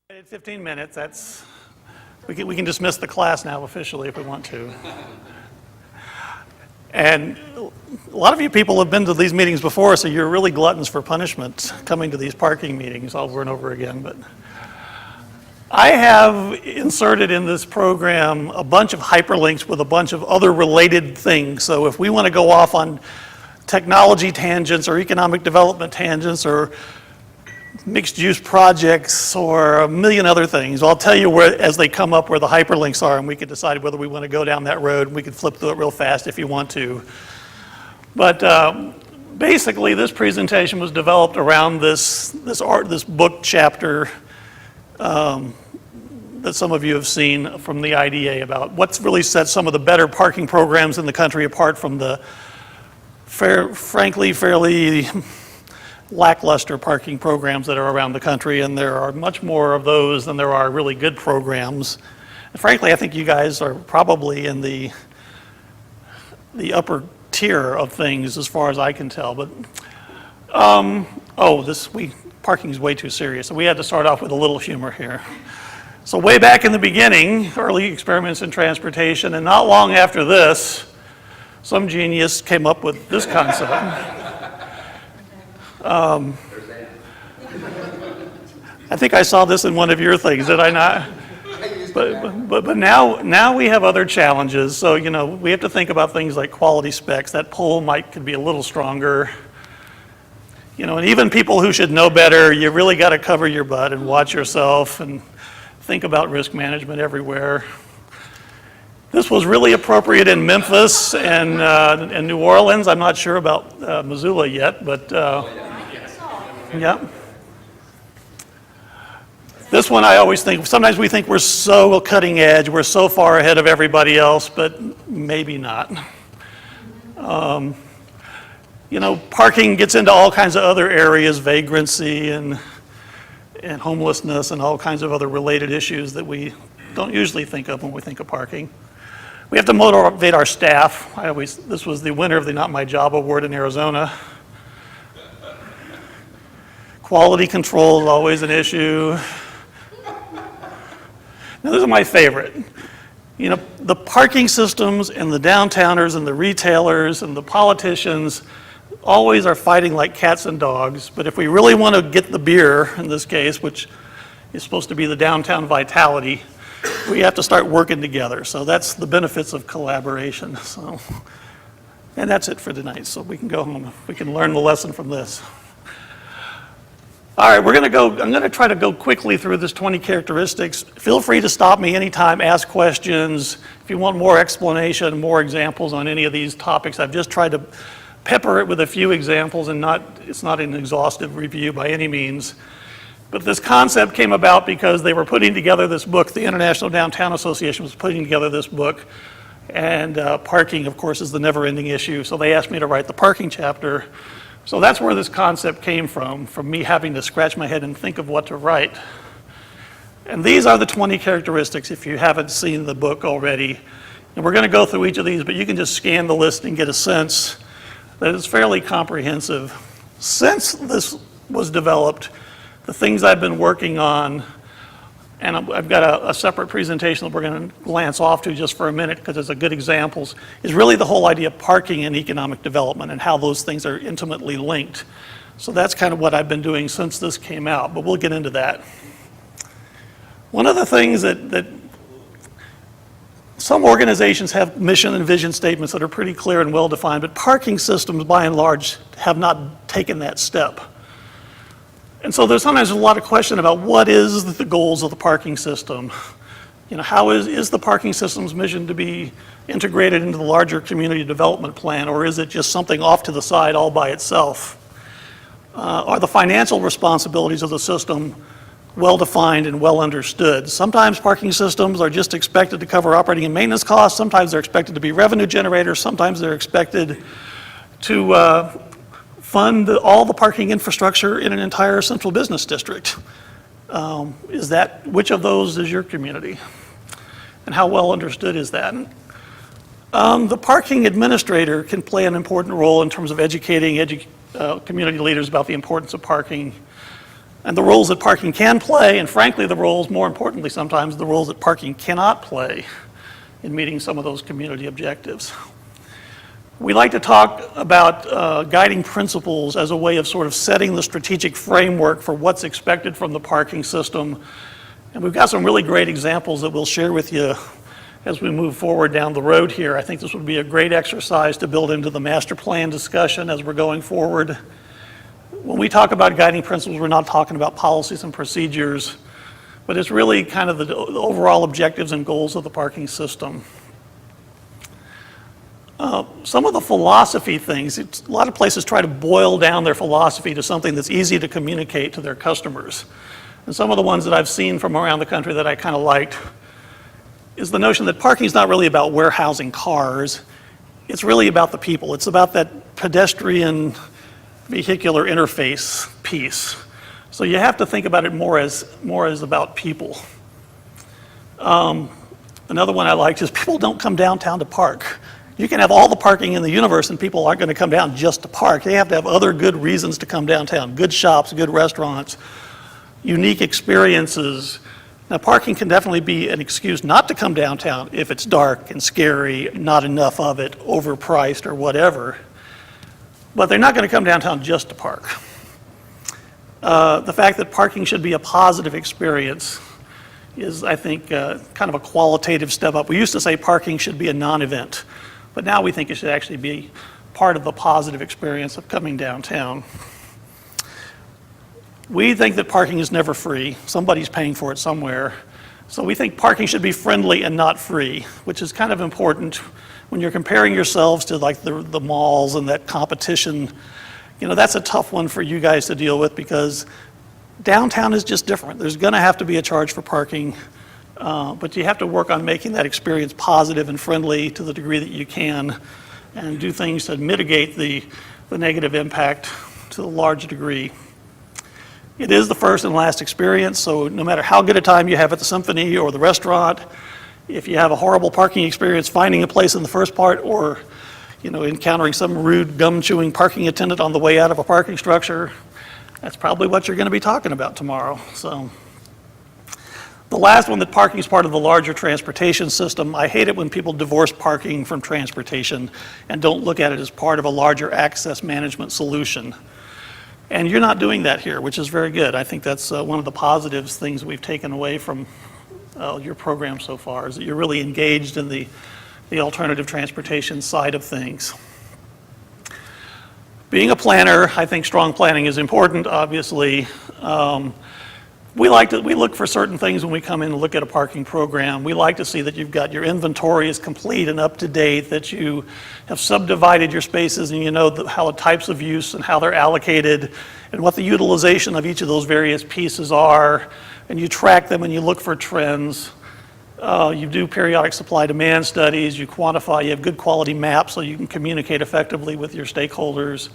15 minutes, we can dismiss the class now officially if we want to. And a lot of you people have been to these meetings before, so you're really gluttons for punishment coming to these parking meetings over and over again. But I have inserted in this program a bunch of hyperlinks with a bunch of other related things. So if we want to go off on technology tangents or economic development tangents or mixed-use projects or a million other things, I'll tell you where, as they come up, where the hyperlinks are, and we can decide whether we want to go down that road. We can flip through it real fast if you want to. But basically, this presentation was developed around this book chapter that some of you have seen from the IDA about what's really set some of the better parking programs in the country apart from the frankly fairly lackluster parking programs that are around the country, and there are much more of those than there are really good programs. And frankly, I think you guys are probably in the upper tier of things as far as I can tell. But parking is way too serious, so we had to start off with a little humor here. So way back in the beginning, early experiments in transportation, and not long after this, some genius came up with this concept. I think I saw this in one of your things, did I not? But now we have other challenges. So, we have to think about things like quality specs. That pole could be a little stronger. And even people who should know better, you really got to cover your butt and watch yourself and think about risk management everywhere. This was really appropriate in Memphis and New Orleans. I'm not sure about Missoula yet, but yeah. This one I always think, sometimes we think we're so cutting edge, we're so far ahead of everybody else, but maybe not. Parking gets into all kinds of other areas, vagrancy and homelessness and all kinds of other related issues that we don't usually think of when we think of parking. We have to motivate our staff. This was the winner of the Not My Job Award in Arizona. Quality control is always an issue. Now, these are my favorite. The parking systems and the downtowners and the retailers and the politicians always are fighting like cats and dogs. But if we really want to get the beer, in this case, which is supposed to be the downtown vitality, we have to start working together. So that's the benefits of collaboration. And that's it for tonight. So we can go home. We can learn the lesson from this. All right, I'm going to try to go quickly through this 20 characteristics. Feel free to stop me anytime, ask questions. If you want more explanation, more examples on any of these topics, I've just tried to pepper it with a few examples, and it's not an exhaustive review by any means. But this concept came about because they were putting together this book. The International Downtown Association was putting together this book, and parking, of course, is the never-ending issue. So they asked me to write the parking chapter. So that's where this concept came from me having to scratch my head and think of what to write. And these are the 20 characteristics if you haven't seen the book already. And we're going to go through each of these, but you can just scan the list and get a sense that it's fairly comprehensive. Since this was developed, the things I've been working on, and I've got a separate presentation that we're going to glance off to just for a minute because it's a good examples, is really the whole idea of parking and economic development and how those things are intimately linked. So that's kind of what I've been doing since this came out, but we'll get into that. One of the things that some organizations have mission and vision statements that are pretty clear and well defined, but parking systems by and large have not taken that step. And so there's sometimes a lot of question about what is the goals of the parking system. How is the parking system's mission to be integrated into the larger community development plan, or is it just something off to the side all by itself? Are the financial responsibilities of the system well defined and well understood? Sometimes parking systems are just expected to cover operating and maintenance costs. Sometimes they're expected to be revenue generators. Sometimes they're expected to fund all the parking infrastructure in an entire central business district. Which of those is your community? And how well understood is that? The parking administrator can play an important role in terms of educating community leaders about the importance of parking. and the roles that parking can play, and frankly, the roles, more importantly sometimes, the roles that parking cannot play in meeting some of those community objectives. We like to talk about guiding principles as a way of sort of setting the strategic framework for what's expected from the parking system. And we've got some really great examples that we'll share with you as we move forward down the road here. I think this would be a great exercise to build into the master plan discussion as we're going forward. When we talk about guiding principles, we're not talking about policies and procedures, but it's really kind of the overall objectives and goals of the parking system. Some of the philosophy things, a lot of places try to boil down their philosophy to something that's easy to communicate to their customers. And some of the ones that I've seen from around the country that I kind of liked is the notion that parking is not really about warehousing cars. It's really about the people. It's about that pedestrian vehicular interface piece. So you have to think about it more as about people. Another one I liked is people don't come downtown to park. You can have all the parking in the universe and people aren't going to come down just to park. They have to have other good reasons to come downtown. Good shops, good restaurants, unique experiences. Now parking can definitely be an excuse not to come downtown if it's dark and scary, not enough of it, overpriced or whatever. But they're not going to come downtown just to park. The fact that parking should be a positive experience is, I think, kind of a qualitative step up. We used to say parking should be a non-event, but now we think it should actually be part of the positive experience of coming downtown. We think that parking is never free. Somebody's paying for it somewhere. So we think parking should be friendly and not free, which is kind of important when you're comparing yourselves to like the malls and that competition. You know, that's a tough one for you guys to deal with because downtown is just different. There's going to have to be a charge for parking, but you have to work on making that experience positive and friendly to the degree that you can and do things to mitigate the negative impact to a large degree. It is the first and last experience, so no matter how good a time you have at the symphony or the restaurant, if you have a horrible parking experience finding a place in the first part or encountering some rude gum-chewing parking attendant on the way out of a parking structure, that's probably what you're going to be talking about tomorrow. So, the last one, that parking is part of the larger transportation system. I hate it when people divorce parking from transportation and don't look at it as part of a larger access management solution. And you're not doing that here, which is very good. I think that's one of the positives, things we've taken away from your program so far, is that you're really engaged in the alternative transportation side of things. Being a planner, I think strong planning is important, obviously. We look for certain things when we come in and look at a parking program. We like to see that you've got your inventory is complete and up to date, that you have subdivided your spaces and you know how the types of use and how they're allocated and what the utilization of each of those various pieces are, and you track them and you look for trends. You do periodic supply-demand studies, you quantify, you have good quality maps so you can communicate effectively with your stakeholders.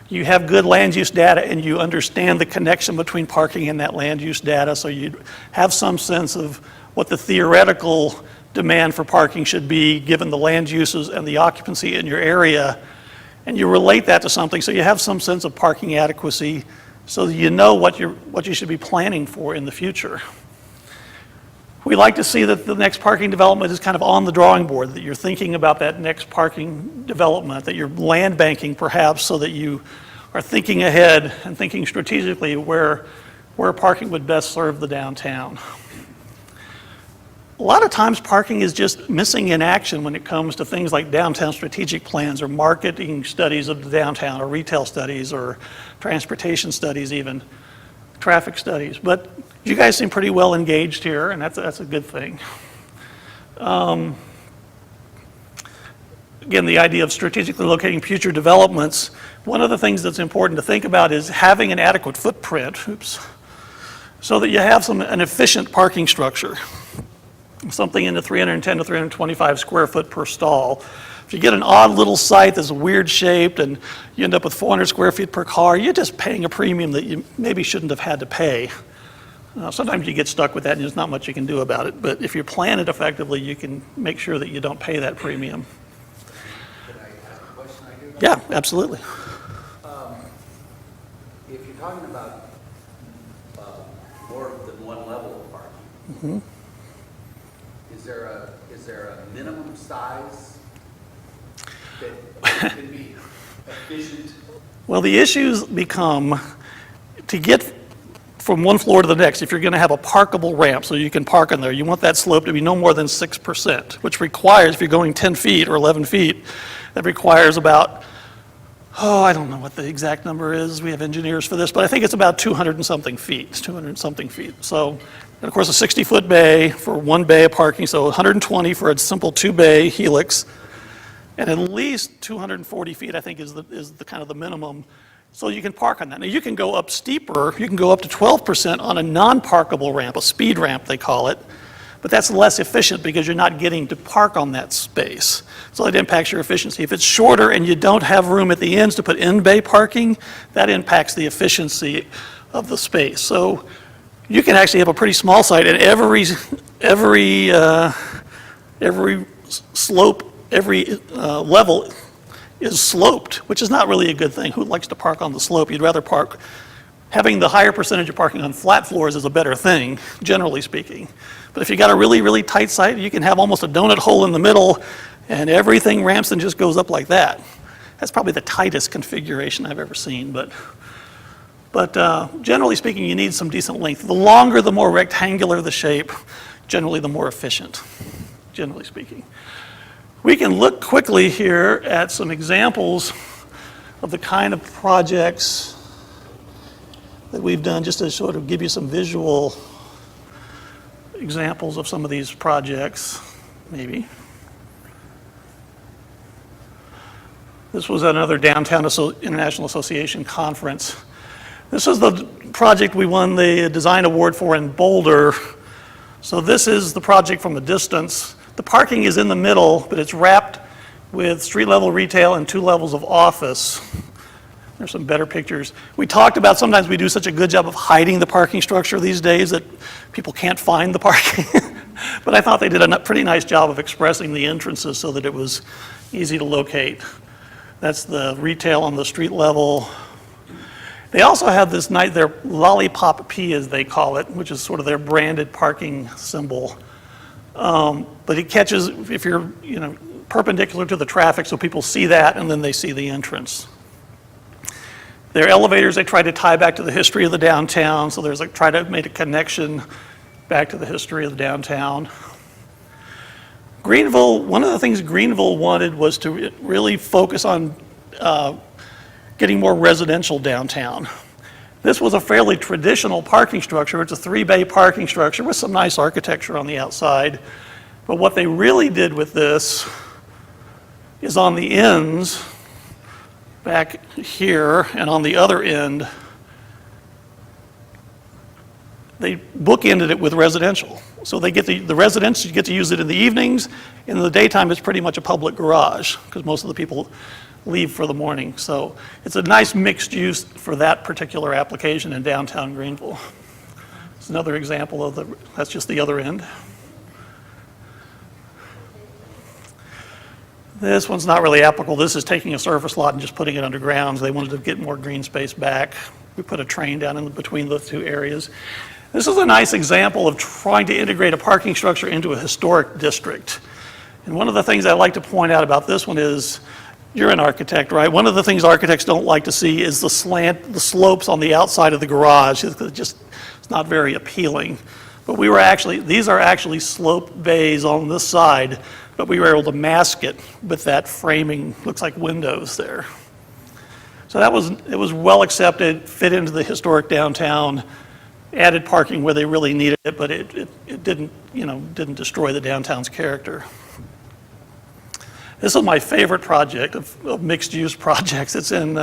You have good land use data and you understand the connection between parking and that land use data, so you have some sense of what the theoretical demand for parking should be given the land uses and the occupancy in your area, and you relate that to something so you have some sense of parking adequacy so that you know what you should be planning for in the future. We like to see that the next parking development is kind of on the drawing board, that you're thinking about that next parking development, that you're land banking perhaps so that you are thinking ahead and thinking strategically where parking would best serve the downtown. A lot of times parking is just missing in action when it comes to things like downtown strategic plans or marketing studies of the downtown or retail studies or transportation studies even, traffic studies. But you guys seem pretty well engaged here, and that's a good thing. Again, the idea of strategically locating future developments, one of the things that's important to think about is having an adequate footprint, so that you have an efficient parking structure, something in the 310 to 325 square foot per stall. If you get an odd little site that's weird shaped and you end up with 400 square feet per car, you're just paying a premium that you maybe shouldn't have had to pay. Sometimes you get stuck with that and there's not much you can do about it, but if you plan it effectively, you can make sure that you don't pay that premium. Can I ask a question I hear? Yeah, absolutely. If you're talking about Is there a minimum size that can be efficient? Well, the issues become to get from one floor to the next, if you're going to have a parkable ramp so you can park in there, you want that slope to be no more than 6%, which requires, if you're going 10 feet or 11 feet, that requires about, I don't know what the exact number is. We have engineers for this, but I think it's about 200 and something feet, 200 and something feet. So, and of course, a 60-foot bay for one bay of parking, so 120 for a simple two-bay helix, and at least 240 feet, I think, is the kind of the minimum. So you can park on that. Now, you can go up steeper. You can go up to 12% on a non-parkable ramp, a speed ramp, they call it. But that's less efficient because you're not getting to park on that space. So it impacts your efficiency. If it's shorter and you don't have room at the ends to put in-bay parking, that impacts the efficiency of the space. So you can actually have a pretty small site, and every slope, every level is sloped, which is not really a good thing. Who likes to park on the slope? You'd rather park. Having the higher percentage of parking on flat floors is a better thing, generally speaking. But if you got a really, really tight site, you can have almost a donut hole in the middle, and everything ramps and just goes up like that. That's probably the tightest configuration I've ever seen. But generally speaking, you need some decent length. The longer, the more rectangular the shape, generally the more efficient, generally speaking. We can look quickly here at some examples of the kind of projects that we've done, just to sort of give you some visual examples of some of these projects, maybe. This was another Downtown International Association conference. This was the project we won the design award for in Boulder. So this is the project from a distance. The parking is in the middle, but it's wrapped with street-level retail and 2 levels of office. There's some better pictures. We talked about sometimes we do such a good job of hiding the parking structure these days that people can't find the parking. But I thought they did a pretty nice job of expressing the entrances so that it was easy to locate. That's the retail on the street level. They also have this their Lollipop P, as they call it, which is sort of their branded parking symbol. But it catches if you're, perpendicular to the traffic, so people see that and then they see the entrance. Their elevators, they try to tie back to the history of the downtown, so there's try to make a connection back to the history of the downtown. Greenville, one of the things Greenville wanted was to really focus on getting more residential downtown. This was a fairly traditional parking structure. It's a 3-bay parking structure with some nice architecture on the outside. But what they really did with this is on the ends, back here and on the other end, they bookended it with residential. So they get the residents get to use it in the evenings. In the daytime, it's pretty much a public garage because most of the people leave for the morning. So it's a nice mixed use for that particular application in downtown Greenville. It's another example of that's just the other end. This one's not really applicable. This is taking a surface lot and just putting it underground. They wanted to get more green space back. We put a train down in between the two areas. This is a nice example of trying to integrate a parking structure into a historic district. And one of the things I like to point out about this one is, you're an architect, right? One of the things architects don't like to see is the slopes on the outside of the garage. It's not very appealing. But these are actually sloped bays on this side, but we were able to mask it with that framing, looks like windows there. So it was well accepted, fit into the historic downtown, added parking where they really needed it, but it didn't destroy the downtown's character. This is my favorite project of mixed-use projects. It's in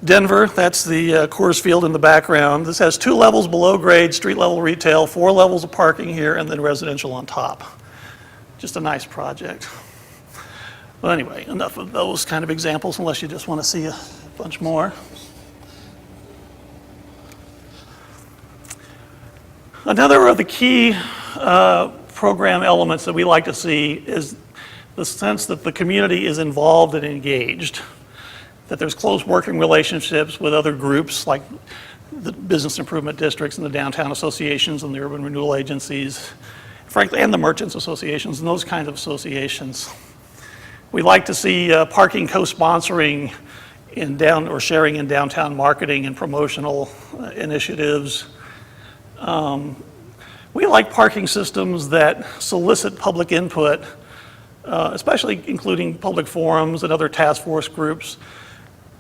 Denver. That's the Coors Field in the background. This has 2 levels below grade, street-level retail, 4 levels of parking here, and then residential on top. Just a nice project. Well, anyway, enough of those kind of examples, unless you just want to see a bunch more. Another of the key program elements that we like to see is the sense that the community is involved and engaged. that there's close working relationships with other groups like the business improvement districts and the downtown associations and the urban renewal agencies, frankly, and the merchants associations and those kinds of associations. We like to see parking co-sponsoring or sharing in downtown marketing and promotional initiatives. We like parking systems that solicit public input, especially including public forums and other task force groups.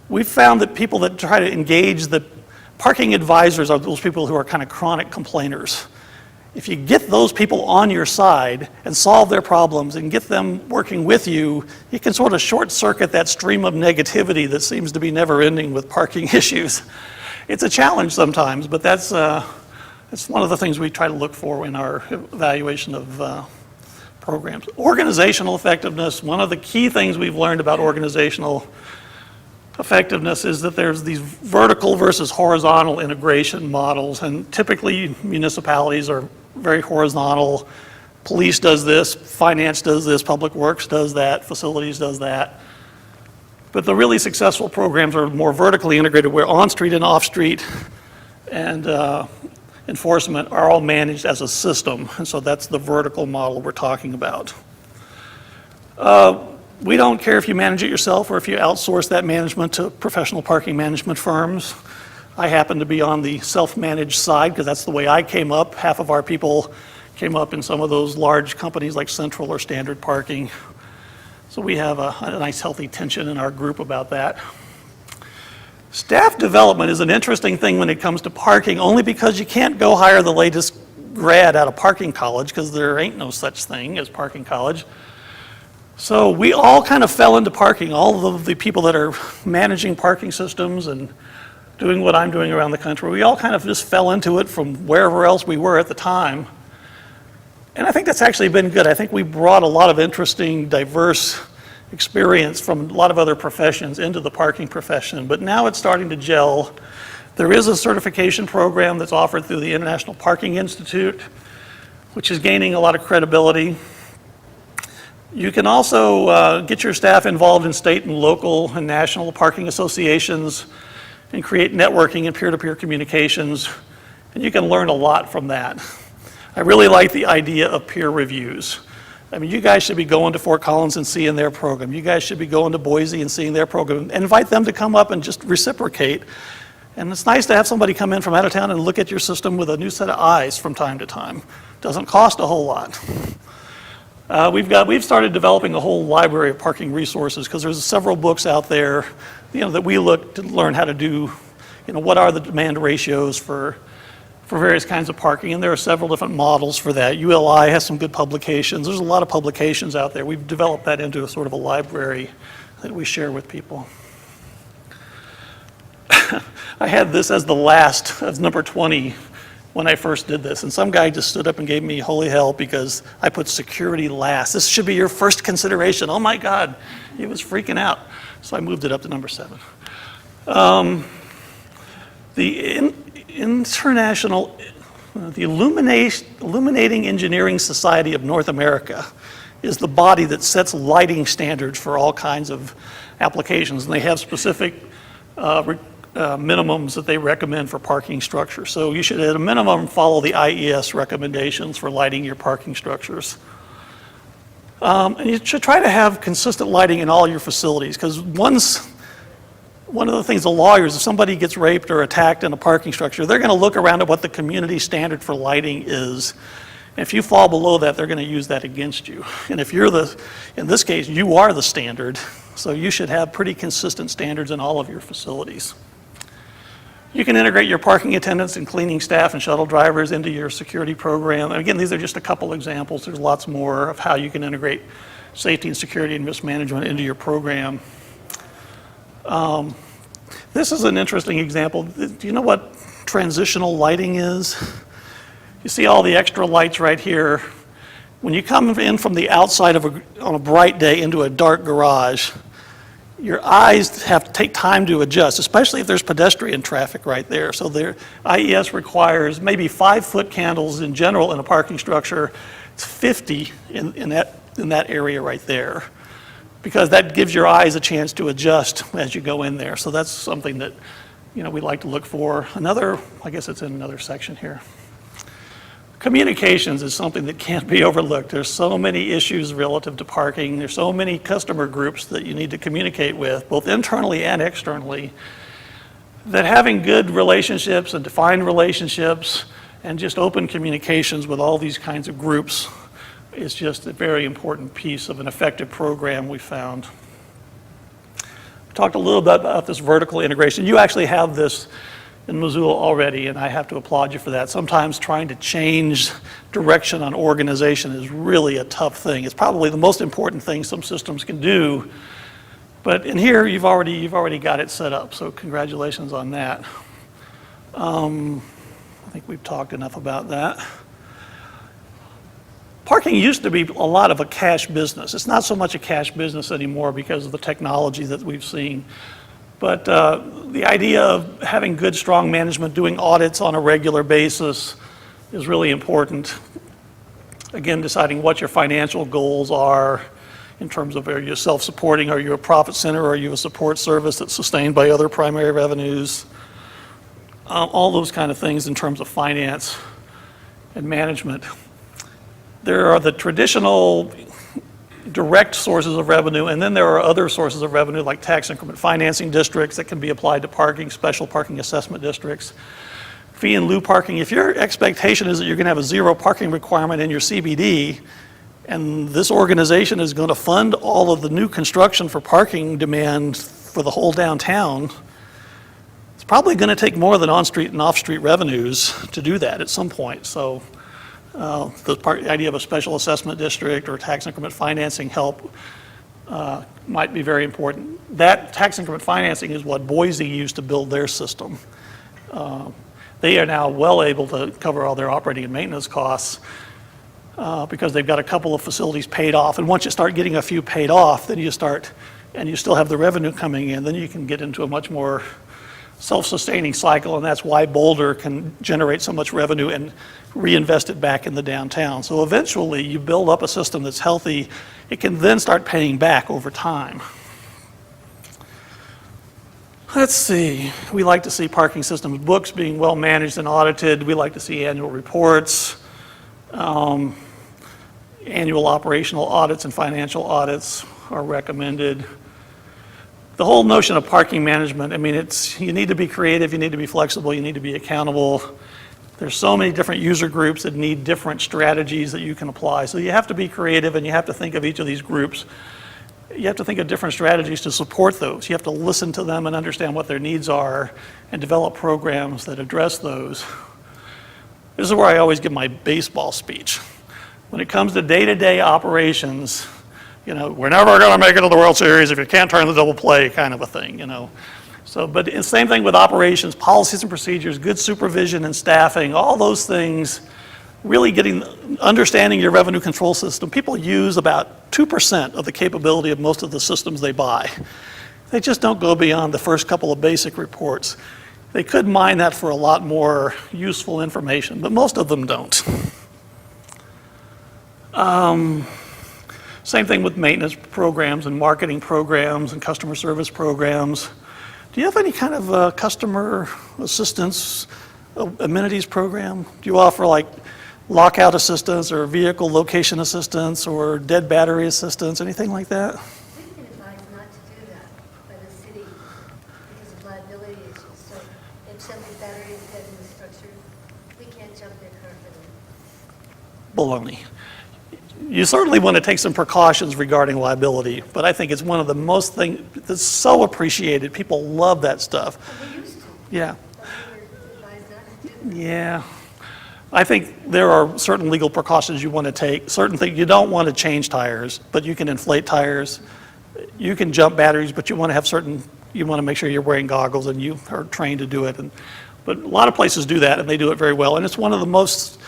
We've found that people that try to engage the parking advisors are those people who are kind of chronic complainers. If you get those people on your side and solve their problems and get them working with you, you can sort of short circuit that stream of negativity that seems to be never ending with parking issues. It's a challenge sometimes, but that's one of the things we try to look for in our evaluation of programs. Organizational effectiveness, one of the key things we've learned about organizational effectiveness is that there's these vertical versus horizontal integration models, and typically municipalities are very horizontal. Police does this, finance does this, public works does that, facilities does that. But the really successful programs are more vertically integrated, where on-street and off-street and enforcement are all managed as a system, and so that's the vertical model we're talking about. We don't care if you manage it yourself or if you outsource that management to professional parking management firms. I happen to be on the self-managed side because that's the way I came up. Half of our people came up in some of those large companies like Central or Standard Parking. So we have a nice healthy tension in our group about that. Staff development is an interesting thing when it comes to parking, only because you can't go hire the latest grad out of parking college because there ain't no such thing as parking college. So we all kind of fell into parking. All of the people that are managing parking systems and doing what I'm doing around the country, we all kind of just fell into it from wherever else we were at the time. And I think that's actually been good. I think we brought a lot of interesting, diverse experience from a lot of other professions into the parking profession, but now it's starting to gel. There is a certification program that's offered through the International Parking Institute, which is gaining a lot of credibility. You can also get your staff involved in state and local and national parking associations and create networking and peer-to-peer communications, and you can learn a lot from that. I really like the idea of peer reviews. I mean, you guys should be going to Fort Collins and seeing their program. You guys should be going to Boise and seeing their program, and invite them to come up and just reciprocate. And it's nice to have somebody come in from out of town and look at your system with a new set of eyes from time to time. Doesn't cost a whole lot. We've started developing a whole library of parking resources because there's several books out there, that we look to learn how to do, what are the demand ratios for various kinds of parking, and there are several different models for that. ULI has some good publications. There's a lot of publications out there. We've developed that into a sort of a library that we share with people. I had this as the last, as number 20, when I first did this, and some guy just stood up and gave me holy hell because I put security last. This should be your first consideration. Oh my God, he was freaking out. So I moved it up to number 7. The Illuminating Engineering Society of North America is the body that sets lighting standards for all kinds of applications, and they have specific minimums that they recommend for parking structures. So you should, at a minimum, follow the IES recommendations for lighting your parking structures. And you should try to have consistent lighting in all your facilities, because one of the things the lawyers, if somebody gets raped or attacked in a parking structure, they're going to look around at what the community standard for lighting is. And if you fall below that, they're going to use that against you. And if you're in this case, you are the standard, so you should have pretty consistent standards in all of your facilities. You can integrate your parking attendants and cleaning staff and shuttle drivers into your security program. And again, these are just a couple examples. There's lots more of how you can integrate safety and security and risk management into your program. This is an interesting example. Do you know what transitional lighting is? You see all the extra lights right here. When you come in from the outside on a bright day into a dark garage, your eyes have to take time to adjust, especially if there's pedestrian traffic right there. So IES requires maybe 5-foot candles in general in a parking structure. It's 50 in that area right there. because that gives your eyes a chance to adjust as you go in there. So that's something that, we like to look for. I guess it's in another section here. Communications is something that can't be overlooked. There's so many issues relative to parking. There's so many customer groups that you need to communicate with, both internally and externally, that having good relationships and defined relationships and just open communications with all these kinds of groups is just a very important piece of an effective program we found. We talked a little bit about this vertical integration. You actually have this in Missoula already, and I have to applaud you for that. Sometimes trying to change direction on organization is really a tough thing. It's probably the most important thing some systems can do, but in here you've already got it set up, so congratulations on that. I think we've talked enough about that. Parking used to be a lot of a cash business. It's not so much a cash business anymore because of the technology that we've seen. But the idea of having good, strong management, doing audits on a regular basis is really important. Again, deciding what your financial goals are in terms of, are you self-supporting, are you a profit center, or are you a support service that's sustained by other primary revenues? All those kind of things in terms of finance and management. There are the traditional direct sources of revenue, and then there are other sources of revenue like tax increment financing districts that can be applied to parking, special parking assessment districts. Fee in lieu parking, if your expectation is that you're going to have a zero parking requirement in your CBD, and this organization is going to fund all of the new construction for parking demand for the whole downtown, it's probably going to take more than on-street and off-street revenues to do that at some point. So the idea of a special assessment district or tax increment financing help might be very important. That tax increment financing is what Boise used to build their system. They are now well able to cover all their operating and maintenance costs because they've got a couple of facilities paid off. And once you start getting a few paid off, then you start, and you still have the revenue coming in, then you can get into a much more self-sustaining cycle, and that's why Boulder can generate so much revenue and reinvest it back in the downtown. So eventually you build up a system that's healthy. It can then start paying back over time. Let's see, we like to see parking systems books being well managed and audited. We like to see annual reports, annual operational audits and financial audits are recommended. The whole notion of parking management, I mean, you need to be creative, you need to be flexible, you need to be accountable. There's so many different user groups that need different strategies that you can apply. So you have to be creative and you have to think of each of these groups. You have to think of different strategies to support those. You have to listen to them and understand what their needs are and develop programs that address those. This is where I always give my baseball speech. When it comes to day-to-day operations, we're never going to make it to the World Series if you can't turn the double play kind of a thing, So, but it's the same thing with operations, policies and procedures, good supervision and staffing, all those things, really understanding your revenue control system. People use about 2% of the capability of most of the systems they buy. They just don't go beyond the first couple of basic reports. They could mine that for a lot more useful information, but most of them don't. Same thing with maintenance programs and marketing programs and customer service programs. Do you have any kind of customer assistance amenities program? Do you offer like lockout assistance or vehicle location assistance or dead battery assistance, anything like that? We've been advised not to do that by the city because of liability issues. So if somebody's battery is dead in the structure, we can't jump their car for them. Baloney. You certainly want to take some precautions regarding liability, but I think it's one of the most things that's so appreciated. People love that stuff. Well, we used to. Yeah. But we were advised not to do that. Yeah. I think there are certain legal precautions you want to take. Certain things, you don't want to change tires, but you can inflate tires. You can jump batteries, but you want to have you want to make sure you're wearing goggles and you are trained to do it. But a lot of places do that and they do it very well. And it's one of the most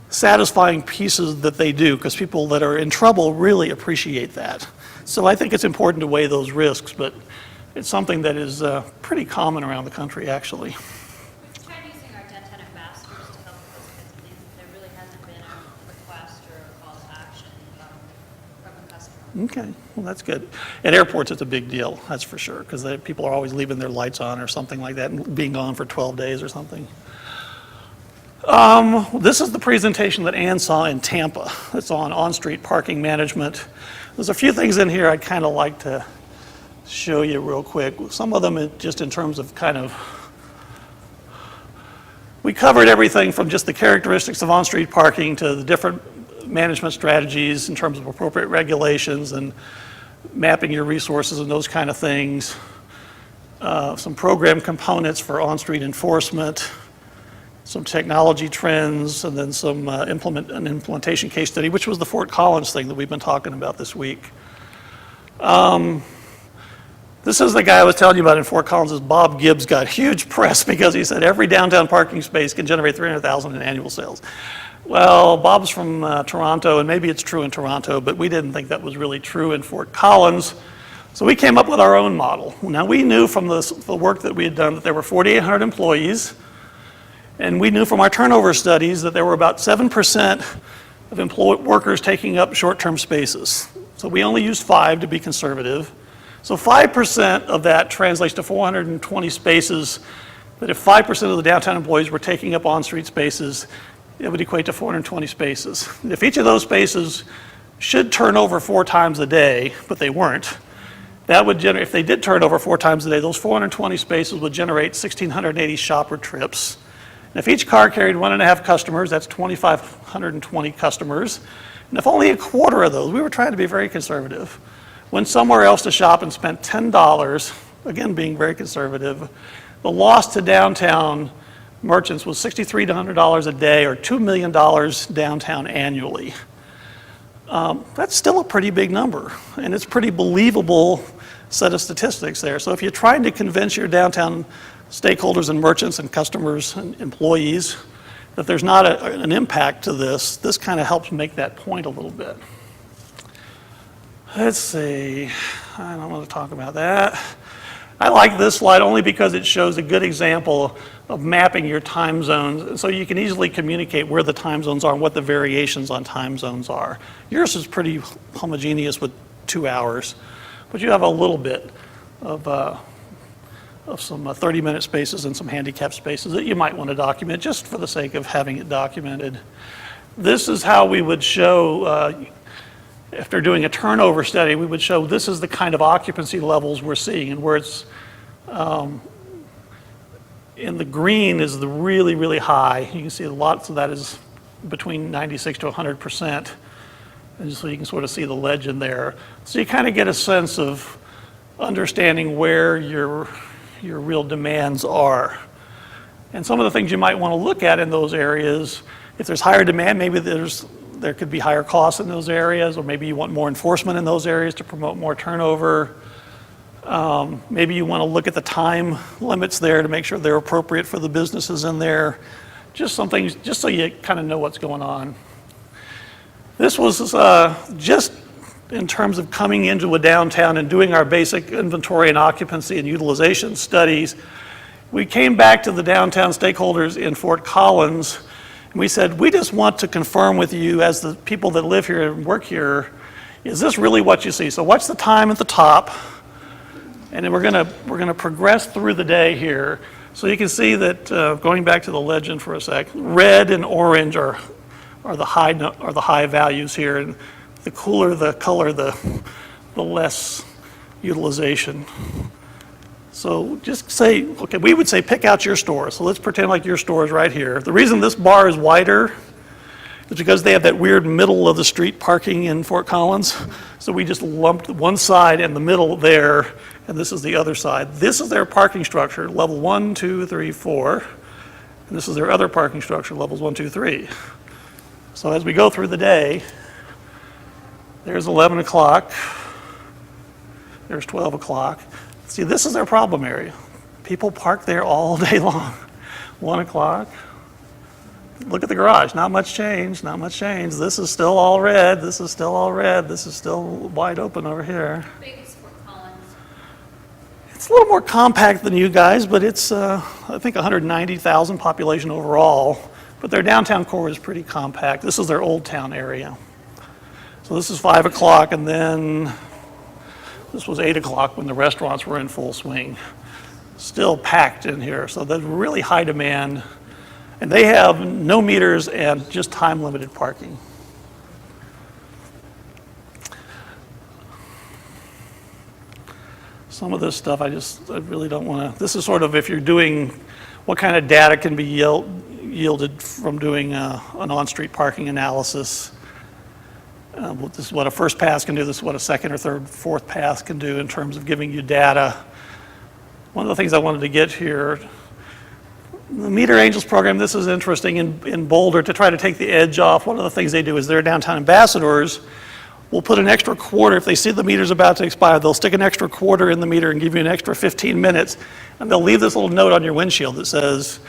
satisfying pieces that they do because people that are in trouble really appreciate that. So I think it's important to weigh those risks, but it's something that is pretty common around the country actually. We've tried using our downtown ambassadors to help with those kinds of things. There really hasn't been a request or a call to action from a customer. Okay, well, that's good. At airports, it's a big deal, that's for sure, because people are always leaving their lights on or something like that and being gone for 12 days or something. This is the presentation that Ann saw in Tampa. It's on on-street parking management. There's a few things in here I'd kind of like to show you real quick. Some of them just in terms of we covered everything from just the characteristics of on-street parking to the different management strategies in terms of appropriate regulations and mapping your resources and those kind of things. Some program components for on-street enforcement, some technology trends, and then some an implementation case study, which was the Fort Collins thing that we've been talking about this week. This is the guy I was telling you about in Fort Collins. Is Bob Gibbs got huge press because he said every downtown parking space can generate $300,000 in annual sales. Well, Bob's from Toronto, and maybe it's true in Toronto, but we didn't think that was really true in Fort Collins. So we came up with our own model. Now, we knew from the work that we had done that there were 4,800 employees, and we knew from our turnover studies that there were about 7% of workers taking up short-term spaces. So we only used 5 to be conservative. So 5% of that translates to 420 spaces, but if 5% of the downtown employees were taking up on-street spaces, it would equate to 420 spaces. If each of those spaces should turn over 4 times a day, but they weren't, that would generate, if they did turn over 4 times a day, those 420 spaces would generate 1,680 shopper trips. And if each car carried 1.5 customers, that's 2,520 customers. And if only a quarter of those, we were trying to be very conservative, went somewhere else to shop and spent $10, again being very conservative, the loss to downtown merchants was $6,300 a day or $2 million downtown annually. That's still a pretty big number, and it's a pretty believable set of statistics there. So if you're trying to convince your downtown stakeholders and merchants and customers and employees that there's not an impact to this kind of helps make that point a little bit. Let's see, I don't want to talk about that. I like this slide only because it shows a good example of mapping your time zones so you can easily communicate where the time zones are and what the variations on time zones are. Yours is pretty homogeneous with 2 hours, but you have a little bit of some 30-minute spaces and some handicap spaces that you might want to document just for the sake of having it documented. This is how we would show, after doing a turnover study, we would show this is the kind of occupancy levels we're seeing, and where it's in the green is the really, really high. You can see lots of that is between 96 to 100%. And so you can sort of see the legend there. So you kind of get a sense of understanding where your real demands are. And some of the things you might want to look at in those areas, if there's higher demand, maybe there could be higher costs in those areas, or maybe you want more enforcement in those areas to promote more turnover. Maybe you want to look at the time limits there to make sure they're appropriate for the businesses in there. Just some things, just so you kind of know what's going on. This was just in terms of coming into a downtown and doing our basic inventory and occupancy and utilization studies. We came back to the downtown stakeholders in Fort Collins, and we said, we just want to confirm with you as the people that live here and work here, is this really what you see? So watch the time at the top, and then we're gonna progress through the day here. So you can see that, going back to the legend for a sec, red and orange are the high values here, and the cooler the color, the less utilization. So just say, okay, we would say pick out your store. So let's pretend like your store is right here. The reason this bar is wider is because they have that weird middle of the street parking in Fort Collins. So we just lumped one side and the middle there, and this is the other side. This is their parking structure, level 1, 2, 3, 4. And this is their other parking structure, levels 1, 2, 3. So as we go through the day, there's 11 o'clock, there's 12 o'clock. See, this is their problem area. People park there all day long. 1 o'clock, look at the garage, not much change, not much change. This is still all red, this is still all red, this is still wide open over here. Big is Fort Collins. It's a little more compact than you guys, but it's, I think 190,000 population overall. But their downtown core is pretty compact. This is their old town area. So this is 5 o'clock, and then this was 8 o'clock when the restaurants were in full swing. Still packed in here, so there's really high demand. And they have no meters and just time-limited parking. Some of this stuff I really don't want to, this is sort of if you're doing, what kind of data can be yielded from doing an on-street parking analysis. This is what a first pass can do, this is what a second or third, fourth pass can do in terms of giving you data. One of the things I wanted to get here, the Meter Angels program, this is interesting in Boulder to try to take the edge off. One of the things they do is their downtown ambassadors will put an extra quarter. If they see the meter's about to expire, they'll stick an extra quarter in the meter and give you an extra 15 minutes. And they'll leave this little note on your windshield that says,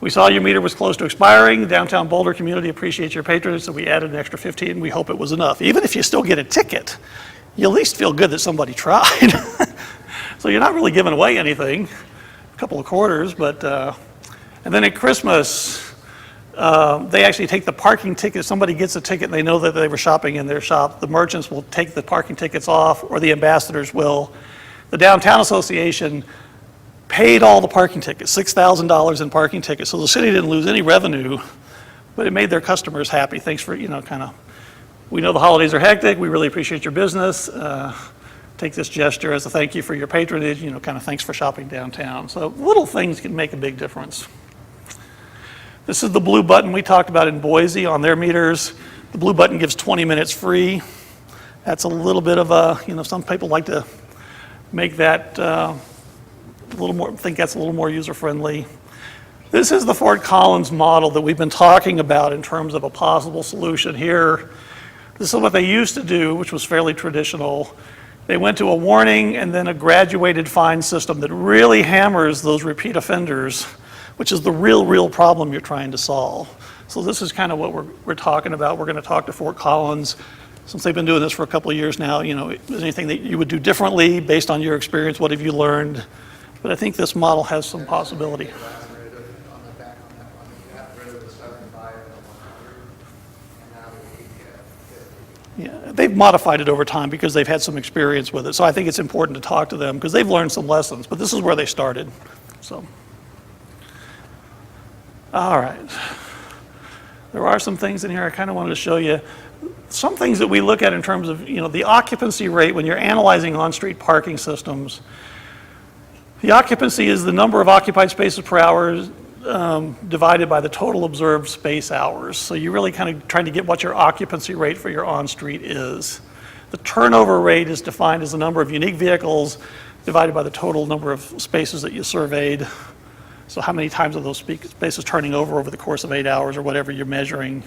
we saw your meter was close to expiring. The downtown Boulder community appreciates your patronage, so we added an extra 15. We hope it was enough. Even if you still get a ticket, you at least feel good that somebody tried. So you're not really giving away anything, a couple of quarters, but, and then at Christmas, they actually take the parking ticket. Somebody gets a ticket and they know that they were shopping in their shop. The merchants will take the parking tickets off, or the ambassadors will. The Downtown Association paid all the parking tickets, $6,000 in parking tickets. So the city didn't lose any revenue, but it made their customers happy. Thanks for, kind of, we know the holidays are hectic. We really appreciate your business. Take this gesture as a thank you for your patronage, kind of thanks for shopping downtown. So little things can make a big difference. This is the blue button we talked about in Boise on their meters. The blue button gives 20 minutes free. That's a little bit of a, some people like to make that a little more, think that's a little more user-friendly. This is the Fort Collins model that we've been talking about in terms of a possible solution here. This is what they used to do, which was fairly traditional. They went to a warning and then a graduated fine system that really hammers those repeat offenders, which is the real problem you're trying to solve. So this is kind of what we're talking about. We're going to talk to Fort Collins. Since they've been doing this for a couple of years now, is there anything that you would do differently based on your experience? What have you learned? But I think this model has some possibility. On the back on that one, you got rid of the 75 and the 100, and now we have 50. Yeah, they've modified it over time because they've had some experience with it. So I think it's important to talk to them because they've learned some lessons, but this is where they started. So, all right. There are some things in here I kind of wanted to show you. Some things that we look at in terms of, the occupancy rate when you're analyzing on-street parking systems. The occupancy is the number of occupied spaces per hour divided by the total observed space hours. So you're really kind of trying to get what your occupancy rate for your on-street is. The turnover rate is defined as the number of unique vehicles divided by the total number of spaces that you surveyed. So how many times are those spaces turning over the course of 8 hours or whatever you're measuring.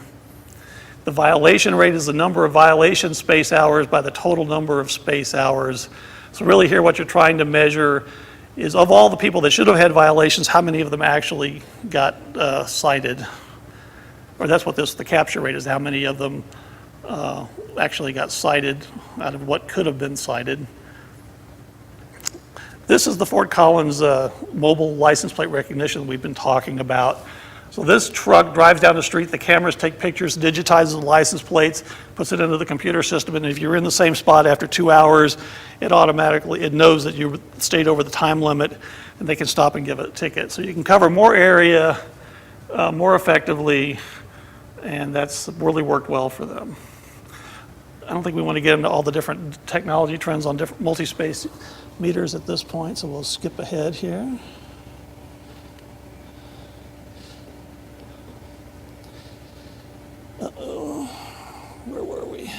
The violation rate is the number of violation space hours by the total number of space hours. So really here what you're trying to measure is of all the people that should have had violations, how many of them actually got cited? Or that's what the capture rate is, how many of them actually got cited out of what could have been cited. This is the Fort Collins mobile license plate recognition we've been talking about. So this truck drives down the street, the cameras take pictures, digitizes the license plates, puts it into the computer system, and if you're in the same spot after 2 hours, it knows that you stayed over the time limit, and they can stop and give it a ticket. So you can cover more area more effectively, and that's really worked well for them. I don't think we want to get into all the different technology trends on different multi-space meters at this point, so we'll skip ahead here. Uh-oh, where were we?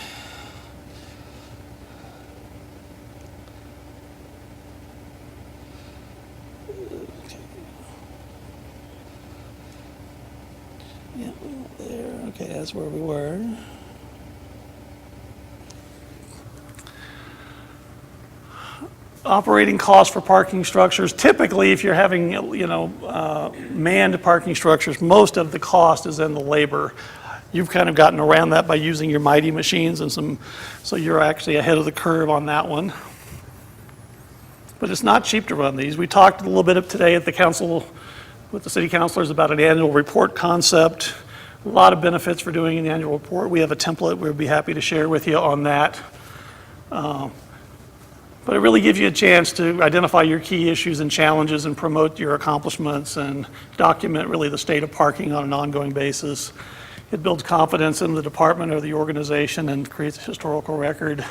Okay. Yeah, there, okay, that's where we were. Operating costs for parking structures. Typically, if you're having, manned parking structures, most of the cost is in the labor. You've kind of gotten around that by using your mighty machines so you're actually ahead of the curve on that one. But it's not cheap to run these. We talked a little bit today at the council with the city councilors about an annual report concept. A lot of benefits for doing an annual report. We have a template we'd be happy to share with you on that. But it really gives you a chance to identify your key issues and challenges and promote your accomplishments and document really the state of parking on an ongoing basis. It builds confidence in the department or the organization and creates a historical record.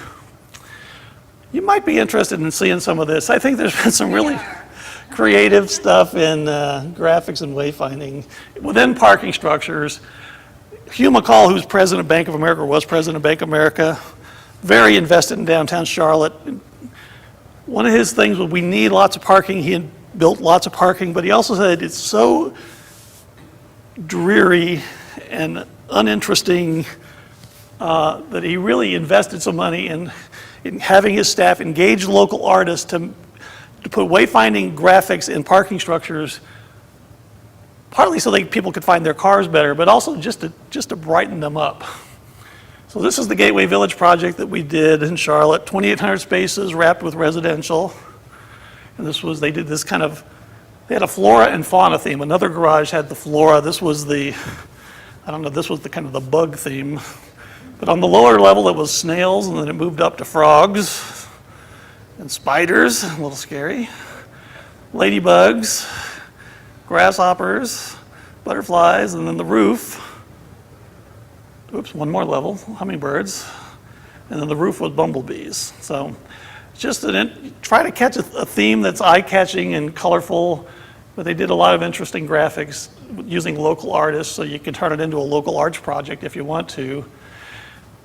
You might be interested in seeing some of this. I think there's been some really creative stuff in graphics and wayfinding within parking structures. Hugh McCall, who's president of Bank of America, or was president of Bank of America, very invested in downtown Charlotte. One of his things was we need lots of parking. He had built lots of parking, but he also said it's so dreary and uninteresting that he really invested some money in having his staff engage local artists to put wayfinding graphics in parking structures, partly so that people could find their cars better, but also just to brighten them up. So this is the Gateway Village project that we did in Charlotte, 2,800 spaces wrapped with residential. And they did this kind of, they had a flora and fauna theme. Another garage had the flora. This was the kind of the bug theme. But on the lower level, it was snails, and then it moved up to frogs and spiders, a little scary, ladybugs, grasshoppers, butterflies, and then the roof. Oops, one more level, hummingbirds, and then the roof was bumblebees. So just try to catch a theme that's eye-catching and colorful, but they did a lot of interesting graphics using local artists, so you can turn it into a local arts project if you want to.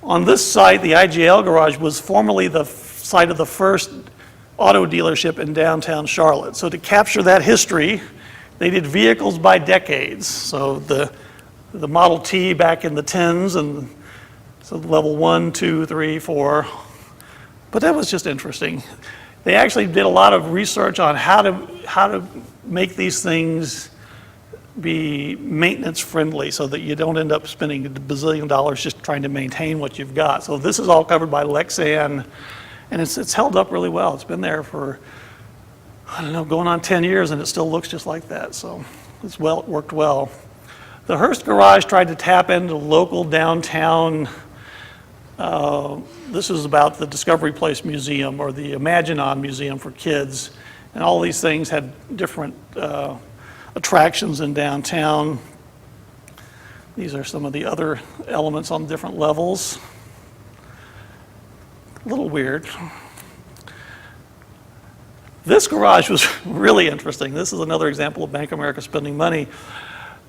On this site, the IGL garage was formerly the site of the first auto dealership in downtown Charlotte. So to capture that history, they did vehicles by decades. So the Model T back in the 10s, and so level 1, 2, 3, 4. But that was just interesting. They actually did a lot of research on how to make these things be maintenance friendly so that you don't end up spending a bazillion dollars just trying to maintain what you've got. So this is all covered by Lexan, and it's held up really well. It's been there for, I don't know, going on 10 years, and it still looks just like that. So it worked well. The Hearst Garage tried to tap into local downtown. This is about the Discovery Place Museum or the Imagine-On Museum for kids. And all these things had different attractions in downtown. These are some of the other elements on different levels. A little weird. This garage was really interesting. This is another example of Bank of America spending money.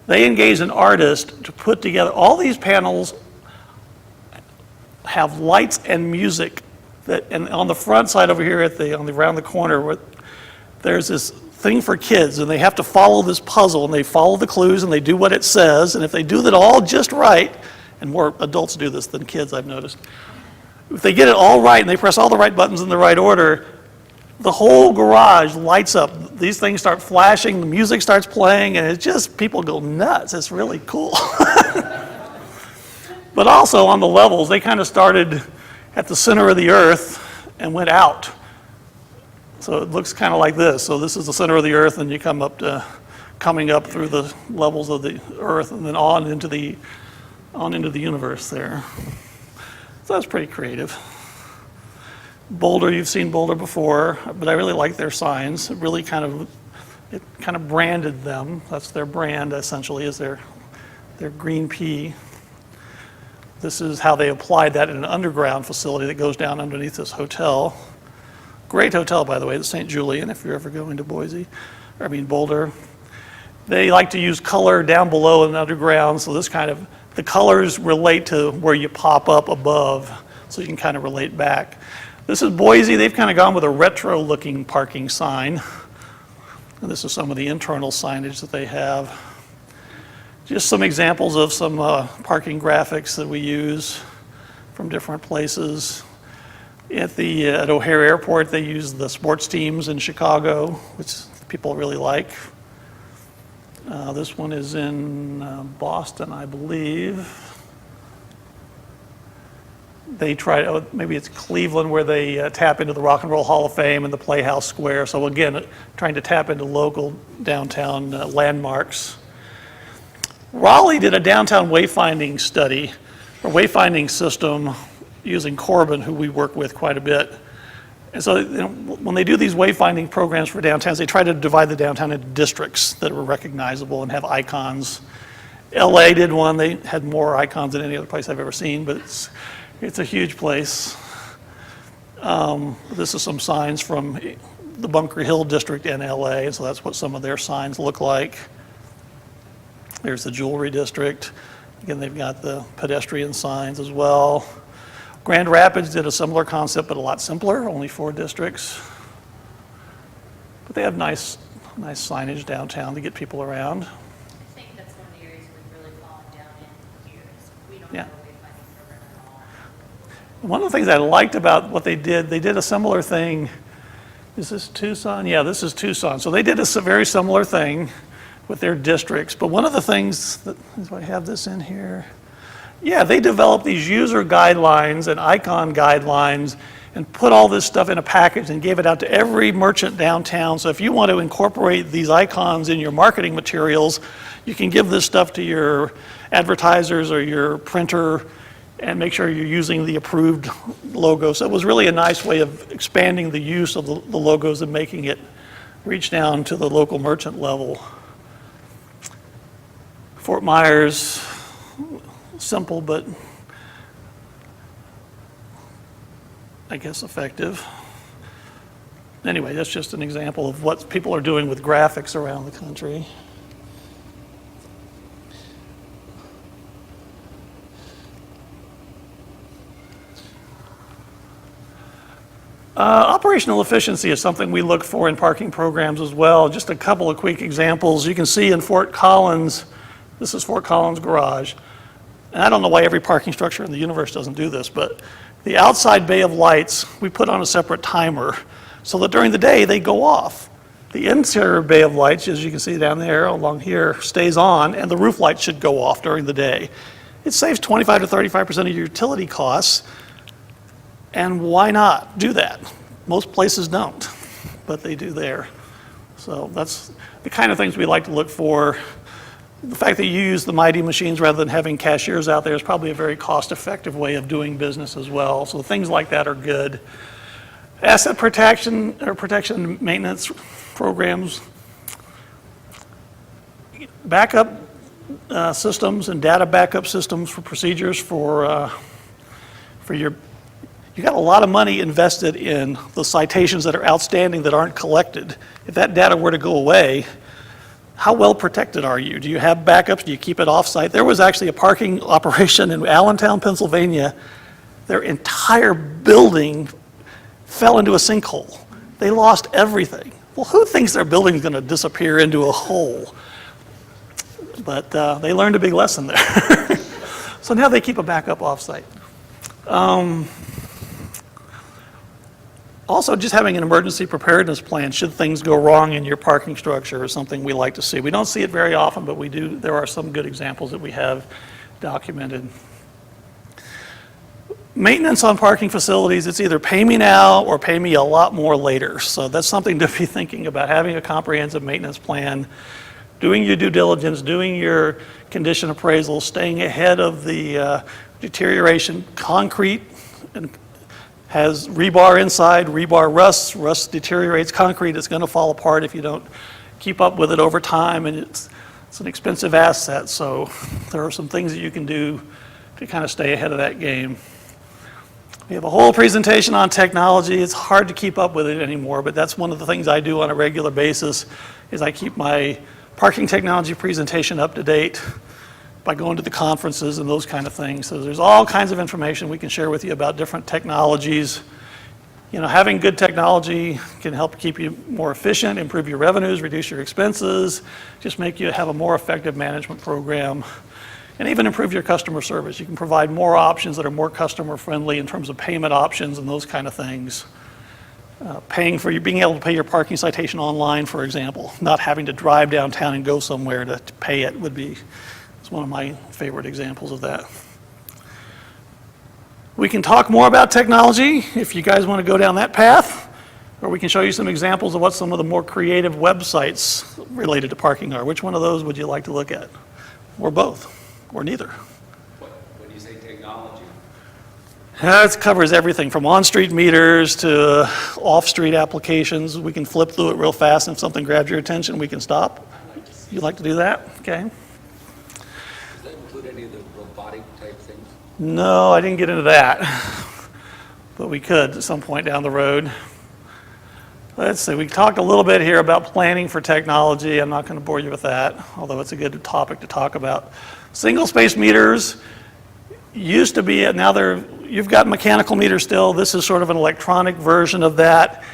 They engaged an artist to put together, all these panels have lights and music and on the front side over here around the corner, there's this thing for kids, and they have to follow this puzzle, and they follow the clues, and they do what it says, and if they do that all just right, and more adults do this than kids, I've noticed, if they get it all right and they press all the right buttons in the right order, the whole garage lights up. These things start flashing, the music starts playing, and it's just, people go nuts. It's really cool. But also on the levels, they kind of started at the center of the earth and went out. So it looks kind of like this. So this is the center of the earth, and you coming up through the levels of the earth, and then on into the universe there. So that's pretty creative. Boulder, you've seen Boulder before, but I really like their signs. It really kind of branded them. That's their brand, essentially, is their green pea. This is how they applied that in an underground facility that goes down underneath this hotel. Great hotel, by the way, the St. Julian, if you're ever going to Boulder. They like to use color down below and underground, so the colors relate to where you pop up above, so you can kind of relate back. This is Boise. They've kind of gone with a retro-looking parking sign. And this is some of the internal signage that they have. Just some examples of some parking graphics that we use from different places. At O'Hare Airport, they use the sports teams in Chicago, which people really like. This one is in Boston, I believe. They try, maybe it's Cleveland, where they tap into the Rock and Roll Hall of Fame and the Playhouse Square. So again, trying to tap into local downtown landmarks. Raleigh did a downtown wayfinding study, or wayfinding system using Corbin, who we work with quite a bit. And so, when they do these wayfinding programs for downtowns, they try to divide the downtown into districts that are recognizable and have icons. LA did one, they had more icons than any other place I've ever seen, but it's a huge place. This is some signs from the Bunker Hill district in LA, so that's what some of their signs look like. There's the jewelry district. Again, they've got the pedestrian signs as well. Grand Rapids did a similar concept, but a lot simpler, only 4 districts. But they have nice signage downtown to get people around. I think that's one of the areas we've really fallen down in here, is we don't Yeah. have a wayfinding program at all. One of the things I liked about what they did a similar thing. Is this Tucson? Yeah, this is Tucson. So they did a very similar thing with their districts. But one of the things that, do I have this in here? Yeah, they developed these user guidelines and icon guidelines and put all this stuff in a package and gave it out to every merchant downtown. So if you want to incorporate these icons in your marketing materials, you can give this stuff to your advertisers or your printer and make sure you're using the approved logo. So it was really a nice way of expanding the use of the logos and making it reach down to the local merchant level. Fort Myers, simple, but I guess effective. Anyway, that's just an example of what people are doing with graphics around the country. Operational efficiency is something we look for in parking programs as well. Just a couple of quick examples. You can see in Fort Collins, this is Fort Collins Garage. And I don't know why every parking structure in the universe doesn't do this, but the outside bay of lights, we put on a separate timer so that during the day they go off. The interior bay of lights, as you can see down there along here, stays on, and the roof lights should go off during the day. It saves 25 to 35% of your utility costs, and why not do that? Most places don't, but they do there. So that's the kind of things we like to look for. The fact that you use the Mighty machines rather than having cashiers out there is probably a very cost-effective way of doing business as well. So things like that are good. Asset protection or protection maintenance programs, backup systems and data backup systems for procedures for your. You got a lot of money invested in the citations that are outstanding that aren't collected. If that data were to go away, how well protected are you? Do you have backups? Do you keep it off-site? There was actually a parking operation in Allentown, Pennsylvania. Their entire building fell into a sinkhole. They lost everything. Well, who thinks their building is going to disappear into a hole? But they learned a big lesson there. So now they keep a backup off-site. Also, just having an emergency preparedness plan should things go wrong in your parking structure is something we like to see. We don't see it very often, but we do. There are some good examples that we have documented. Maintenance on parking facilities, it's either pay me now or pay me a lot more later. So that's something to be thinking about, having a comprehensive maintenance plan, doing your due diligence, doing your condition appraisal, staying ahead of the deterioration. Concrete and has rebar inside, rebar rusts, rust deteriorates concrete, it's going to fall apart if you don't keep up with it over time, and it's an expensive asset, so there are some things that you can do to kind of stay ahead of that game. We have a whole presentation on technology. It's hard to keep up with it anymore, but that's one of the things I do on a regular basis, is I keep my parking technology presentation up to date by going to the conferences and those kind of things. So there's all kinds of information we can share with you about different technologies. You know, having good technology can help keep you more efficient, improve your revenues, reduce your expenses, just make you have a more effective management program, and even improve your customer service. You can provide more options that are more customer friendly in terms of payment options and those kind of things. Being able to pay your parking citation online, for example, not having to drive downtown and go somewhere to pay it would be. It's one of my favorite examples of that. We can talk more about technology if you guys want to go down that path, or we can show you some examples of what some of the more creative websites related to parking are. Which one of those would you like to look at? or both, or neither. When you say technology, It covers everything from on-street meters to off-street applications. We can flip through it real fast, and if something grabs your attention, we can stop. You'd like to do that? Okay. does that include any of the robotic type things? No, I didn't get into that, but we could at some point down the road. Let's see, we talked a little bit here about planning for technology. I'm not going to bore you with that, although it's a good topic to talk about. Single-space meters used to be, now you've got mechanical meters still. This is sort of an electronic version of that.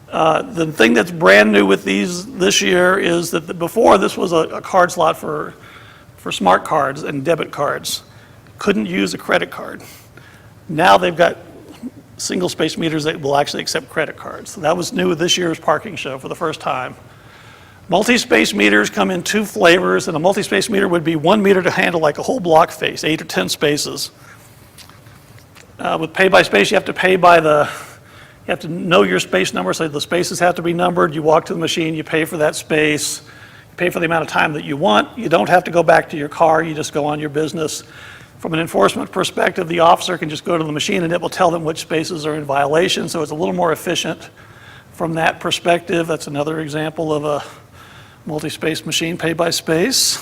The thing that's brand new with these this year is that before this was a card slot for smart cards and debit cards. Couldn't use a credit card. Now they've got single-space meters that will actually accept credit cards. So that was new with this year's parking show for the first time. Multi-space meters come in 2 flavors, and a multi-space meter would be 1 meter to handle like a whole block face, 8 or 10 spaces. With pay-by-space, you have to pay by you have to know your space number, so the spaces have to be numbered. You walk to the machine, you pay for that space, you pay for the amount of time that you want. You don't have to go back to your car, you just go on your business. From an enforcement perspective, the officer can just go to the machine and it will tell them which spaces are in violation, so it's a little more efficient from that perspective. That's another example of a multi-space machine, pay by space.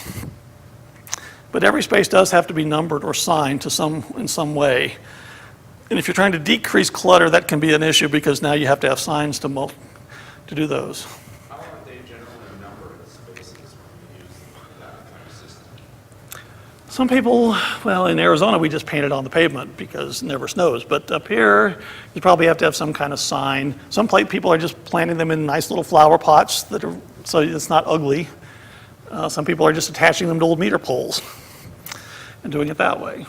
But every space does have to be numbered or signed in some way. And if you're trying to decrease clutter, that can be an issue because now you have to have signs to do those. How are they generally numbered as spaces when you use that kind of system? Some people, well, in Arizona, we just paint it on the pavement because it never snows. But up here, you probably have to have some kind of sign. Some people are just planting them in nice little flower pots so it's not ugly. Some people are just attaching them to old meter poles and doing it that way.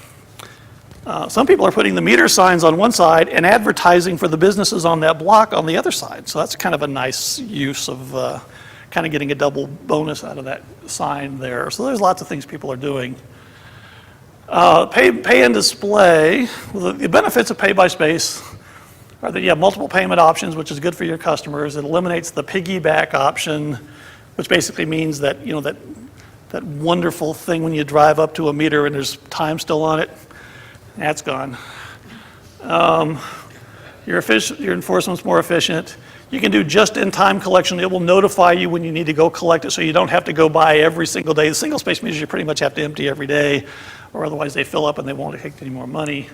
Some people are putting the meter signs on one side and advertising for the businesses on that block on the other side. So that's kind of a nice use of kind of getting a double bonus out of that sign there. So there's lots of things people are doing. Pay and display. Well, the benefits of pay by space are that you have multiple payment options, which is good for your customers. It eliminates the piggyback option, which basically means that, that wonderful thing when you drive up to a meter and there's time still on it. That's gone. Your enforcement's more efficient. You can do just-in-time collection. It will notify you when you need to go collect it, so you don't have to go by every single day. The single-space meters you pretty much have to empty every day, or otherwise they fill up and they won't take any more money.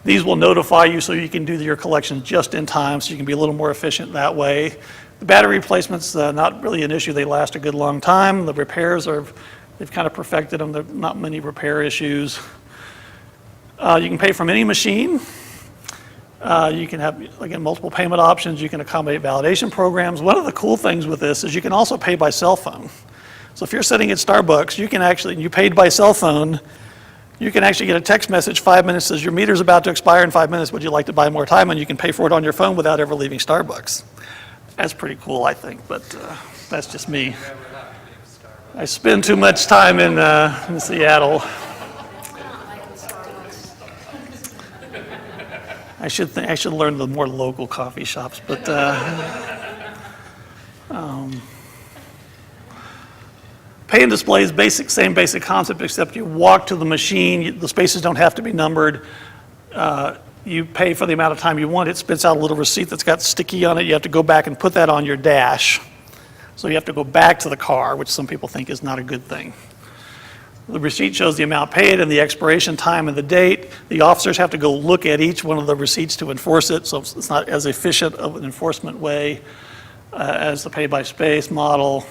These will notify you so you can do your collection just in time, so you can be a little more efficient that way. The battery replacement's not really an issue. They last a good long time. The repairs they've kind of perfected them. There are not many repair issues. You can pay from any machine. You can have, again, multiple payment options. You can accommodate validation programs. One of the cool things with this is you can also pay by cell phone. So if you're sitting at Starbucks, you paid by cell phone, you can actually get a text message 5 minutes says your meter's about to expire in 5 minutes. Would you like to buy more time? And you can pay for it on your phone without ever leaving Starbucks. That's pretty cool, I think, but that's just me. I spend too much time in Seattle. I should learn the more local coffee shops, but pay and display is same basic concept, except you walk to the machine. The spaces don't have to be numbered. You pay for the amount of time you want. It spits out a little receipt that's got sticky on it. You have to go back and put that on your dash. So you have to go back to the car, which some people think is not a good thing. The receipt shows the amount paid and the expiration time and the date. The officers have to go look at each one of the receipts to enforce it, so it's not as efficient of an enforcement way as the pay-by-space model.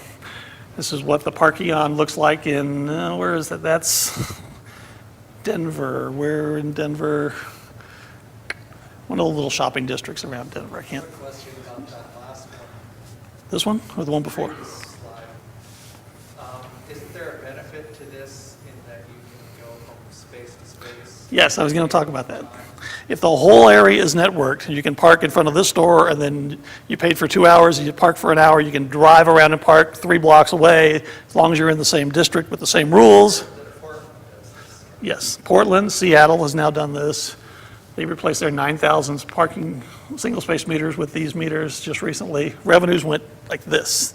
This is what the Parkeon looks like in, where is that? That's Denver. Where in Denver? One of the little shopping districts around Denver. I can't. Quick question about that last one. This one or the one before? Previous slide. Isn't there a benefit to this in that you can go from space to space? Yes, I was going to talk about that. If the whole area is networked, you can park in front of this store and then you paid for 2 hours, you park for an hour, you can drive around and park 3 blocks away as long as you're in the same district with the same rules. Yes, Portland, Seattle has now done this. They replaced their 9,000 parking single-space meters with these meters just recently. Revenues went like this.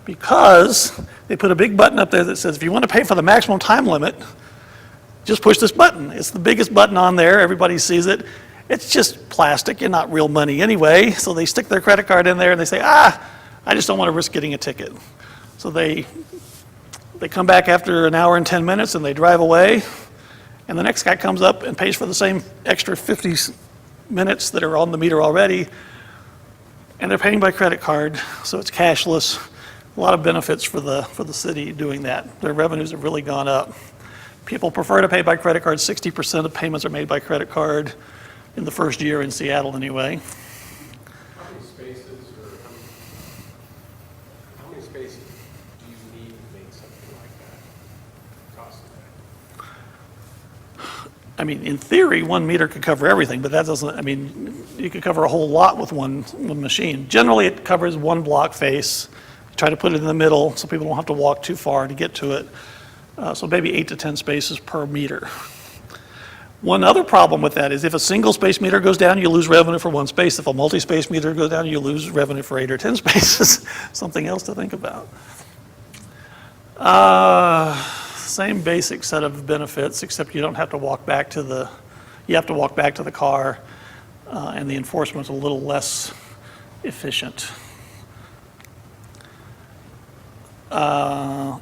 because they put a big button up there that says, if you want to pay for the maximum time limit, just push this button. It's the biggest button on there. Everybody sees it. It's just plastic and not real money anyway. So they stick their credit card in there and they say, I just don't want to risk getting a ticket. So they come back after an hour and 10 minutes and they drive away. And the next guy comes up and pays for the same extra 50 minutes that are on the meter already. And they're paying by credit card, so it's cashless. A lot of benefits for the city doing that. Their revenues have really gone up. People prefer to pay by credit card. 60% of payments are made by credit card in the first year in Seattle anyway. How many spaces or how many spaces do you need to make something like that cost effective? I mean, in theory, 1 meter could cover everything, but that doesn't, I mean, you could cover a whole lot with one machine. Generally, it covers 1 block face. You try to put it in the middle so people don't have to walk too far to get to it. So maybe 8 to 10 spaces per meter. One other problem with that is if a single space meter goes down, you lose revenue for 1 space. If a multi-space meter goes down, you lose revenue for 8 or 10 spaces. Something else to think about. Same basic set of benefits, except you don't have to walk back to the, you have to walk back to the car, and the enforcement's a little less efficient.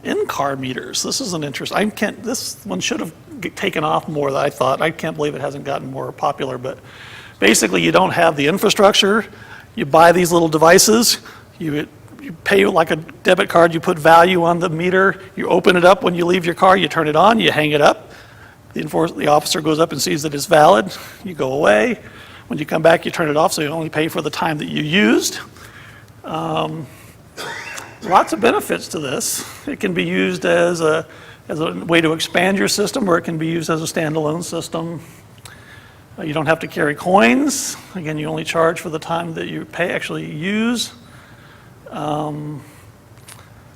In-car meters. This is an interesting. This one should have taken off more than I thought. I can't believe it hasn't gotten more popular. But basically, you don't have the infrastructure. You buy these little devices. You pay like a debit card. You put value on the meter. You open it up when you leave your car. You turn it on. You hang it up. The officer goes up and sees that it's valid. You go away. When you come back, you turn it off, so you only pay for the time that you used. Lots of benefits to this. It can be used as a way to expand your system, or it can be used as a standalone system. You don't have to carry coins. Again, you only charge for the time that you actually use. There's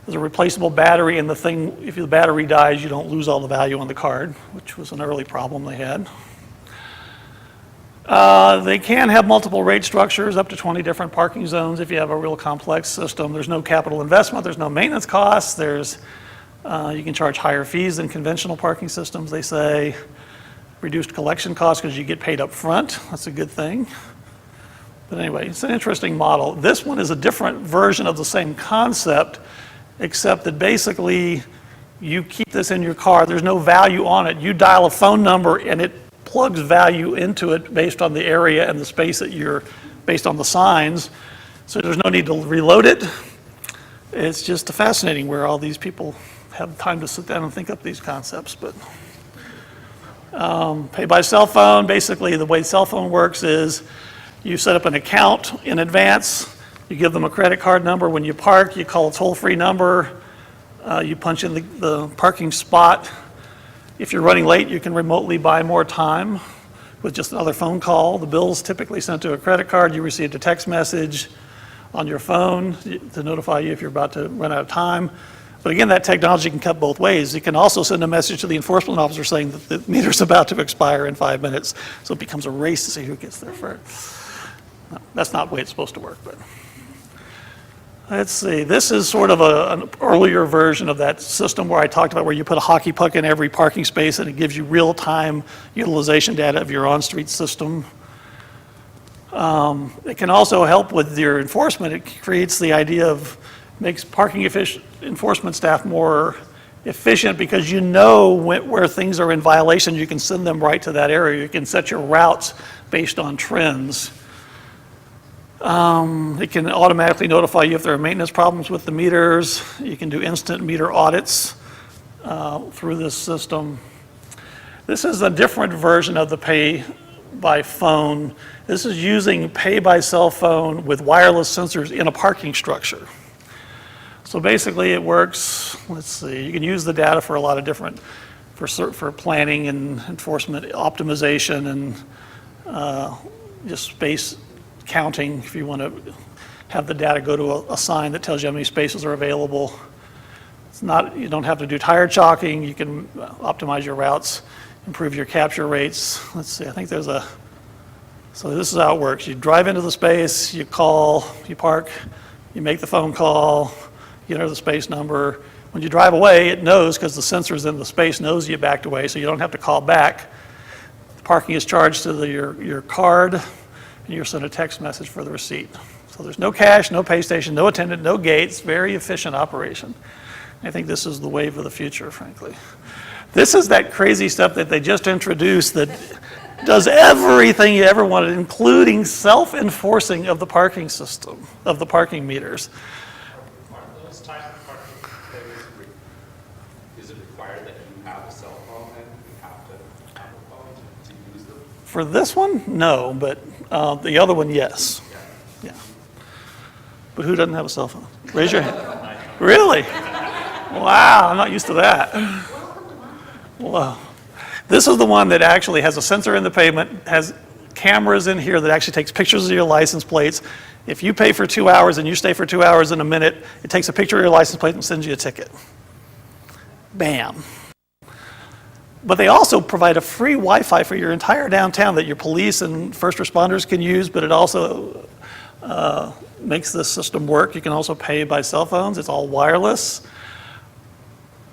a replaceable battery, and if the battery dies, you don't lose all the value on the card, which was an early problem they had. They can have multiple rate structures, up to 20 different parking zones if you have a real complex system. There's no capital investment, there's no maintenance costs, you can charge higher fees than conventional parking systems, they say. Reduced collection costs because you get paid up front, that's a good thing. But anyway, it's an interesting model. This one is a different version of the same concept, except that basically you keep this in your car, there's no value on it. You dial a phone number and it plugs value into it based on the area and the space that based on the signs. So there's no need to reload it. It's just fascinating where all these people have time to sit down and think up these concepts. But pay by cell phone, basically the way cell phone works is you set up an account in advance, you give them a credit card number. When you park, you call a toll-free number, you punch in the parking spot. If you're running late, you can remotely buy more time with just another phone call. The bill's typically sent to a credit card. You received a text message on your phone to notify you if you're about to run out of time. But again, that technology can cut both ways. You can also send a message to the enforcement officer saying that the meter's about to expire in 5 minutes. So it becomes a race to see who gets there first. No, that's not the way it's supposed to work, but. Let's see, this is sort of an earlier version of that system where I talked about where you put a hockey puck in every parking space and it gives you real-time utilization data of your on-street system. It can also help with your enforcement. It creates the idea of, makes parking enforcement staff more efficient because you know where things are in violation. You can send them right to that area. You can set your routes based on trends. It can automatically notify you if there are maintenance problems with the meters. You can do instant meter audits through this system. This is a different version of the pay by phone. This is using pay by cell phone with wireless sensors in a parking structure. So basically it works, let's see, you can use the data for a lot of different, for planning and enforcement optimization and just space counting, if you want to have the data go to a sign that tells you how many spaces are available. It's not, you don't have to do tire chalking. You can optimize your routes, improve your capture rates. Let's see, I think there's so this is how it works. You drive into the space, you call, you park, you make the phone call, You enter the space number. When you drive away, it knows, because the sensor's in the space, knows you backed away, so you don't have to call back. The parking is charged to your card, and you're sent a text message for the receipt. So there's no cash, no pay station, no attendant, no gates, very efficient operation. I think this is the wave of the future, frankly. This is that crazy stuff that they just introduced that does everything you ever wanted, including self-enforcing of the parking system, of the parking meters. Are those type of parking things, is it required that you have a cell phone and you have to have a phone to use them? For this one, no, but the other one, yes. Yeah. But who doesn't have a cell phone? Raise your hand. Really? Wow, I'm not used to that. Wow. This is the one that actually has a sensor in the pavement, has cameras in here that actually takes pictures of your license plates. If you pay for 2 hours and you stay for 2 hours and a minute, it takes a picture of your license plate and sends you a ticket. Bam. But they also provide a free Wi-Fi for your entire downtown that your police and first responders can use, but it also makes the system work. You can also pay by cell phones. It's all wireless.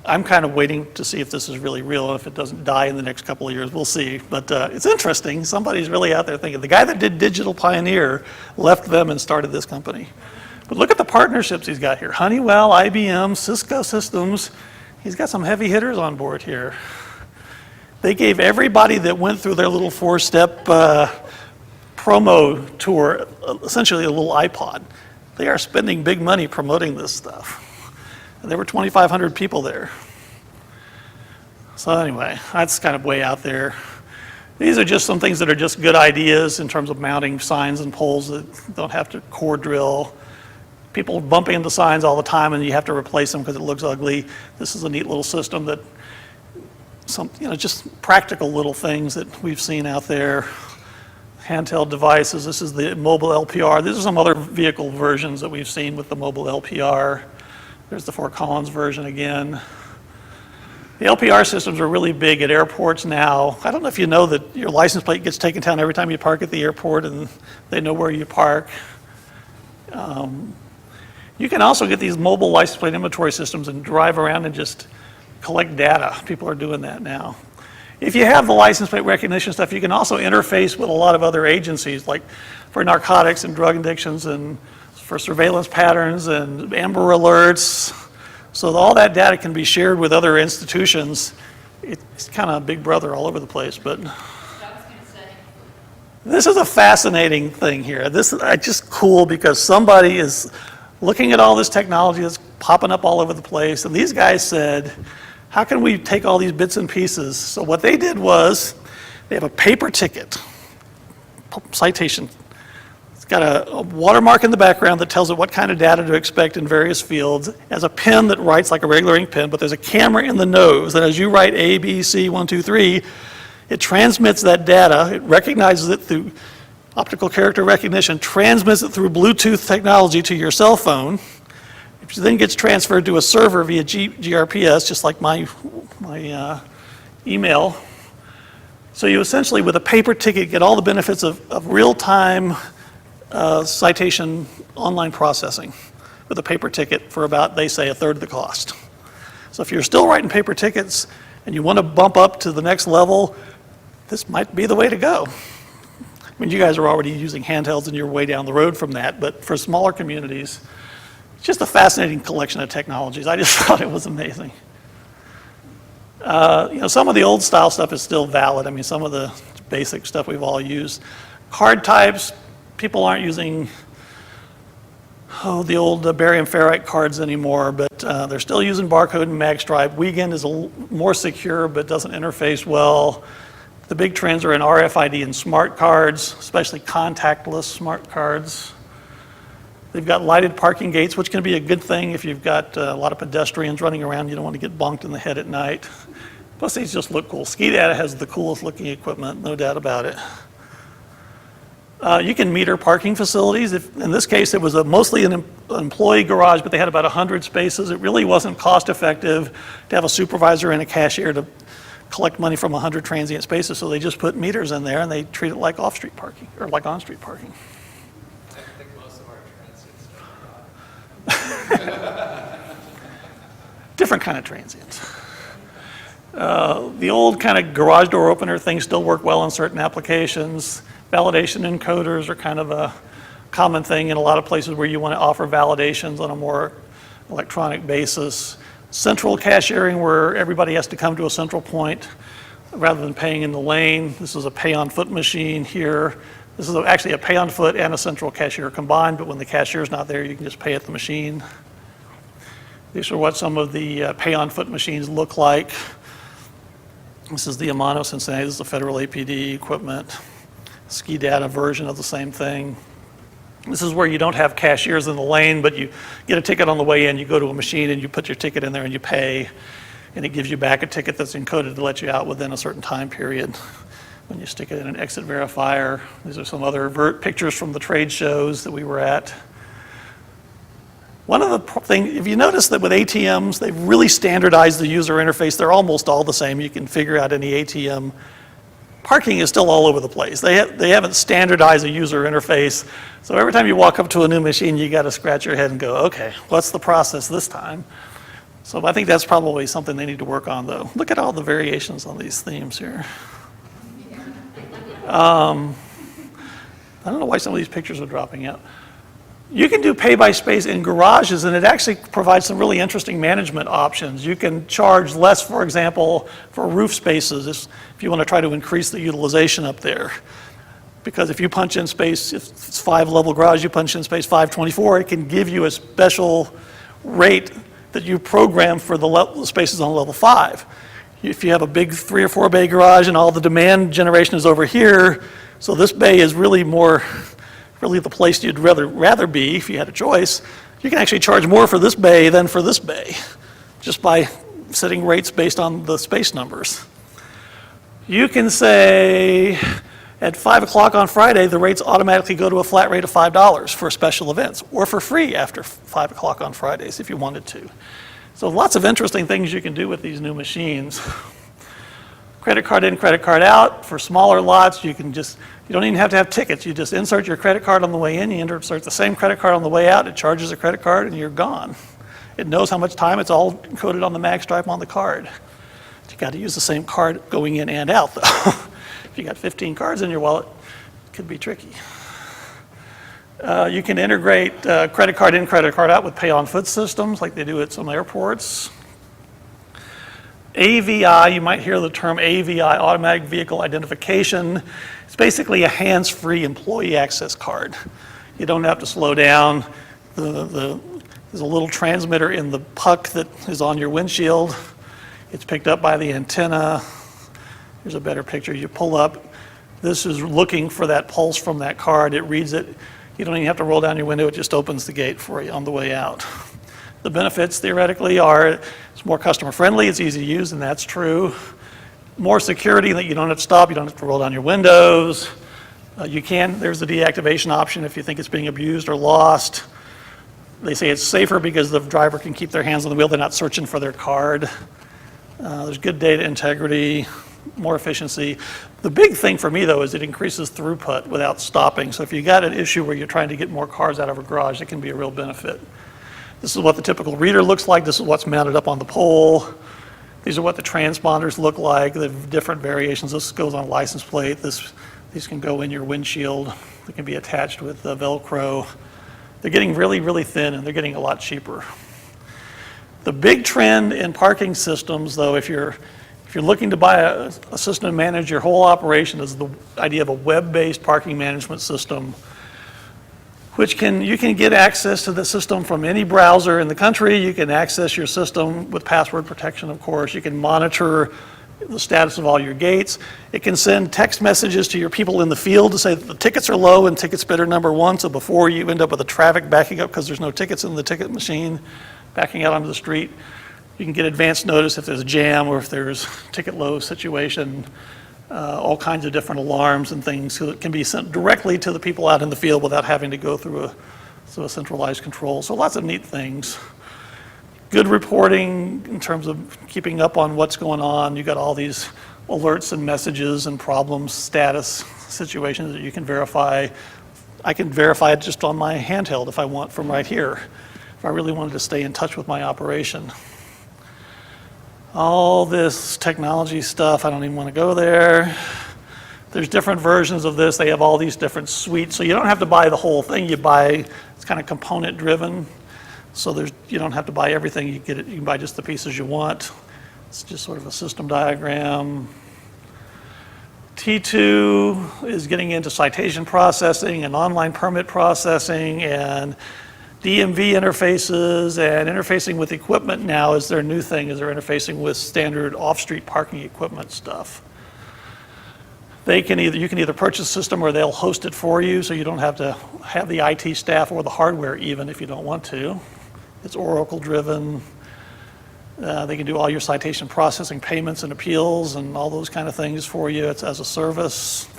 I'm kind of waiting to see if this is really real and if it doesn't die in the next couple of years. We'll see. But it's interesting. Somebody's really out there thinking. The guy that did Digital Pioneer left them and started this company. But look at the partnerships he's got here. Honeywell, IBM, Cisco Systems. He's got some heavy hitters on board here. They gave everybody that went through their little 4-step promo tour essentially a little iPod. They are spending big money promoting this stuff. And there were 2,500 people there. So anyway, that's kind of way out there. These are just some things that are just good ideas in terms of mounting signs and poles that don't have to core drill. People bumping into signs all the time and you have to replace them because it looks ugly. This is a neat little system that just practical little things that we've seen out there. Handheld devices. This is the mobile LPR. These are some other vehicle versions that we've seen with the mobile LPR. There's the Fort Collins version again. The LPR systems are really big at airports now. I don't know if you know that your license plate gets taken down every time you park at the airport and they know where you park. You can also get these mobile license plate inventory systems and drive around and just collect data. People are doing that now. If you have the license plate recognition stuff, you can also interface with a lot of other agencies, like for narcotics and drug addictions and for surveillance patterns and Amber Alerts. So all that data can be shared with other institutions. It's kind of Big Brother all over the place, but this is a fascinating thing here. This is just cool because somebody is looking at all this technology that's popping up all over the place, and these guys said, how can we take all these bits and pieces? So what they did was, they have a paper ticket, citation. It's got a watermark in the background that tells it what kind of data to expect in various fields. It has a pen that writes like a regular ink pen, but there's a camera in the nose, and as you write A, B, C, 1, 2, 3, it transmits that data, it recognizes it through optical character recognition, transmits it through Bluetooth technology to your cell phone, which then gets transferred to a server via gRPS, just like my email. So you essentially, with a paper ticket, get all the benefits of real-time citation online processing with a paper ticket for about, they say, a third of the cost. So if you're still writing paper tickets and you want to bump up to the next level, this might be the way to go. I mean, you guys are already using handhelds and you're way down the road from that, but for smaller communities, it's just a fascinating collection of technologies. I just thought it was amazing. Some of the old style stuff is still valid. I mean, some of the basic stuff we've all used. Card types, people aren't using the old barium ferrite cards anymore, but they're still using barcode and magstripe. Wiegand is a little more secure, but doesn't interface well. The big trends are in RFID and smart cards, especially contactless smart cards. They've got lighted parking gates, which can be a good thing if you've got a lot of pedestrians running around. You don't want to get bonked in the head at night. Plus, these just look cool. Ski Data has the coolest looking equipment, no doubt about it. You can meter parking facilities. In this case, it was mostly an employee garage, but they had about 100 spaces. It really wasn't cost effective to have a supervisor and a cashier to collect money from 100 transient spaces, so they just put meters in there and they treat it like off-street parking, or like on-street parking. I think most of our transits don't. different kind of transient. The old kind of garage door opener things still work well in certain applications. Validation encoders are kind of a common thing in a lot of places where you want to offer validations on a more electronic basis. Central cashiering, where everybody has to come to a central point rather than paying in the lane. This is a pay-on-foot machine here. This is actually a pay-on-foot and a central cashier combined, but when the cashier's not there, you can just pay at the machine. These are what some of the pay-on-foot machines look like. This is the Amano Cincinnati. This is the Federal APD equipment. Ski data version of the same thing. This is where you don't have cashiers in the lane, but you get a ticket on the way in, you go to a machine and you put your ticket in there and you pay, and it gives you back a ticket that's encoded to let you out within a certain time period when you stick it in an exit verifier. These are some other pictures from the trade shows that we were at. One of the things, if you notice that with ATMs, they've really standardized the user interface. They're almost all the same. You can figure out any ATM. Parking is still all over the place. They haven't standardized a user interface. So every time you walk up to a new machine, you got to scratch your head and go, okay, what's the process this time? So I think that's probably something they need to work on, though. Look at all the variations on these themes here. I don't know why some of these pictures are dropping out. You can do pay by space in garages, and it actually provides some really interesting management options. You can charge less, for example, for roof spaces if you want to try to increase the utilization up there. Because if you punch in space, if it's 5-level garage, you punch in space 524, it can give you a special rate that you program for the spaces on level 5. If you have a big 3 or 4 bay garage and all the demand generation is over here, so this bay is really the place you'd rather be if you had a choice, you can actually charge more for this bay than for this bay, just by setting rates based on the space numbers. You can say at 5 o'clock on Friday, the rates automatically go to a flat rate of $5 for special events, or for free after 5 o'clock on Fridays if you wanted to. So lots of interesting things you can do with these new machines. Credit card in, credit card out. For smaller lots, you don't even have to have tickets. You just insert your credit card on the way in, you insert the same credit card on the way out, it charges a credit card, and you're gone. It knows how much time, it's all encoded on the mag stripe on the card. You got to use the same card going in and out, though. If you got 15 cards in your wallet, it could be tricky. You can integrate credit card in, credit card out with pay-on-foot systems like they do at some airports. AVI, you might hear the term AVI, Automatic Vehicle Identification. It's basically a hands-free employee access card. You don't have to slow down. There's a little transmitter in the puck that is on your windshield. It's picked up by the antenna. Here's a better picture. You pull up. This is looking for that pulse from that card. It reads it. You don't even have to roll down your window. It just opens the gate for you on the way out. The benefits theoretically are it's more customer friendly, it's easy to use, and that's true. More security, that you don't have to stop, you don't have to roll down your windows. There's the deactivation option if you think it's being abused or lost. They say it's safer because the driver can keep their hands on the wheel, they're not searching for their card. There's good data integrity, more efficiency. The big thing for me though is it increases throughput without stopping. So if you got an issue where you're trying to get more cars out of a garage, it can be a real benefit. This is what the typical reader looks like. This is what's mounted up on the pole. These are what the transponders look like. The different variations. This goes on a license plate. These can go in your windshield. They can be attached with Velcro. They're getting really, really thin, and they're getting a lot cheaper. The big trend in parking systems, though, if you're looking to buy a system to manage your whole operation, is the idea of a web-based parking management system, which you can get access to the system from any browser in the country. You can access your system with password protection, of course. You can monitor the status of all your gates. It can send text messages to your people in the field to say that the tickets are low and tickets bidder number 1, so before you end up with the traffic backing up because there's no tickets in the ticket machine, backing out onto the street, you can get advance notice if there's a jam or if there's ticket low situation. All kinds of different alarms and things so it can be sent directly to the people out in the field without having to go through a centralized control. So lots of neat things. Good reporting in terms of keeping up on what's going on. You got all these alerts and messages and problems, status situations that you can verify. I can verify it just on my handheld if I want from right here, if I really wanted to stay in touch with my operation. All this technology stuff, I don't even want to go there. There's different versions of this. They have all these different suites. So you don't have to buy the whole thing. You buy, it's kind of component driven. So you don't have to buy everything. You can buy just the pieces you want. It's just sort of a system diagram. T2 is getting into citation processing and online permit processing and DMV interfaces, and interfacing with equipment now is their new thing, is they're interfacing with standard off-street parking equipment stuff. You can either purchase a system or they'll host it for you, so you don't have to have the IT staff or the hardware even if you don't want to. It's Oracle driven. They can do all your citation processing, payments and appeals and all those kind of things for you. It's as a service.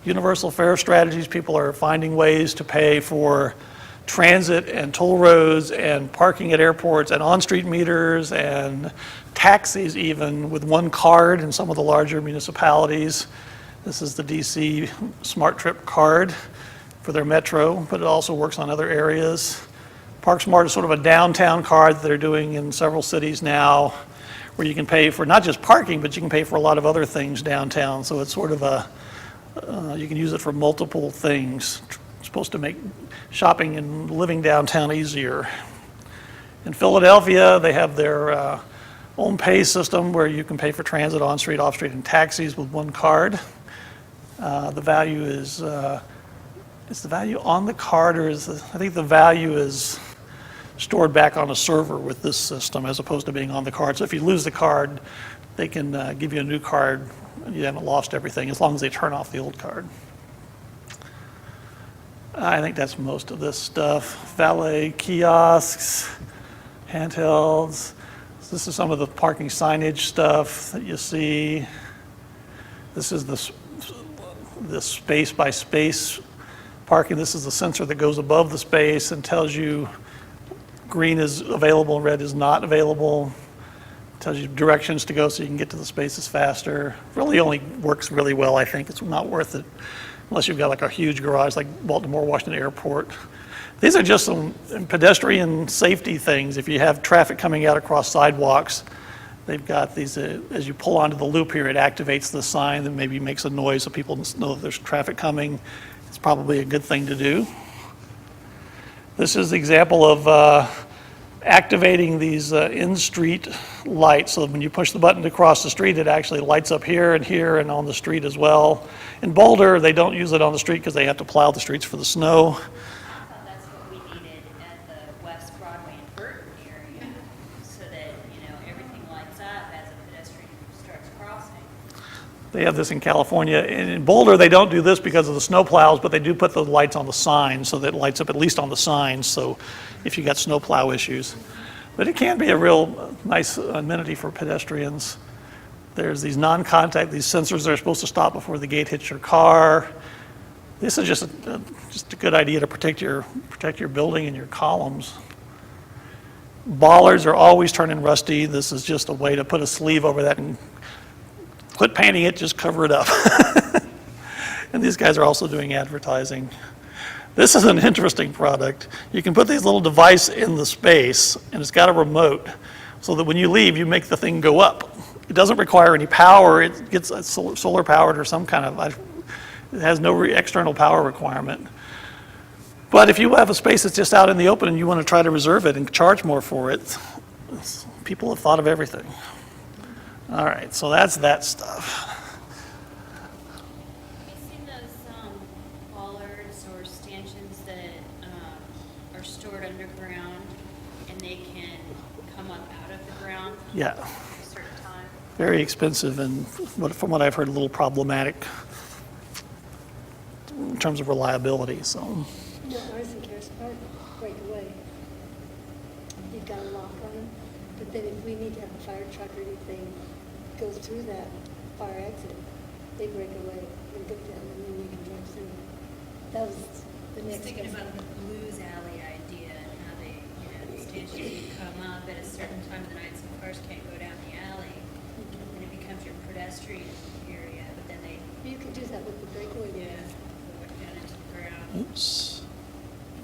Universal fare strategies, people are finding ways to pay for transit and toll roads and parking at airports and on-street meters and taxis even with one card in some of the larger municipalities. This is the DC Smart Trip card for their metro, but it also works on other areas. Park Smart is sort of a downtown card that they're doing in several cities now, where you can pay for not just parking, but you can pay for a lot of other things downtown. So it's sort of you can use it for multiple things. It's supposed to make shopping and living downtown easier. In Philadelphia, they have their own pay system where you can pay for transit, on-street, off-street, and taxis with one card. The value is the value on the card, or I think the value is stored back on a server with this system as opposed to being on the card. So if you lose the card, they can give you a new card. You haven't lost everything as long as they turn off the old card. I think that's most of this stuff. Valet kiosks, handhelds. So this is some of the parking signage stuff that you see. This is the space by space parking. This is the sensor that goes above the space and tells you green is available, red is not available. Tells you directions to go so you can get to the spaces faster. Really only works really well, I think. It's not worth it unless you've got like a huge garage like Baltimore Washington Airport. These are just some pedestrian safety things. If you have traffic coming out across sidewalks, they've got these, as you pull onto the loop here, it activates the sign that maybe makes a noise so people know that there's traffic coming. It's probably a good thing to do. This is the example of activating these in-street lights. So when you push the button to cross the street, it actually lights up here and on the street as well. In Boulder, they don't use it on the street because they have to plow the streets for the snow. I thought that's what we needed at the West Broadway and Burton area, so that, everything lights up as a pedestrian starts crossing. They have this in California. In Boulder, they don't do this because of the snow plows, but they do put the lights on the signs so that it lights up at least on the signs, so if you got snow plow issues. But it can be a real nice amenity for pedestrians. There's these non-contact, these sensors that are supposed to stop before the gate hits your car. This is just a good idea to protect your building and your columns. Bollards are always turning rusty. This is just a way to put a sleeve over that and quit painting it, just cover it up. And these guys are also doing advertising. This is an interesting product. You can put these little device in the space, and it's got a remote, so that when you leave, you make the thing go up. It doesn't require any power. It gets solar powered or some kind of, it has no external power requirement. But if you have a space that's just out in the open and you want to try to reserve it and charge more for it, people have thought of everything. All right, so that's that stuff. Have you seen those bollards or stanchions that are stored underground and they can come up out of the ground Yeah, at a certain time? very expensive and from what I've heard, a little problematic in terms of reliability, so. No, ours in Cares Park break away. You've got a lock on them, but then if we need to have a fire truck or anything go through that fire exit, they break away and go down, and then you can drive through. That was the I was next thinking best. about the Blues Alley idea and how they, the stanchions would come up at a certain time of the night so cars can't go down the alley. And it becomes your pedestrian area, but then they, You could do that with the breakaway. go down into the ground Oops.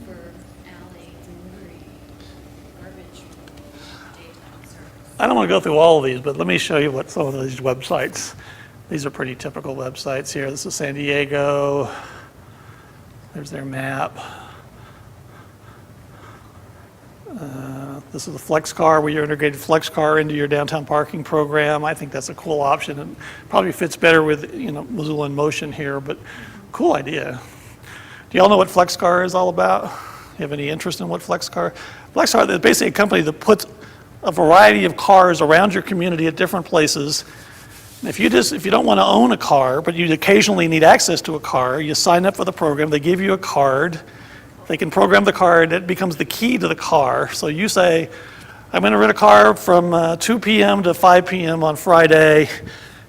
for alley delivery, garbage. I don't want to go through all of these, but let me show you what some of these websites, these are pretty typical websites here. This is San Diego. There's their map. This is the FlexCar, where you integrated FlexCar into your downtown parking program. I think that's a cool option, and probably fits better with, Missoula in Motion here, but cool idea. Do y'all know what FlexCar is all about? You have any interest in what FlexCar? FlexCar is basically a company that puts a variety of cars around your community at different places. And if you don't want to own a car, but you occasionally need access to a car, you sign up for the program, they give you a card. They can program the card, it becomes the key to the car. So you say, I'm going to rent a car from 2 p.m. to 5 p.m. on Friday.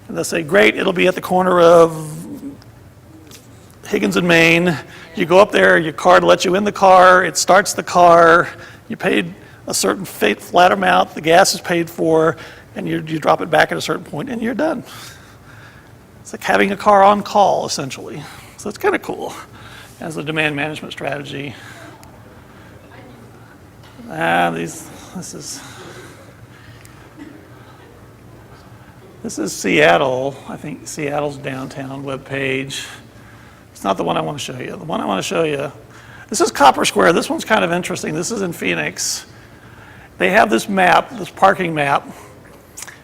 And they'll say, great, it'll be at the corner of Higgins and Main. You go up there, your card lets you in the car, it starts the car, you paid a certain flat amount, the gas is paid for, and you drop it back at a certain point and you're done. It's like having a car on call, essentially. So it's kind of cool as a demand management strategy. This is Seattle. I think Seattle's downtown webpage. It's not the one I want to show you. The one I want to show you, this is Copper Square. This one's kind of interesting. This is in Phoenix. They have this map, this parking map,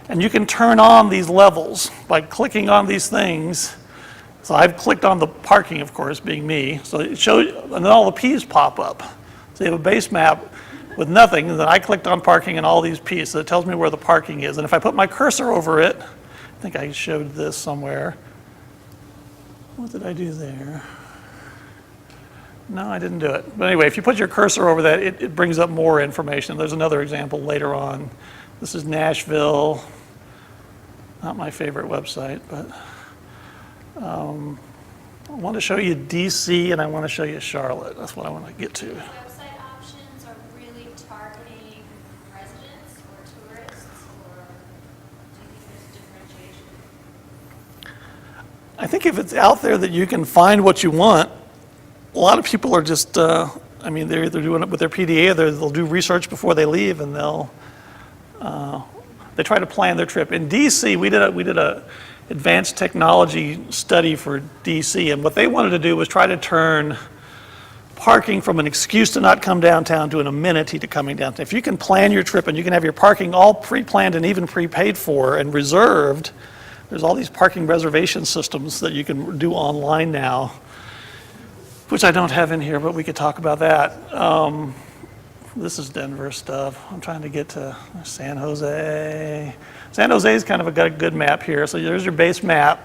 and you can turn on these levels by clicking on these things. So I've clicked on the parking, of course, being me. So it shows, and then all the P's pop up. So you have a base map with nothing, and then I clicked on parking and all these P's. So it tells me where the parking is. And if I put my cursor over it, I think I showed this somewhere. What did I do there? No, I didn't do it. But anyway, if you put your cursor over that, it brings up more information. There's another example later on. This is Nashville. Not my favorite website, but I want to show you DC and I want to show you Charlotte. That's what I want to get to. Website options are really targeting residents or tourists, or do you think there's differentiation? I think if it's out there that you can find what you want, a lot of people are just, they're either doing it with their PDA or they'll do research before they leave and they try to plan their trip. In DC, we did a advanced technology study for DC, and what they wanted to do was try to turn parking from an excuse to not come downtown to an amenity to coming downtown. If you can plan your trip and you can have your parking all pre-planned and even prepaid for and reserved, there's all these parking reservation systems that you can do online now, which I don't have in here, but we could talk about that. This is Denver stuff. I'm trying to get to San Jose. San Jose's kind of got a good map here. So there's your base map.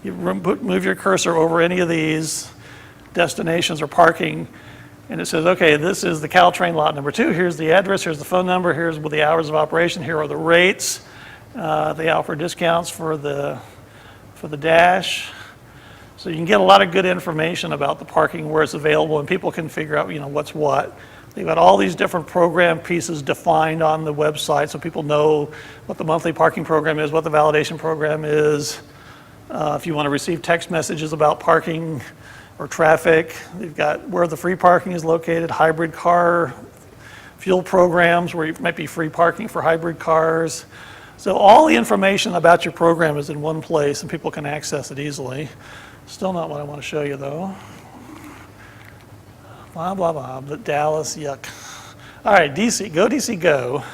You move your cursor over any of these destinations or parking, and it says, okay, this is the Caltrain lot number 2. Here's the address, here's the phone number, here's the hours of operation, here are the rates. They offer discounts for the dash. So you can get a lot of good information about the parking, where it's available, and people can figure out, what's what. They've got all these different program pieces defined on the website so people know what the monthly parking program is, what the validation program is. If you want to receive text messages about parking or traffic, they've got where the free parking is located, hybrid car fuel programs where it might be free parking for hybrid cars. So all the information about your program is in one place and people can access it easily. Still not what I want to show you though. Blah, blah, blah, but Dallas, yuck. All right, DC, go DC, go.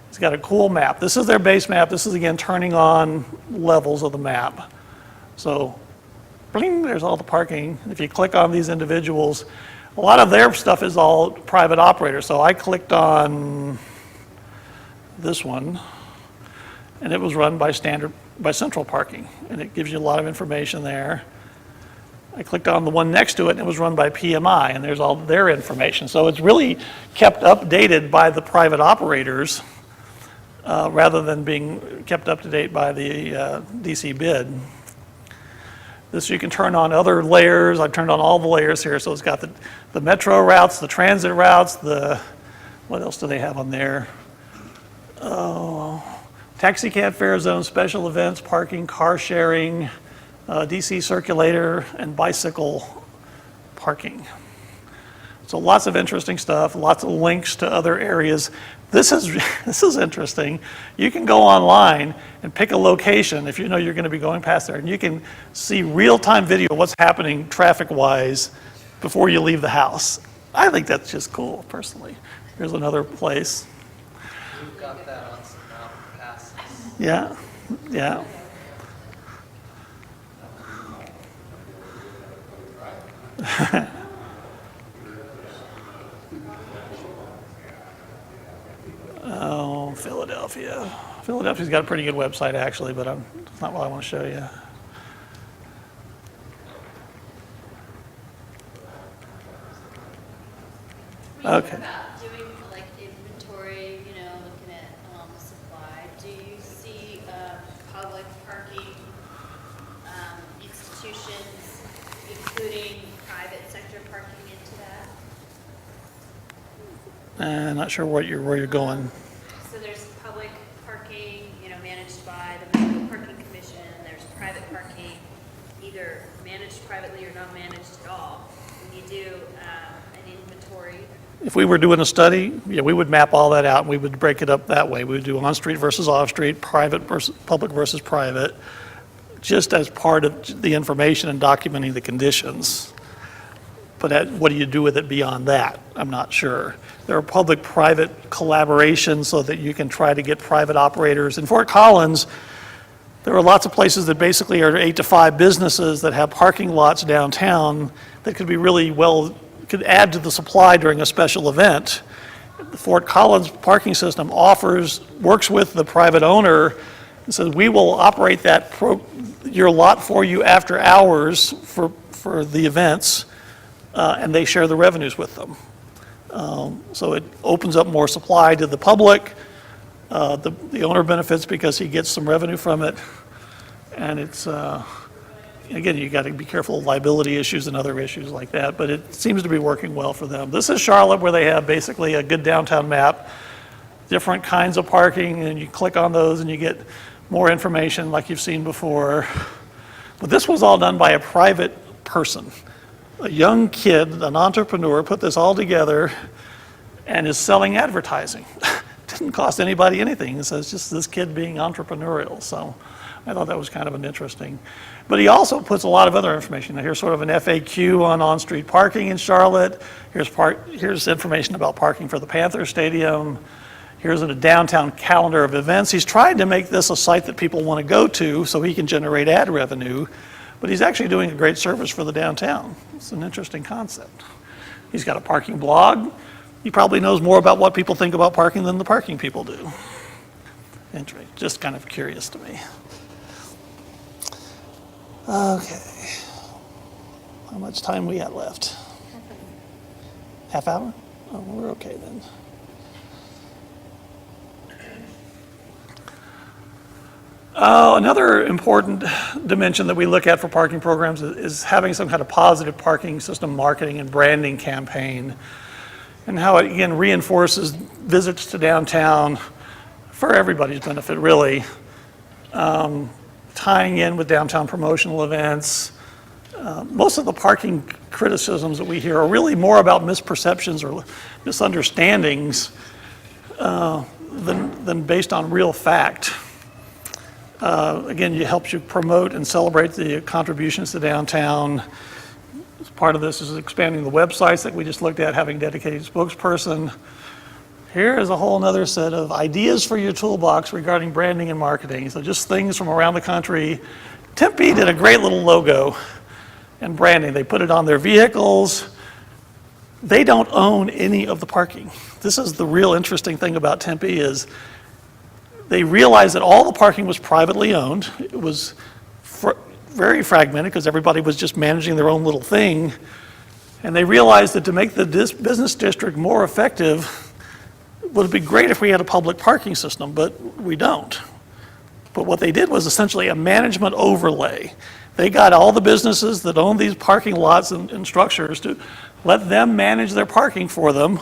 It's got a cool map. This is their base map. This is, again, turning on levels of the map. So, bling, there's all the parking. If you click on these individuals, a lot of their stuff is all private operators. So I clicked on this one, and it was run by Central Parking, and it gives you a lot of information there. I clicked on the one next to it, and it was run by PMI, and there's all their information. So it's really kept updated by the private operators rather than being kept up to date by the DC bid. This, you can turn on other layers. I've turned on all the layers here. So it's got the metro routes, the transit routes, what else do they have on there? Taxi cab fare zone, special events, parking, car sharing, DC circulator, and bicycle parking. So lots of interesting stuff, lots of links to other areas. This is, this is interesting. You can go online and pick a location if you know you're going to be going past there, and you can see real-time video of what's happening traffic-wise before you leave the house. I think that's just cool, personally. Here's another place. We've got that on some mountain passes. Yeah, yeah. Oh, Philadelphia. Philadelphia's got a pretty good website, actually, but that's not what I want to show you. Okay. About doing like inventory, you know, looking at supply, do you see public parking institutions, including private sector parking into that? Not sure where you're going. So there's public parking, you know, managed by the Missoula Parking Commission, there's private parking, either managed privately or not managed at all. When you do an inventory, If we were doing a study, yeah, we would map all that out, and we would break it up that way. We would do on-street versus off-street, private versus public versus private, just as part of the information and documenting the conditions. But what do you do with it beyond that? I'm not sure. There are public-private collaborations so that you can try to get private operators. In Fort Collins, there are lots of places that basically are 8 to 5 businesses that have parking lots downtown that could be really could add to the supply during a special event. The Fort Collins parking system works with the private owner and says, we will operate your lot for you after hours for the events, and they share the revenues with them. So it opens up more supply to the public. The owner benefits because he gets some revenue from it, and it's, again, you got to be careful of liability issues and other issues like that, but it seems to be working well for them. This is Charlotte, where they have basically a good downtown map, different kinds of parking, and you click on those and you get more information like you've seen before. But this was all done by a private person. A young kid, an entrepreneur, put this all together and is selling advertising. Didn't cost anybody anything. So it's just this kid being entrepreneurial. So I thought that was kind of an interesting. But he also puts a lot of other information. Now, here's sort of an FAQ on-street parking in Charlotte. Here's information about parking for the Panther Stadium. Here's a downtown calendar of events. He's trying to make this a site that people want to go to so he can generate ad revenue. But he's actually doing a great service for the downtown. It's an interesting concept. He's got a parking blog. He probably knows more about what people think about parking than the parking people do. Interesting. Just kind of curious to me. Okay. How much time we got left? Half hour? Oh, we're okay then. Another important dimension that we look at for parking programs is having some kind of positive parking system marketing and branding campaign, and how it, again, reinforces visits to downtown for everybody's benefit, really. Tying in with downtown promotional events. Most of the parking criticisms that we hear are really more about misperceptions or misunderstandings than based on real fact. Again, it helps you promote and celebrate the contributions to downtown. Part of this is expanding the websites that we just looked at, having dedicated spokesperson. Here is a whole other set of ideas for your toolbox regarding branding and marketing. So just things from around the country. Tempe did a great little logo and branding. They put it on their vehicles. They don't own any of the parking. This is the real interesting thing about Tempe is they realized that all the parking was privately owned. It was very fragmented because everybody was just managing their own little thing. And they realized that to make the business district more effective, it would be great if we had a public parking system, but we don't. But what they did was essentially a management overlay. They got all the businesses that own these parking lots and structures to let them manage their parking for them.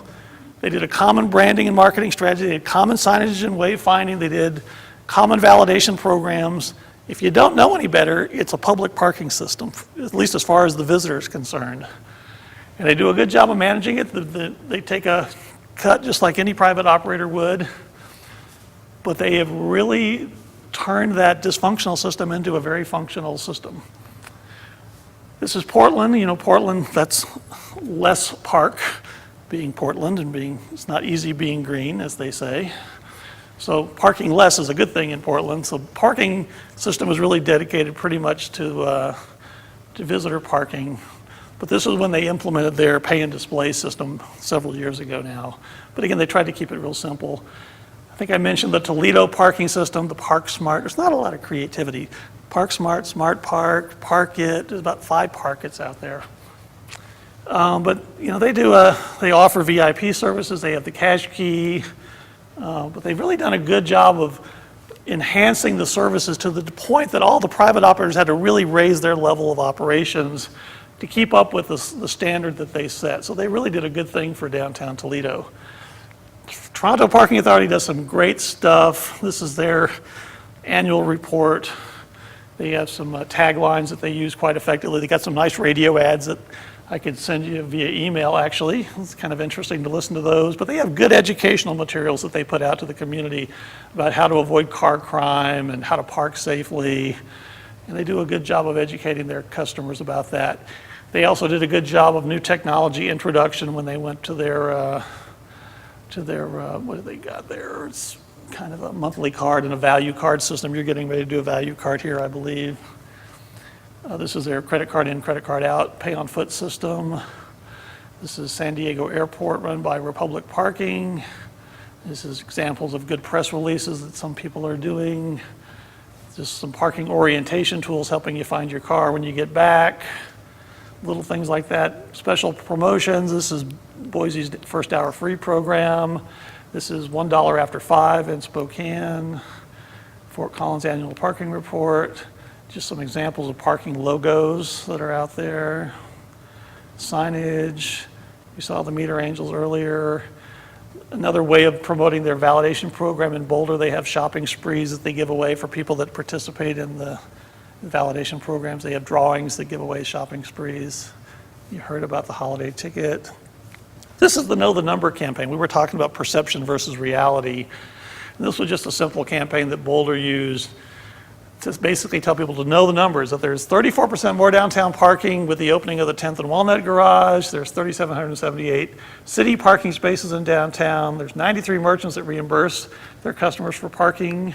They did a common branding and marketing strategy. They had common signage and wayfinding. They did common validation programs. If you don't know any better, it's a public parking system, at least as far as the visitor is concerned. And they do a good job of managing it. They take a cut just like any private operator would, but they have really turned that dysfunctional system into a very functional system. This is Portland. You know, Portland, that's less park, being Portland and it's not easy being green, as they say. So parking less is a good thing in Portland. So parking system is really dedicated pretty much to visitor parking. But this is when they implemented their pay and display system several years ago now. But again, they tried to keep it real simple. I think I mentioned the Toledo parking system, the Park Smart. There's not a lot of creativity. Park Smart, Smart Park, Park It. There's about 5 Park It's out there. But you know, they offer VIP services. They have the cash key. But they've really done a good job of enhancing the services to the point that all the private operators had to really raise their level of operations to keep up with the standard that they set. So they really did a good thing for downtown Toledo. Toronto Parking Authority does some great stuff. This is their annual report. They have some taglines that they use quite effectively. They got some nice radio ads that I could send you via email, actually. It's kind of interesting to listen to those. But they have good educational materials that they put out to the community about how to avoid car crime and how to park safely. And they do a good job of educating their customers about that. They also did a good job of new technology introduction when they went to their what do they got there? It's kind of a monthly card and a value card system. You're getting ready to do a value card here, I believe. This is their credit card in, credit card out, pay on foot system. This is San Diego Airport run by Republic Parking. This is examples of good press releases that some people are doing. Just some parking orientation tools helping you find your car when you get back. Little things like that. Special promotions. This is Boise's first hour free program. This is $1 after 5 in Spokane. Fort Collins annual parking report. Just some examples of parking logos that are out there. Signage. You saw the Meter Angels earlier. Another way of promoting their validation program in Boulder, they have shopping sprees that they give away for people that participate in the validation programs. They have drawings that give away shopping sprees. You heard about the holiday ticket. This is the Know the Number campaign. We were talking about perception versus reality. And this was just a simple campaign that Boulder used to basically tell people to know the numbers, that there's 34% more downtown parking with the opening of the 10th and Walnut Garage. There's 3,778 city parking spaces in downtown. There's 93 merchants that reimburse their customers for parking.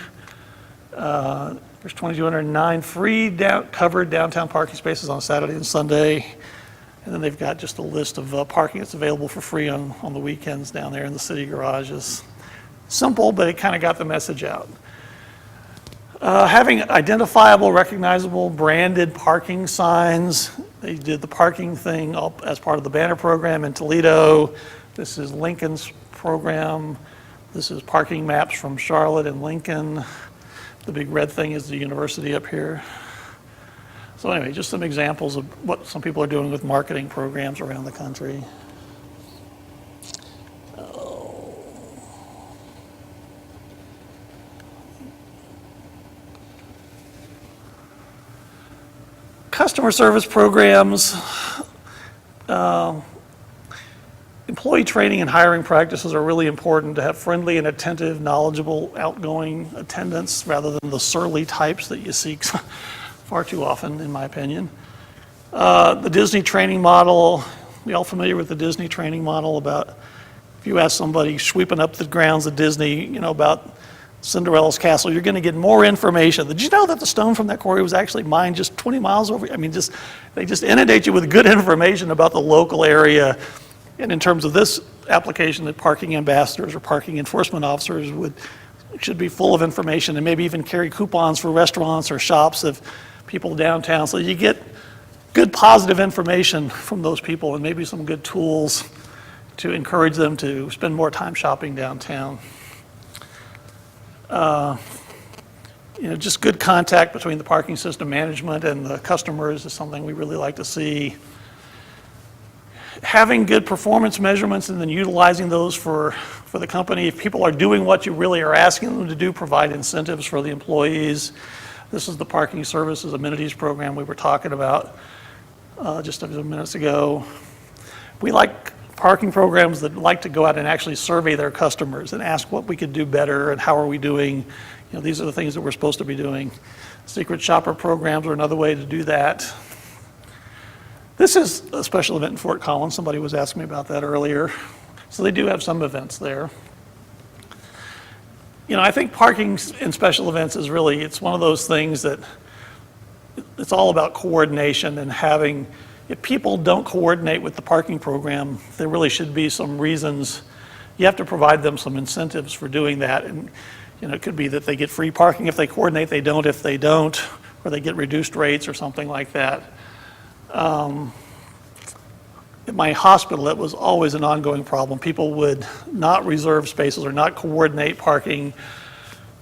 There's 2,209 free covered downtown parking spaces on Saturday and Sunday. And then they've got just a list of parking that's available for free on the weekends down there in the city garages. Simple, but it kind of got the message out. Having identifiable, recognizable, branded parking signs. They did the parking thing as part of the banner program in Toledo. This is Lincoln's program. This is parking maps from Charlotte and Lincoln. The big red thing is the university up here. So anyway, just some examples of what some people are doing with marketing programs around the country. Customer service programs, employee training and hiring practices are really important to have friendly and attentive, knowledgeable, outgoing attendants rather than the surly types that you see far too often, in my opinion. The Disney training model, you all familiar with the Disney training model about if you ask somebody sweeping up the grounds of Disney, you know, about Cinderella's castle, you're going to get more information. Did you know that the stone from that quarry was actually mined just 20 miles over? I mean, they just inundate you with good information about the local area. And in terms of this application, that parking ambassadors or parking enforcement officers should be full of information and maybe even carry coupons for restaurants or shops of people downtown. So you get good positive information from those people and maybe some good tools to encourage them to spend more time shopping downtown. Just good contact between the parking system management and the customers is something we really like to see. Having good performance measurements and then utilizing those for the company. If people are doing what you really are asking them to do, provide incentives for the employees. This is the parking services amenities program we were talking about just a few minutes ago. We like parking programs that like to go out and actually survey their customers and ask what we could do better and how are we doing. These are the things that we're supposed to be doing. Secret shopper programs are another way to do that. This is a special event in Fort Collins. Somebody was asking me about that earlier. So they do have some events there. I think parking in special events is really, it's one of those things that it's all about coordination and having, if people don't coordinate with the parking program, there really should be some reasons. You have to provide them some incentives for doing that. And it could be that they get free parking if they coordinate, they don't if they don't, or they get reduced rates or something like that. At my hospital, it was always an ongoing problem. People would not reserve spaces or not coordinate parking,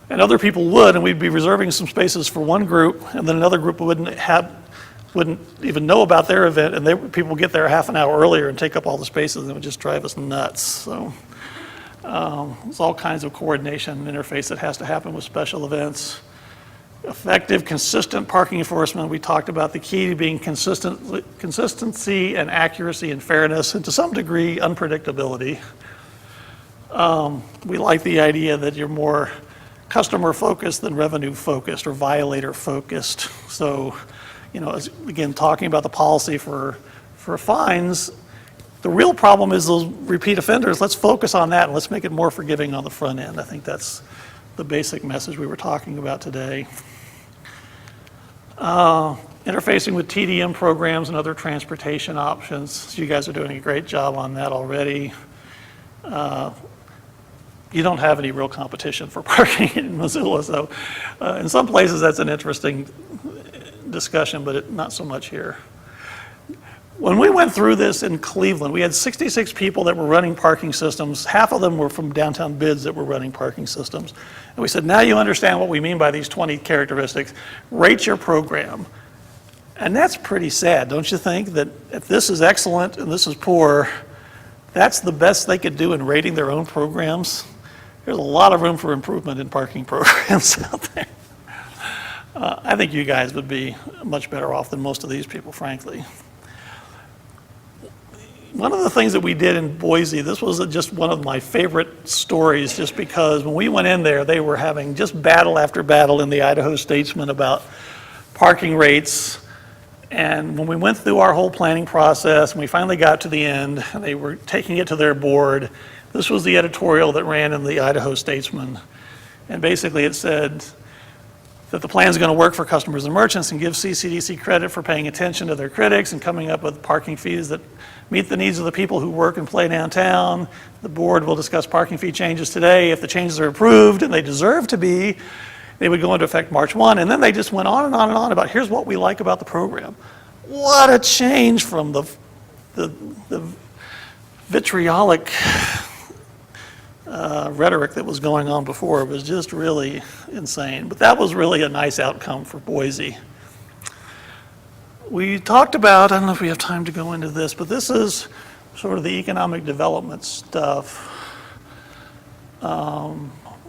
and other people would, and we'd be reserving some spaces for one group, and then another group wouldn't even know about their event, and people would get there half an hour earlier and take up all the spaces, and it would just drive us nuts. So there's all kinds of coordination and interface that has to happen with special events. Effective, consistent parking enforcement. We talked about the key to being consistency and accuracy and fairness, and to some degree, unpredictability. We like the idea that you're more customer-focused than revenue-focused or violator-focused. So, again, talking about the policy for fines, the real problem is those repeat offenders. Let's focus on that and let's make it more forgiving on the front end. I think that's the basic message we were talking about today. Interfacing with TDM programs and other transportation options. So you guys are doing a great job on that already. You don't have any real competition for parking in Missoula, so in some places that's an interesting discussion, but not so much here. When we went through this in Cleveland, we had 66 people that were running parking systems. Half of them were from downtown bids that were running parking systems. And we said, now you understand what we mean by these 20 characteristics. Rate your program. And that's pretty sad, don't you think? That if this is excellent and this is poor, that's the best they could do in rating their own programs. There's a lot of room for improvement in parking programs out there. I think you guys would be much better off than most of these people, frankly. One of the things that we did in Boise, this was just one of my favorite stories, just because when we went in there, they were having just battle after battle in the Idaho Statesman about parking rates. And when we went through our whole planning process and we finally got to the end and they were taking it to their board, this was the editorial that ran in the Idaho Statesman. And basically it said that the plan is going to work for customers and merchants and give CCDC credit for paying attention to their critics and coming up with parking fees that meet the needs of the people who work and play downtown. The board will discuss parking fee changes today. If the changes are approved, and they deserve to be, they would go into effect March 1. And then they just went on and on and on about here's what we like about the program. What a change from the vitriolic rhetoric that was going on before. It was just really insane. But that was really a nice outcome for Boise. We talked about, I don't know if we have time to go into this, but this is sort of the economic development stuff.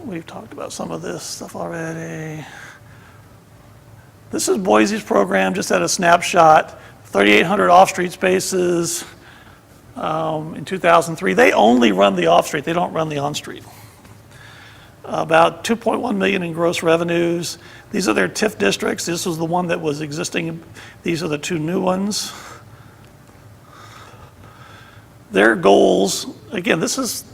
We've talked about some of this stuff already. This is Boise's program, just at a snapshot. 3,800 off-street spaces in 2003. They only run the off-street, they don't run the on-street. About 2.1 million in gross revenues. These are their TIF districts. This was the one that was existing. These are the two new ones. Their goals, again, this is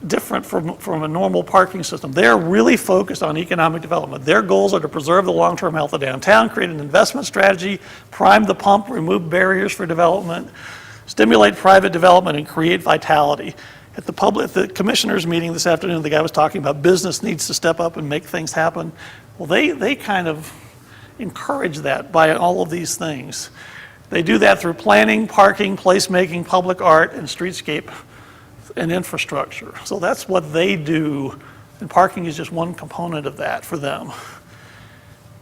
different from a normal parking system. They're really focused on economic development. Their goals are to preserve the long-term health of downtown, create an investment strategy, prime the pump, remove barriers for development, stimulate private development, and create vitality. At the commissioners meeting this afternoon, the guy was talking about business needs to step up and make things happen. Well, they kind of encourage that by all of these things. They do that through planning, parking, placemaking, public art, and streetscape and infrastructure. So that's what they do, and parking is just one component of that for them.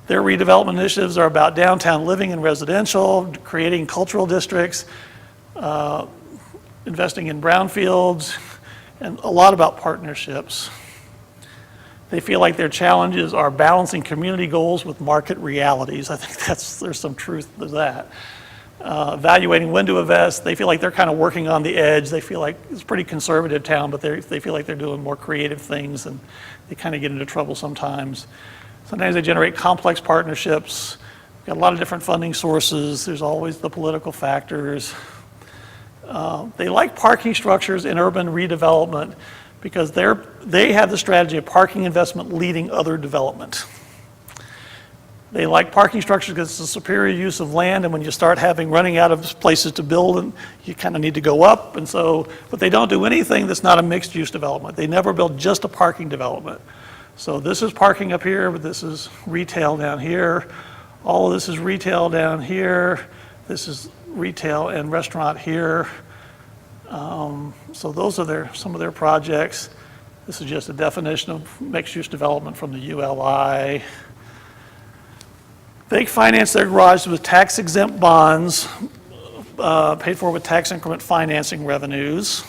Their redevelopment initiatives are about downtown living and residential, creating cultural districts, investing in brownfields, and a lot about partnerships. They feel like their challenges are balancing community goals with market realities. I think there's some truth to that. evaluating when to invest. They feel like they're kind of working on the edge. They feel like it's a pretty conservative town, but they feel like they're doing more creative things, and they kind of get into trouble sometimes. Sometimes they generate complex partnerships. Got a lot of different funding sources. There's always the political factors. They like parking structures in urban redevelopment because they have the strategy of parking investment leading other development. They like parking structures because it's a superior use of land, and when you start running out of places to build, and you kind of need to go up, and so, but they don't do anything that's not a mixed-use development. They never build just a parking development. So this is parking up here, but this is retail down here. All of this is retail down here. This is retail and restaurant here. So those are some of their projects. This is just a definition of mixed-use development from the ULI. They finance their garages with tax-exempt bonds, paid for with tax increment financing revenues.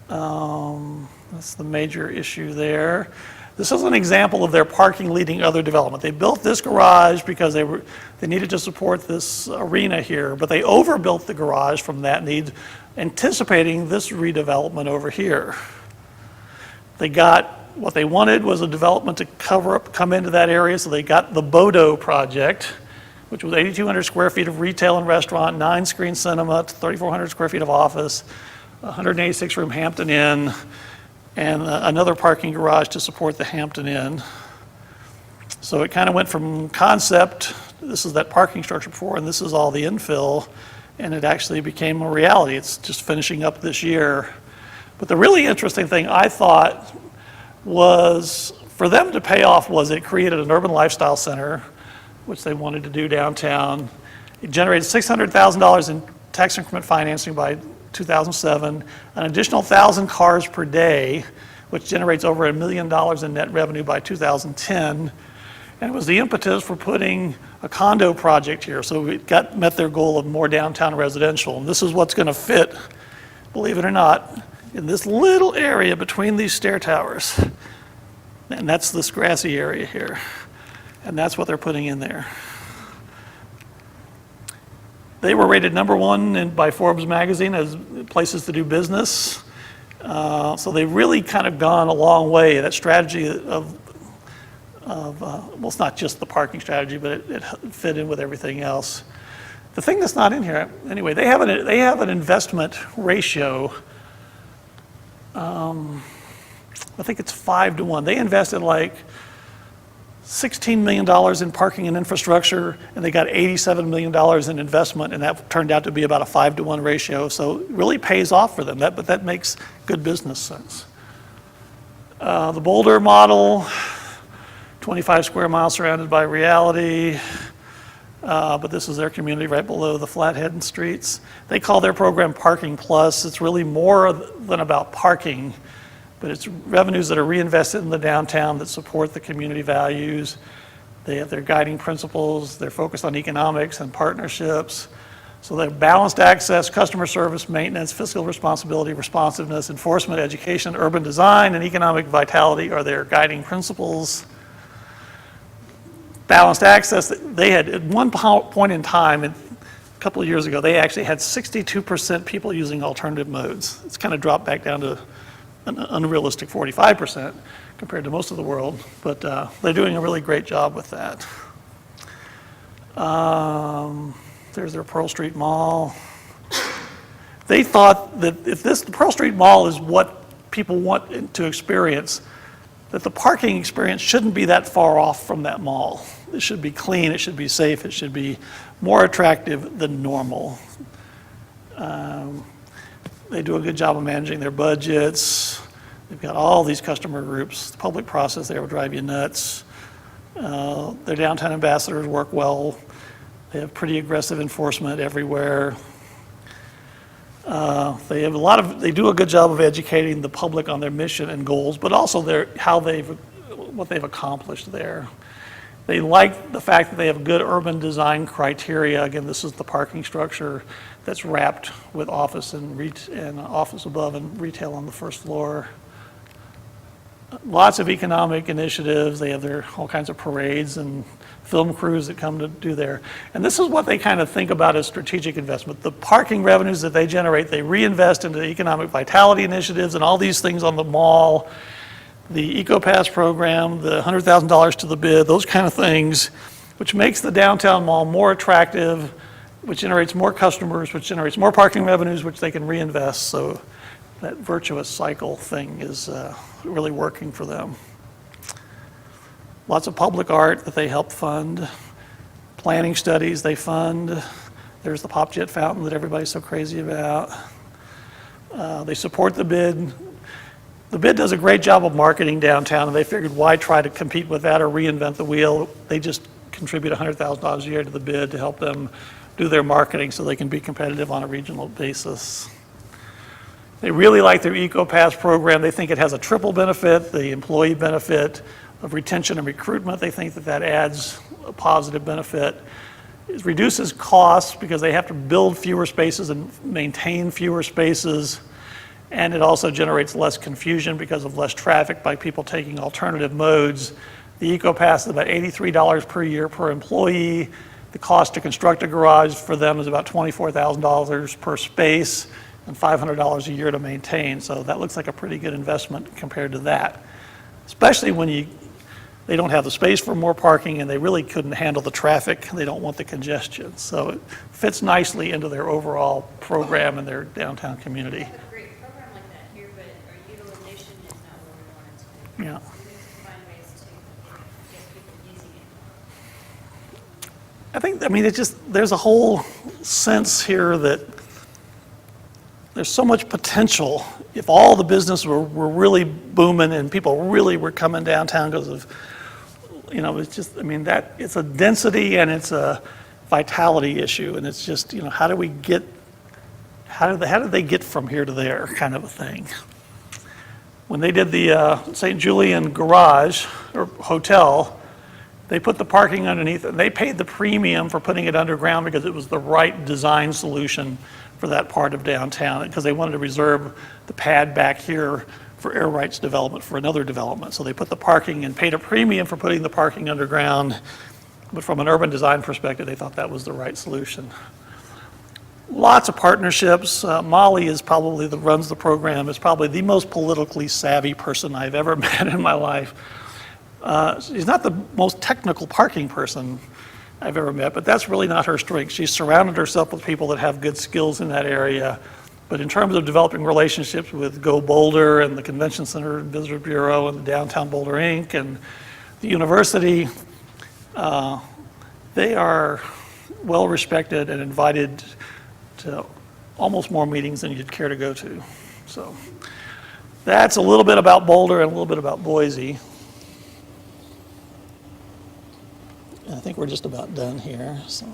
That's the major issue there. This is an example of their parking leading other development. They built this garage because they needed to support this arena here, but they overbuilt the garage from that need, anticipating this redevelopment over here. What they wanted was a development to come into that area, so they got the Bodo project, which was 8,200 square feet of retail and restaurant, 9-screen cinema, 3,400 square feet of office, 186-room Hampton Inn, and another parking garage to support the Hampton Inn. So it kind of went from concept, this is that parking structure before, and this is all the infill, and it actually became a reality. It's just finishing up this year. But the really interesting thing I thought was for them to pay off was it created an urban lifestyle center, which they wanted to do downtown. It generated $600,000 in tax increment financing by 2007, an additional 1,000 cars per day, which generates over $1 million in net revenue by 2010. And it was the impetus for putting a condo project here. So it met their goal of more downtown residential. And this is what's going to fit, believe it or not, in this little area between these stair towers. And that's this grassy area here. And that's what they're putting in there. They were rated #1 by Forbes magazine as places to do business. So they've really kind of gone a long way. That strategy of well, it's not just the parking strategy, but it fit in with everything else. The thing that's not in here, anyway, they have an investment ratio. I think it's 5-to-1. They invested like $16 million in parking and infrastructure, and they got $87 million in investment, and that turned out to be about a 5-to-1 ratio. So it really pays off for them, but that makes good business sense. The Boulder model, 25 square miles surrounded by reality, but this is their community right below the Flathead streets. They call their program Parking Plus. It's really more than about parking, but it's revenues that are reinvested in the downtown that support the community values. They have their guiding principles. They're focused on economics and partnerships. So they have balanced access, customer service, maintenance, fiscal responsibility, responsiveness, enforcement, education, urban design, and economic vitality are their guiding principles. Balanced access, they had at one point in time, a couple of years ago, they actually had 62% people using alternative modes. It's kind of dropped back down to an unrealistic 45% compared to most of the world, but they're doing a really great job with that. There's their Pearl Street Mall. They thought that if the Pearl Street Mall is what people want to experience, that the parking experience shouldn't be that far off from that mall. It should be clean, it should be safe, it should be more attractive than normal. They do a good job of managing their budgets. They've got all these customer groups. The public process there will drive you nuts. Their downtown ambassadors work well. They have pretty aggressive enforcement everywhere. They do a good job of educating the public on their mission and goals, but also what they've accomplished there. They like the fact that they have good urban design criteria. Again, this is the parking structure that's wrapped with office and office above and retail on the first floor. Lots of economic initiatives. They have their all kinds of parades and film crews that come to do there. And this is what they kind of think about as strategic investment. The parking revenues that they generate, they reinvest into economic vitality initiatives and all these things on the mall, the EcoPass program, the $100,000 to the bid, those kind of things, which makes the downtown mall more attractive, which generates more customers, which generates more parking revenues, which they can reinvest. So that virtuous cycle thing is really working for them. Lots of public art that they help fund. Planning studies they fund. There's the Pop Jet fountain that everybody's so crazy about. They support the bid. The bid does a great job of marketing downtown, and they figured why try to compete with that or reinvent the wheel. They just contribute $100,000 a year to the bid to help them do their marketing so they can be competitive on a regional basis. They really like their EcoPass program. They think it has a triple benefit, the employee benefit of retention and recruitment. They think that that adds a positive benefit. It reduces costs because they have to build fewer spaces and maintain fewer spaces. And it also generates less confusion because of less traffic by people taking alternative modes. The EcoPass is about $83 per year per employee. The cost to construct a garage for them is about $24,000 per space and $500 a year to maintain. So that looks like a pretty good investment compared to that, especially when they don't have the space for more parking and they really couldn't handle the traffic. They don't want the congestion. So it fits nicely into their overall program and their downtown community. We have a great program like that here, but our utilization is not where we want it to be. Yeah. So we need to find ways to get people using it. It's just, there's a whole sense here that there's so much potential. If all the business were really booming and people really were coming downtown because of, it's just, it's a density and it's a vitality issue. And it's just, how did they get from here to there kind of a thing. When they did the St. Julian garage or hotel, they put the parking underneath it. They paid the premium for putting it underground because it was the right design solution for that part of downtown, because they wanted to reserve the pad back here for air rights development for another development. So they put the parking and paid a premium for putting the parking underground. But from an urban design perspective, they thought that was the right solution. Lots of partnerships. Molly runs the program, is probably the most politically savvy person I've ever met in my life. She's not the most technical parking person I've ever met, but that's really not her strength. She's surrounded herself with people that have good skills in that area. But in terms of developing relationships with Go Boulder and the Convention Center and Visitor Bureau and the Downtown Boulder Inc. and the university, they are well respected and invited to almost more meetings than you'd care to go to. So that's a little bit about Boulder and a little bit about Boise. I think we're just about done here, so.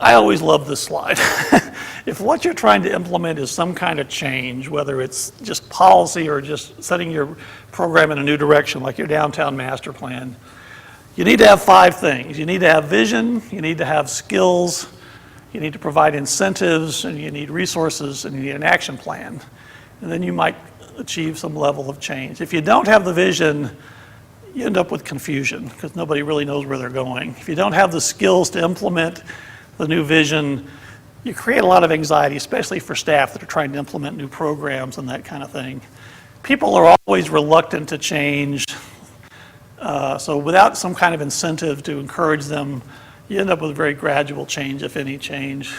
I always love this slide. If what you're trying to implement is some kind of change, whether it's just policy or just setting your program in a new direction, like your downtown master plan, you need to have 5 things. You need to have vision, you need to have skills, you need to provide incentives, and you need resources, and you need an action plan. And then you might achieve some level of change. If you don't have the vision, you end up with confusion because nobody really knows where they're going. If you don't have the skills to implement the new vision, you create a lot of anxiety, especially for staff that are trying to implement new programs and that kind of thing. People are always reluctant to change. So without some kind of incentive to encourage them, you end up with very gradual change, if any change.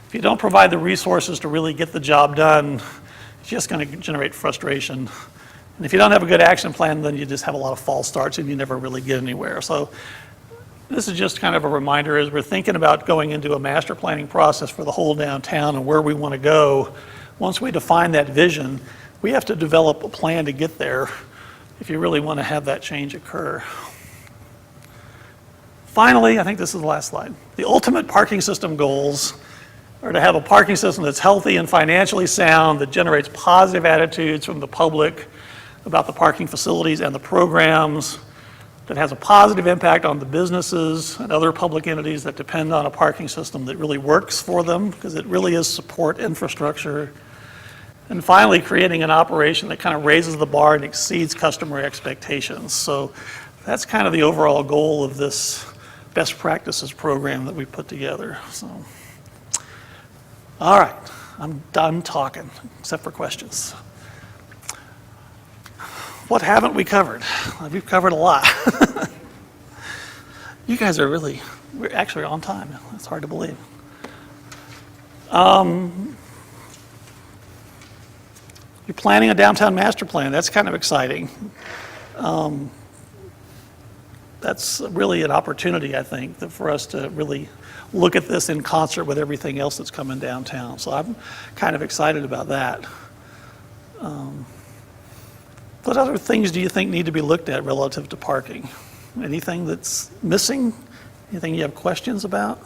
If you don't provide the resources to really get the job done, it's just going to generate frustration. And if you don't have a good action plan, then you just have a lot of false starts and you never really get anywhere. So this is just kind of a reminder as we're thinking about going into a master planning process for the whole downtown and where we want to go. Once we define that vision, we have to develop a plan to get there if you really want to have that change occur. Finally, I think this is the last slide. The ultimate parking system goals are to have a parking system that's healthy and financially sound, that generates positive attitudes from the public about the parking facilities and the programs, that has a positive impact on the businesses and other public entities that depend on a parking system that really works for them, because it really is support infrastructure. And finally, creating an operation that kind of raises the bar and exceeds customer expectations. So that's kind of the overall goal of this best practices program that we put together. So, all right, I'm done talking, except for questions. What haven't we covered? We've covered a lot. You guys are we're actually on time. It's hard to believe. You're planning a downtown master plan. That's kind of exciting. That's really an opportunity, I think, for us to really look at this in concert with everything else that's coming downtown. So I'm kind of excited about that. What other things do you think need to be looked at relative to parking? Anything that's missing? Anything you have questions about?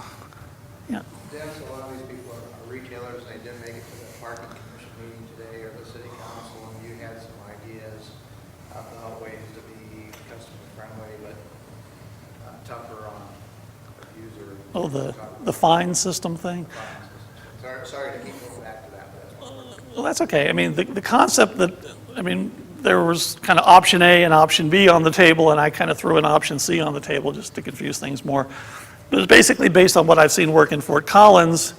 Yeah. Dennis, a lot of these people are retailers, and they didn't make it to the parking commission meeting today or the city council, and you had some ideas about ways to be customer friendly, but tougher on user. Oh, the fine system thing? Sorry to keep going back to that, but that's one. Well, that's okay. I mean, the concept that, there was kind of option A and option B on the table, and I kind of threw an option C on the table just to confuse things more. But it's basically based on what I've seen work in Fort Collins.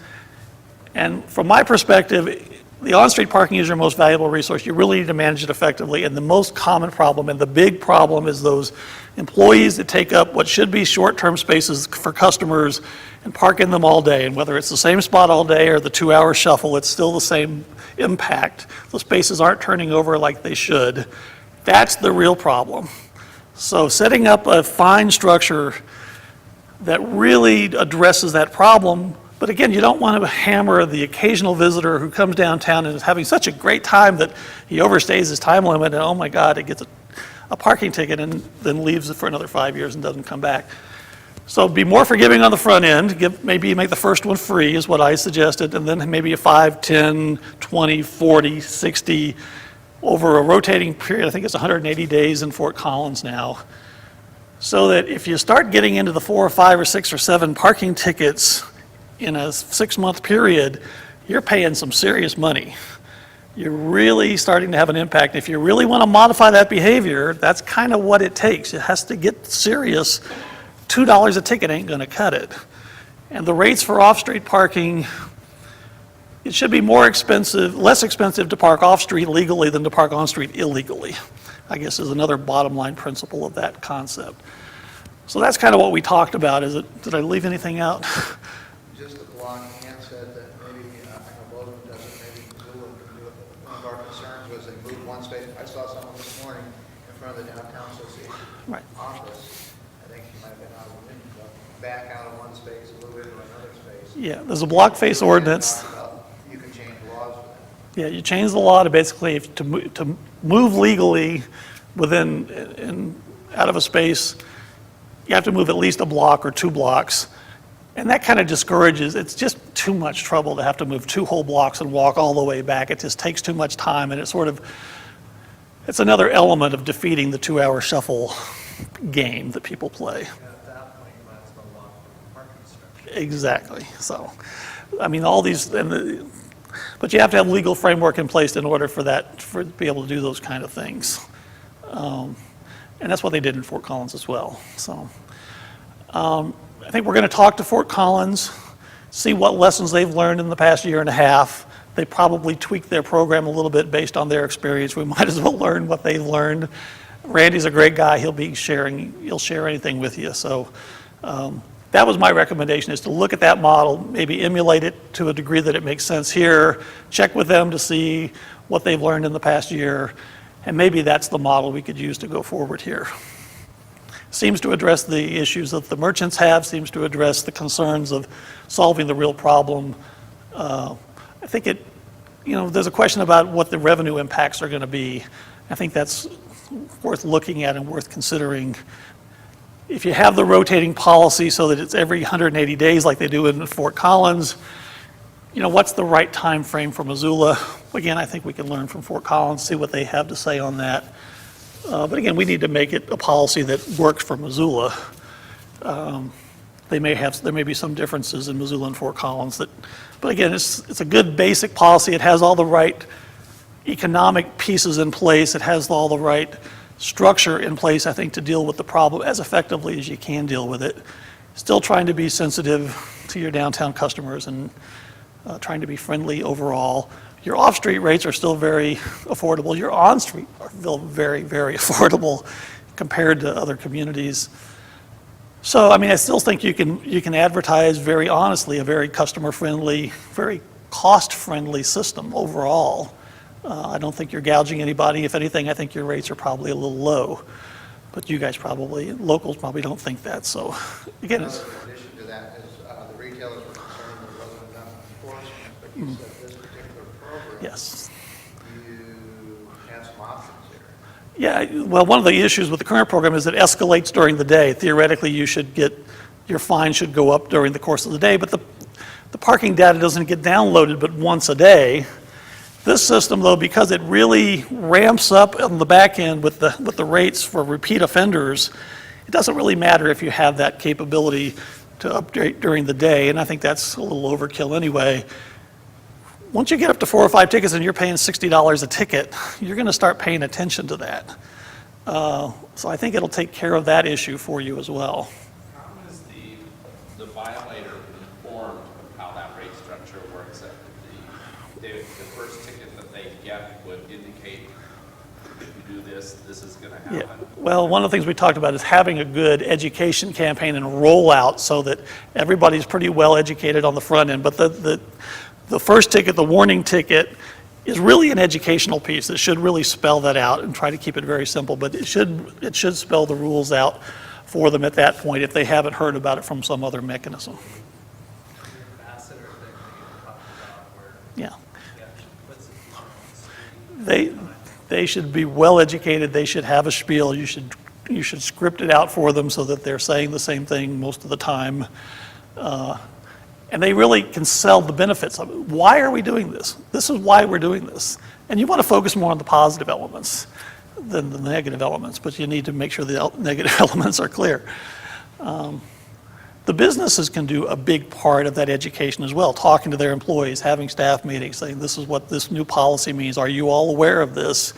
And from my perspective, the on-street parking is your most valuable resource. You really need to manage it effectively. And the most common problem, and the big problem, is those employees that take up what should be short-term spaces for customers and park in them all day. And whether it's the same spot all day or the 2-hour shuffle, it's still the same impact. The spaces aren't turning over like they should. That's the real problem. So setting up a fine structure that really addresses that problem. But again, you don't want to hammer the occasional visitor who comes downtown and is having such a great time that he overstays his time limit and, oh my God, it gets a parking ticket and then leaves it for another 5 years and doesn't come back. So be more forgiving on the front end. Maybe make the first one free is what I suggested, and then maybe a 5, 10, 20, 40, 60 over a rotating period. I think it's 180 days in Fort Collins now. So that if you start getting into the 4 or 5 or 6 or 7 parking tickets in a 6-month period, you're paying some serious money. You're really starting to have an impact. If you really want to modify that behavior, that's kind of what it takes. It has to get serious. $2 a ticket ain't going to cut it. And the rates for off-street parking, it should be less expensive to park off-street legally than to park on-street illegally, I guess is another bottom line principle of that concept. So that's kind of what we talked about. Did I leave anything out? Just the belonging hand said that maybe, I know Bozeman does it, maybe Missoula can do it. One of our concerns was they moved one space. I saw someone this morning in front of the downtown association Right. office. I think she might have been out of the window, back out of one space, a little bit into another space. Yeah, there's a block face ordinance. You can change laws for that. Yeah, you change the law to basically, to move legally out of a space, you have to move at least a block or 2 blocks. And that kind of discourages, it's just too much trouble to have to move 2 whole blocks and walk all the way back. It just takes too much time, and it's another element of defeating the 2-hour shuffle game that people play. At that point, you might as well lock the parking structure. Exactly. So, all these, but you have to have legal framework in place in order to be able to do those kind of things. And that's what they did in Fort Collins as well. So, I think we're going to talk to Fort Collins, see what lessons they've learned in the past year and a half. They probably tweaked their program a little bit based on their experience. We might as well learn what they've learned. Randy's a great guy. He'll share anything with you. So that was my recommendation, is to look at that model, maybe emulate it to a degree that it makes sense here, check with them to see what they've learned in the past year, and maybe that's the model we could use to go forward here. Seems to address the issues that the merchants have, seems to address the concerns of solving the real problem. I think there's a question about what the revenue impacts are going to be. I think that's worth looking at and worth considering. If you have the rotating policy so that it's every 180 days like they do in Fort Collins, what's the right time frame for Missoula? Again, I think we can learn from Fort Collins, see what they have to say on that. But again, we need to make it a policy that works for Missoula. There may be some differences in Missoula and Fort Collins but again, it's a good basic policy. It has all the right economic pieces in place. It has all the right structure in place, I think, to deal with the problem as effectively as you can deal with it. Still trying to be sensitive to your downtown customers and trying to be friendly overall. Your off-street rates are still very affordable. Your on-street are still very, very affordable compared to other communities. So, I mean, I still think you can advertise very honestly a very customer-friendly, very cost-friendly system overall. I don't think you're gouging anybody. If anything, I think your rates are probably a little low. But you guys probably, locals probably don't think that. So, again, it's... Another addition to that is the retailers were concerned there wasn't enough enforcement, but you said this particular program, Yes. you have some options here. Yeah, well, one of the issues with the current program is it escalates during the day. Theoretically, your fine should go up during the course of the day, but the parking data doesn't get downloaded but once a day. This system, though, because it really ramps up on the back end with the rates for repeat offenders, it doesn't really matter if you have that capability to update during the day, and I think that's a little overkill anyway. Once you get up to 4 or 5 tickets and you're paying $60 a ticket, you're going to start paying attention to that. So I think it'll take care of that issue for you as well. How is the violator informed of how that rate structure works? That the first ticket that they get would indicate, if you do this, this is going to happen? Yeah. Well, one of the things we talked about is having a good education campaign and rollout so that everybody's pretty well educated on the front end. But the first ticket, the warning ticket, is really an educational piece. It should really spell that out and try to keep it very simple, but it should spell the rules out for them at that point if they haven't heard about it from some other mechanism. Ambassador thing that you talked about where Yeah. he actually puts it on the screen. They should be well educated. They should have a spiel. You should script it out for them so that they're saying the same thing most of the time. And they really can sell the benefits of it. Why are we doing this? This is why we're doing this. And you want to focus more on the positive elements than the negative elements, but you need to make sure the negative elements are clear. The businesses can do a big part of that education as well, talking to their employees, having staff meetings, saying this is what this new policy means. Are you all aware of this?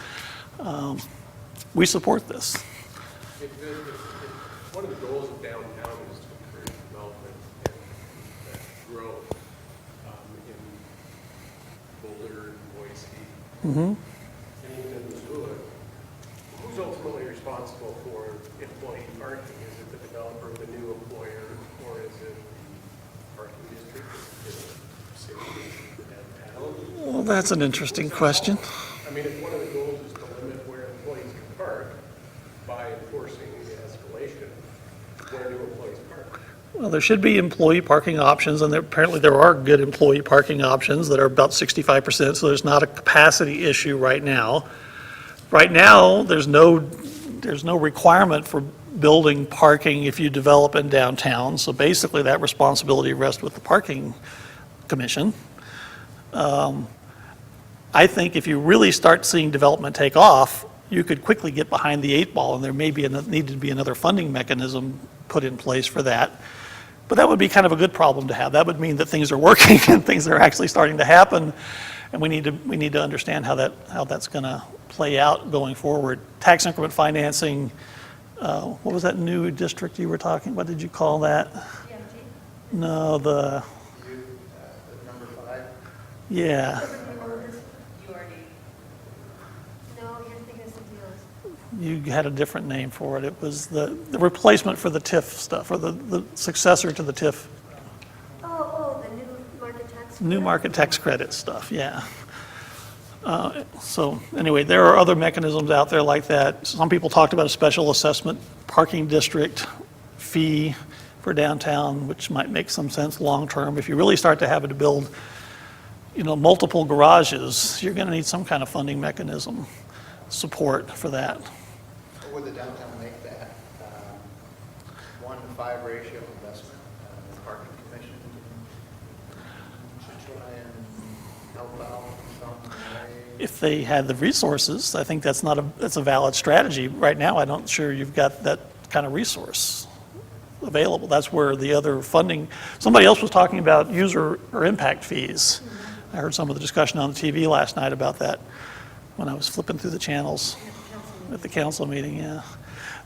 We support this. One of the goals of downtown is to encourage development and growth in Boulder, Boise, and even in Missoula. Who's ultimately responsible for employee parking? Is it the developer, the new employer, or is it the parking district? Is it the city, the downtown? Well, that's an interesting question. I mean, if one of the goals is to limit where employees can park by enforcing the escalation, where do employees park? Well, there should be employee parking options, and apparently there are good employee parking options that are about 65%, so there's not a capacity issue right now. Right now, there's no requirement for building parking if you develop in downtown, so basically that responsibility rests with the parking commission. I think if you really start seeing development take off, you could quickly get behind the 8 ball, and there may need to be another funding mechanism put in place for that. But that would be kind of a good problem to have. That would mean that things are working and things are actually starting to happen, and we need to understand how that's going to play out going forward. Tax increment financing. What was that new district you were talking? What did you call that? DMG? No, The number 5, yeah. You already, No, you're thinking of something else. You had a different name for it. It was the replacement for the TIF stuff, or the successor to the TIF, Oh, the new market tax. new credit? market tax credit stuff, yeah. So anyway, there are other mechanisms out there like that. Some people talked about a special assessment parking district fee for downtown, which might make some sense long-term. If you really start to have it to build, multiple garages, you're going to need some kind of funding mechanism support for that. or would the downtown make that 1-to-5 ratio investment? The parking commission should try and help out in some way. if they had the resources, I think that's a valid strategy. Right now, I'm not sure you've got that kind of resource available. That's where the other funding, somebody else was talking about user or impact fees. I heard some of the discussion on the TV last night about that when I was flipping through the channels at the council meeting, yeah.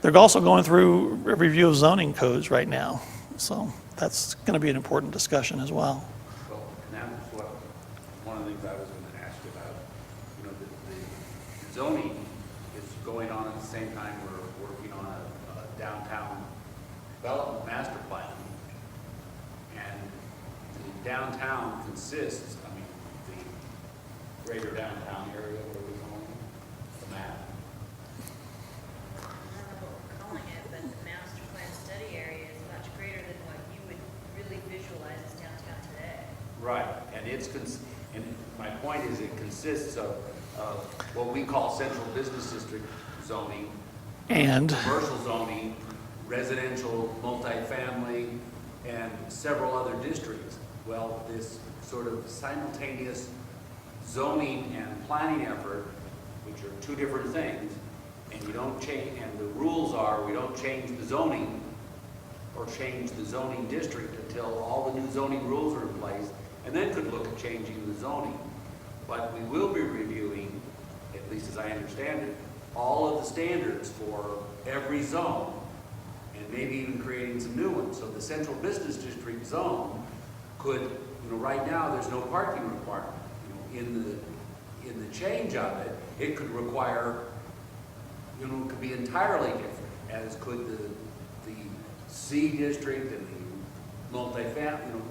They're also going through a review of zoning codes right now, so that's going to be an important discussion as well. Well, and that's what, one of the things I was going to ask you about. You know, the zoning is going on at the same time we're working on a downtown development master plan. And the downtown consists, I mean, the greater downtown area where we're going, the map. I don't know what we're calling it, but the master plan study area is much greater than what you would really visualize as downtown today. Right, and and my point is it consists of what we call central business district zoning, And commercial zoning, residential, multifamily, and several other districts. Well, this sort of simultaneous zoning and planning effort, which are two different things, and you don't change, and the rules are we don't change the zoning or change the zoning district until all the new zoning rules are in place, and then could look at changing the zoning. But we will be reviewing, at least as I understand it, all of the standards for every zone, and maybe even creating some new ones. So the central business district zone could, you know, right now there's no parking requirement. You know, in the change of it, it could require, you know, it could be entirely different, as could the C district and the multifamily. You know,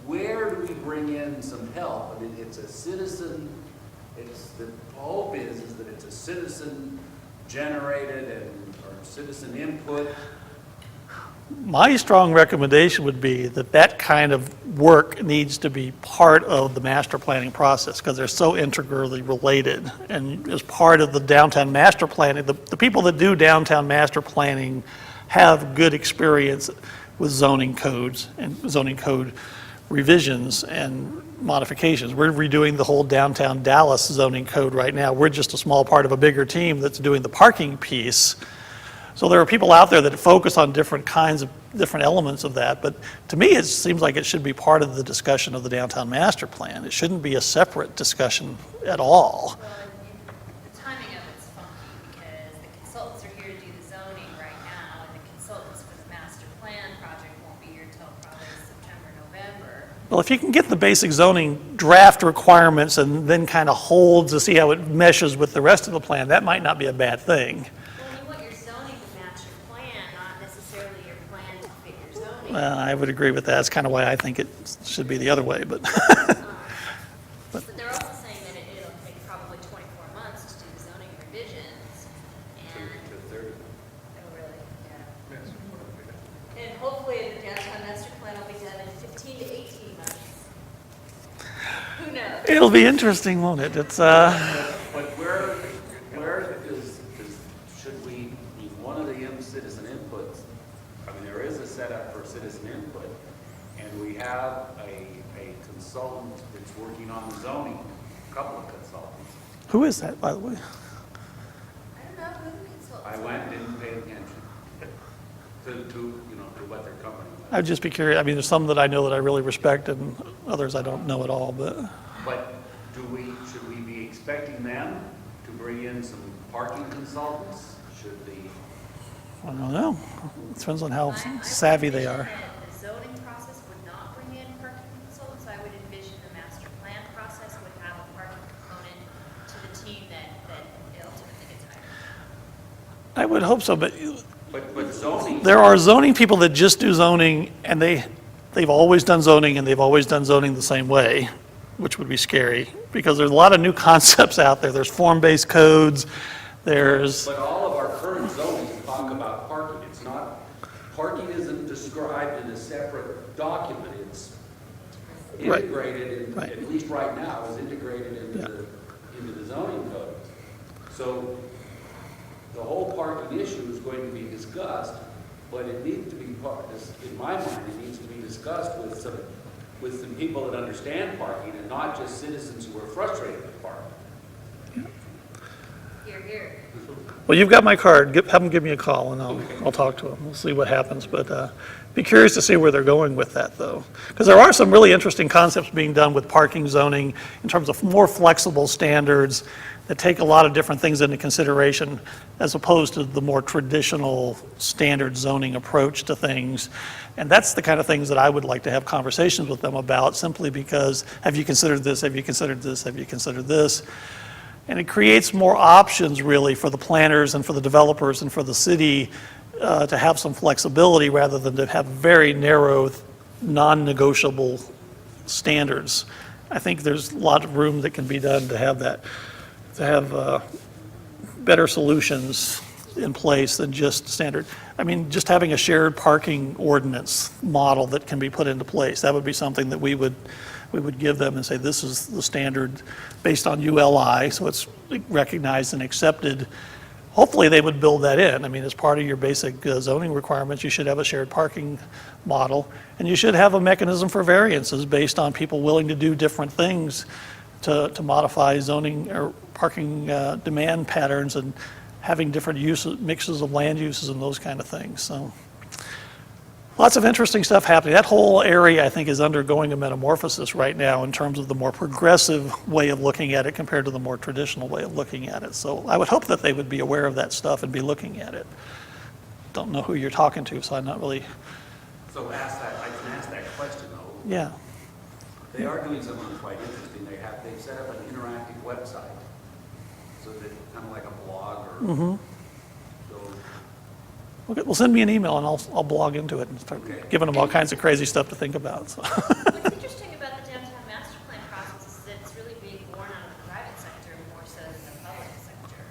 where do we bring in some help? I mean, it's a citizen. It's the hope is that it's a citizen generated or citizen input. my strong recommendation would be that that kind of work needs to be part of the master planning process because they're so integrally related. And as part of the downtown master planning, the people that do downtown master planning have good experience with zoning codes and zoning code revisions and modifications. We're redoing the whole downtown Dallas zoning code right now. We're just a small part of a bigger team that's doing the parking piece. So there are people out there that focus on different elements of that, but to me, it seems like it should be part of the discussion of the downtown master plan. It shouldn't be a separate discussion at all. Well, and the timing of it's funky because the consultants are here to do the zoning right now, and the consultants for the master plan project won't be here till probably September, November. Well, if you can get the basic zoning draft requirements and then kind of hold to see how it meshes with the rest of the plan, that might not be a bad thing. Well, you want your zoning to match your plan, not necessarily your plan to fit your zoning. Well, I would agree with that. That's kind of why I think it should be the other way, but. But they're also saying that it'll take probably 24 months to do the zoning revisions, and, To 30. oh, really, yeah. And hopefully the downtown master plan will be done in 15 to 18 months. Who knows? It'll be interesting, won't it? It's, But where should we, one of the citizen inputs, I mean, there is a setup for citizen input, and we have a consultant that's working on the zoning, a couple of consultants. who is that, by the way? I don't know who the consultants I are. went and didn't pay attention to what their company was. I'd just be curious. I mean, there's some that I know that I really respect and others I don't know at all, but But should we be expecting them to bring in some parking consultants? Should the, I don't know. It depends on how I would savvy they envision are. that the zoning process would not bring in parking consultants. I would envision the master plan process would have a parking component to the team that ultimately gets hired. I would hope so, but but zoning. there are zoning people that just do zoning and they've always done zoning and they've always done zoning the same way, which would be scary because there's a lot of new concepts out there. There's form-based codes, there's, But all of our current zones talk about parking. It's not, parking isn't described in a separate document. It's Right. integrated, Right. at least right now, is integrated into the zoning code. So the whole parking issue is going to be discussed, but it needs to be in my mind, it needs to be discussed with some with some people that understand parking and not just citizens who are frustrated with parking. Here, here. Well, you've got my card. Have them give me a call, and I'll talk to them. We'll see what happens. But be curious to see where they're going with that, though. Because there are some really interesting concepts being done with parking zoning in terms of more flexible standards that take a lot of different things into consideration, as opposed to the more traditional standard zoning approach to things. And that's the kind of things that I would like to have conversations with them about, simply because, have you considered this? Have you considered this? Have you considered this? And it creates more options, really, for the planners and for the developers and for the city to have some flexibility, rather than to have very narrow, non-negotiable standards. I think there's a lot of room that can be done to have that, to have better solutions in place than just standard. I mean, just having a shared parking ordinance model that can be put into place, that would be something that we would give them and say, this is the standard based on ULI, so it's recognized and accepted. Hopefully they would build that in. I mean, as part of your basic zoning requirements, you should have a shared parking model, and you should have a mechanism for variances based on people willing to do different things to modify zoning or parking demand patterns, and having different uses, mixes of land uses and those kind of things. So lots of interesting stuff happening. That whole area, I think, is undergoing a metamorphosis right now in terms of the more progressive way of looking at it compared to the more traditional way of looking at it. So I would hope that they would be aware of that stuff and be looking at it. Don't know who you're talking to, so I'm not really. So I can ask that question though. Yeah. They are doing something quite interesting. They've set up an interactive website, so that kind of like a blog or. So, Okay, well, send me an email and I'll blog into it and start giving them all kinds of crazy stuff to think about. So. What's interesting about the downtown master plan process is that it's really being borne out of the private sector more so than the public sector.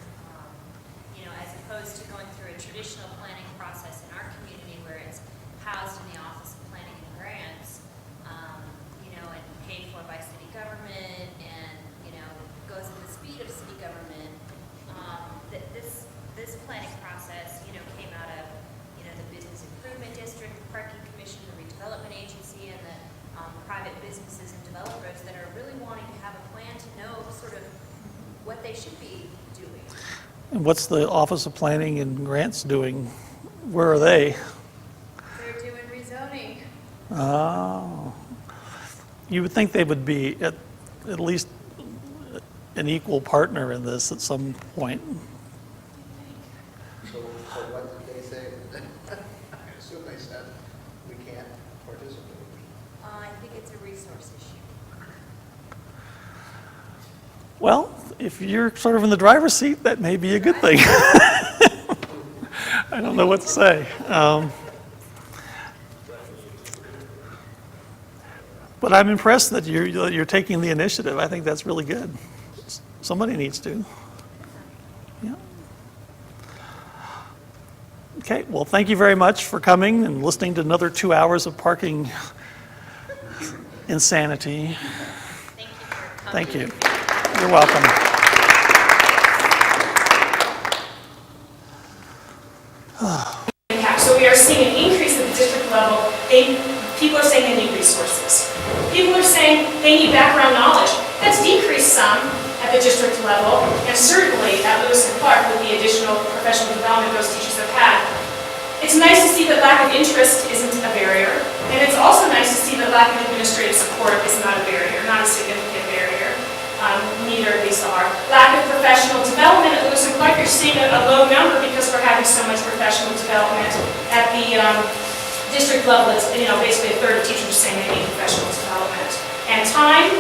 As opposed to going through a traditional planning process in our community where it's housed in the Office of Planning and Grants, and paid for by city government and, goes at the speed of city government. This planning process, came out of, the Business Improvement District, the Parking Commission, the Redevelopment Agency, and the private businesses and developers that are really wanting to have a plan to know sort of what they should be doing. And what's the Office of Planning and Grants doing? Where are they? They're doing rezoning. Oh. You would think they would be at least an equal partner in this at some point. So what did they say? I assume they said we can't participate. I think it's a resource issue. Well, if you're sort of in the driver's seat, that may be a good thing. I don't know what to say. But I'm impressed that you're taking the initiative. I think that's really good. Somebody needs to. Yeah. Okay, well, thank you very much for coming and listening to another 2 hours of parking insanity. Thank you for coming. Thank you. You're welcome. So we are seeing an increase at the district level. People are saying they need resources. People are saying they need background knowledge. That's decreased some at the district level, and certainly at Lewis and Clark with the additional professional development those teachers have had. It's nice to see that lack of interest isn't a barrier, and it's also nice to see that lack of administrative support is not a barrier, not a significant barrier. Neither of these are. Lack of professional development at Lewis and Clark, you're seeing a low number because we're having so much professional development. At the district level, it's basically a third of teachers are saying they need professional development. And time,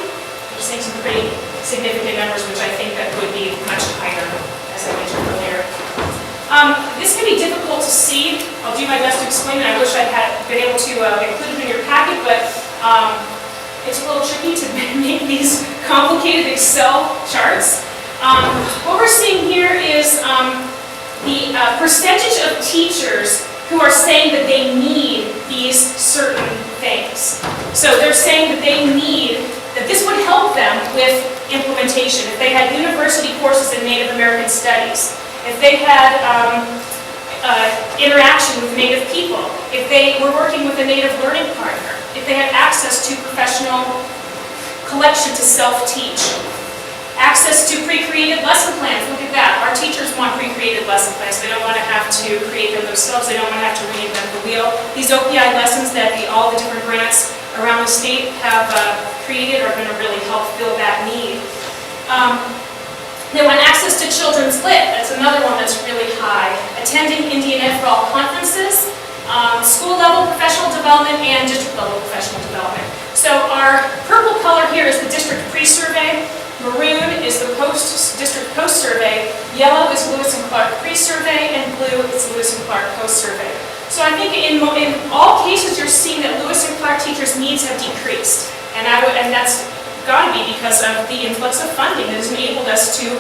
we're seeing some pretty significant numbers, which I think that would be much higher, as I mentioned earlier. This can be difficult to see. I'll do my best to explain it. I wish I had been able to include it in your packet, but it's a little tricky to make these complicated Excel charts. What we're seeing here is the percentage of teachers who are saying that they need these certain things. So they're saying that they need, that this would help them with implementation. If they had university courses in Native American studies, if they had interaction with Native people, if they were working with a Native learning partner, if they had access to professional collection to self-teach, access to pre-created lesson plans. Look at that. Our teachers want pre-created lesson plans. They don't want to have to create them themselves. They don't want to have to reinvent the wheel. These OPI lessons that all the different grants around the state have created are going to really help fill that need. They want access to children's lit. That's another one that's really high. Attending Indian Ed for All conferences, school level professional development, and district level professional development. So our purple color here is the district pre-survey. Maroon is the district post-survey. Yellow is Lewis and Clark pre-survey, and blue is Lewis and Clark post-survey. So I think in all cases you're seeing that Lewis and Clark teachers' needs have decreased, and that's got to be because of the influx of funding that has enabled us to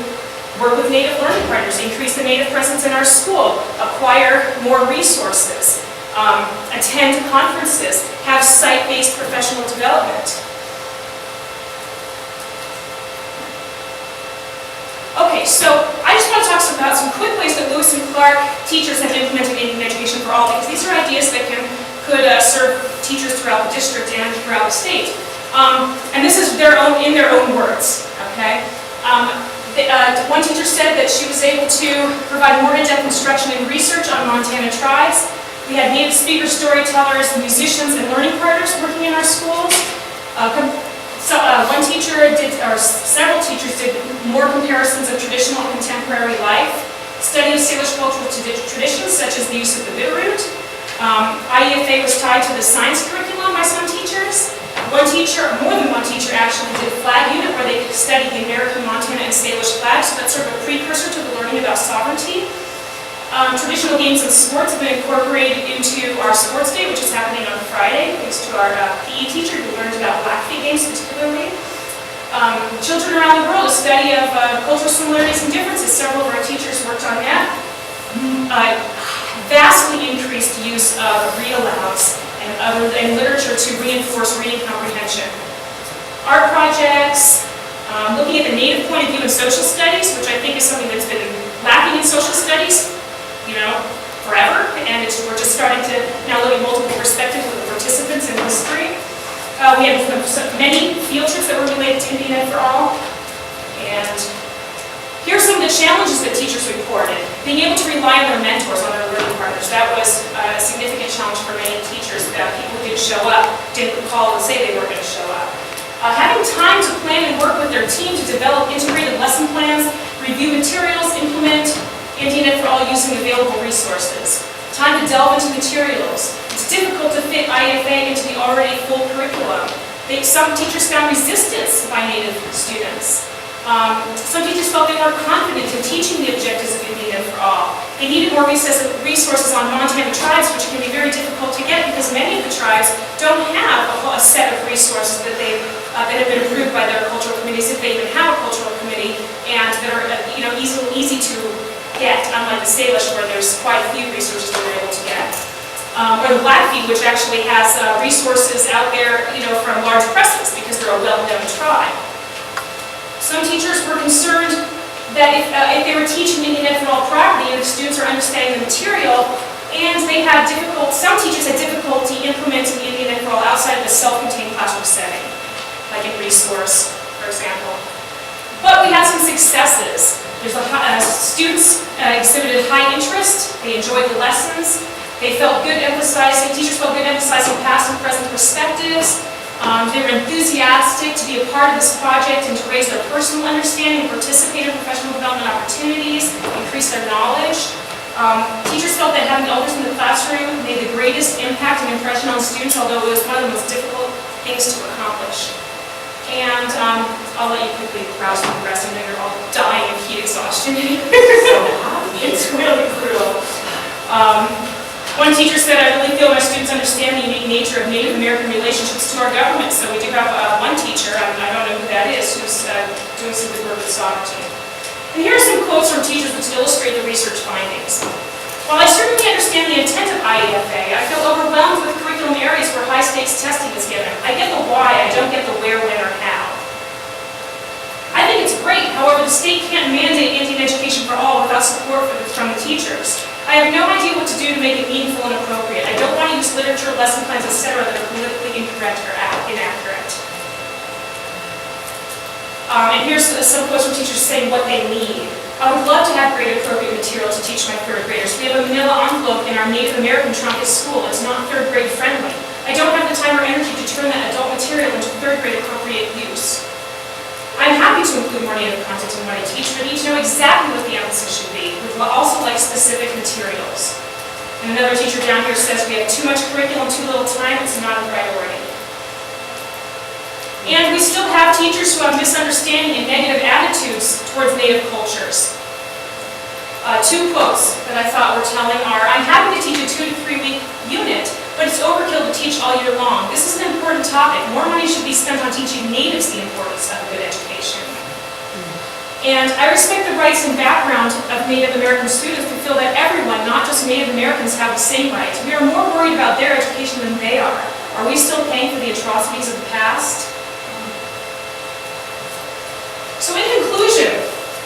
work with Native learning partners, increase the Native presence in our school, acquire more resources, attend conferences, have site-based professional development. Okay, so I just want to talk about some quick ways that Lewis and Clark teachers have implemented Indian Education for All, because these are ideas that could serve teachers throughout the district and throughout the state. And this is in their own words, okay? One teacher said that she was able to provide more in-depth instruction and research on Montana tribes. We had native speakers, storytellers, musicians, and learning partners working in our schools. One teacher or several teachers did more comparisons of traditional and contemporary life, study of Salish cultural traditions such as the use of the Bitterroot. IEFA was tied to the science curriculum by some teachers. More than one teacher actually did flag unit where they studied the American, Montana, and Salish flags, so that's sort of a precursor to the learning about sovereignty. Traditional games and sports have been incorporated into our sports day, which is happening on Friday, thanks to our PE teacher who learned about Blackfeet games particularly. Children around the world, a study of cultural similarities and differences. Several of our teachers worked on that. Vastly increased use of read-alouds and literature to reinforce reading comprehension. Art projects, looking at the Native point of view in social studies, which I think is something that's been lacking in social studies, forever, and we're just starting to now look at multiple perspectives of the participants in history. We had many field trips that were related to Indian Ed for All, and here are some of the challenges that teachers reported. Being able to rely on their mentors, on their learning partners, that was a significant challenge for many teachers, that people who didn't show up, didn't call and say they weren't going to show up. Having time to plan and work with their team to develop integrated lesson plans, review materials, implement Indian Ed for All using available resources. Time to delve into materials. It's difficult to fit IFA into the already full curriculum. Some teachers found resistance by Native students. Some teachers felt they weren't confident in teaching the objectives of Indian Ed for All. They needed more resources on Montana tribes, which can be very difficult to get because many of the tribes don't have a set of resources that have been approved by their cultural committees, if they even have a cultural committee, and that are easy to get, unlike the Salish where there's quite a few resources that we're able to get. Or the Blackfeet, which actually has resources out there, from large presses because they're a well-known tribe. Some teachers were concerned that if they were teaching Indian Ed for All properly and the students are understanding the material, and some teachers had difficulty implementing Indian Ed for All outside of a self-contained classroom setting, like in resource, for example. But we had some successes. Students exhibited high interest, they enjoyed the lessons, teachers felt good emphasizing past and present perspectives, they were enthusiastic to be a part of this project and to raise their personal understanding and participate in professional development opportunities, increase their knowledge. Teachers felt that having elders in the classroom made the greatest impact and impression on students, although it was one of the most difficult things to accomplish. And I'll let you quickly browse through the rest. I know you're all dying of heat exhaustion. It's really brutal. One teacher said, I really feel my students understand the unique nature of Native American relationships to our government. So we do have one teacher, I don't know who that is, who's doing some good work with sovereignty. And here are some quotes from teachers which illustrate the research findings. While I certainly understand the intent of IEFA, I feel overwhelmed with curriculum areas where high-stakes testing is given. I get the why, I don't get the where, when, or how. However, the state can't mandate Indian Education for All without support from the teachers. I have no idea what to do to make it meaningful and appropriate. I don't want to use literature, lesson plans, etc. that are politically incorrect or inaccurate. And here's some quotes from teachers saying what they need. I would love to have grade appropriate material to teach my third graders. We have a manila envelope in our Native American trunk at school. It's not third grade friendly. I don't have the time or energy to turn that adult material into third grade appropriate use. I'm happy to include more Native content in what I teach, but I need to know exactly what the emphasis should be. We'd also like specific materials. And another teacher down here says we have too much curriculum, too little time, it's not a priority. And we still have teachers who have misunderstanding and negative attitudes towards Native cultures. Two quotes that I thought were telling are, I'm happy to teach a 2 to 3 week unit, but it's overkill to teach all year long. This is an important topic. More money should be spent on teaching natives the importance of a good education. And I respect the rights and background of Native American students who feel that everyone, not just Native Americans, have the same rights. We are more worried about their education than they are. Are we still paying for the atrocities of the past? So in conclusion,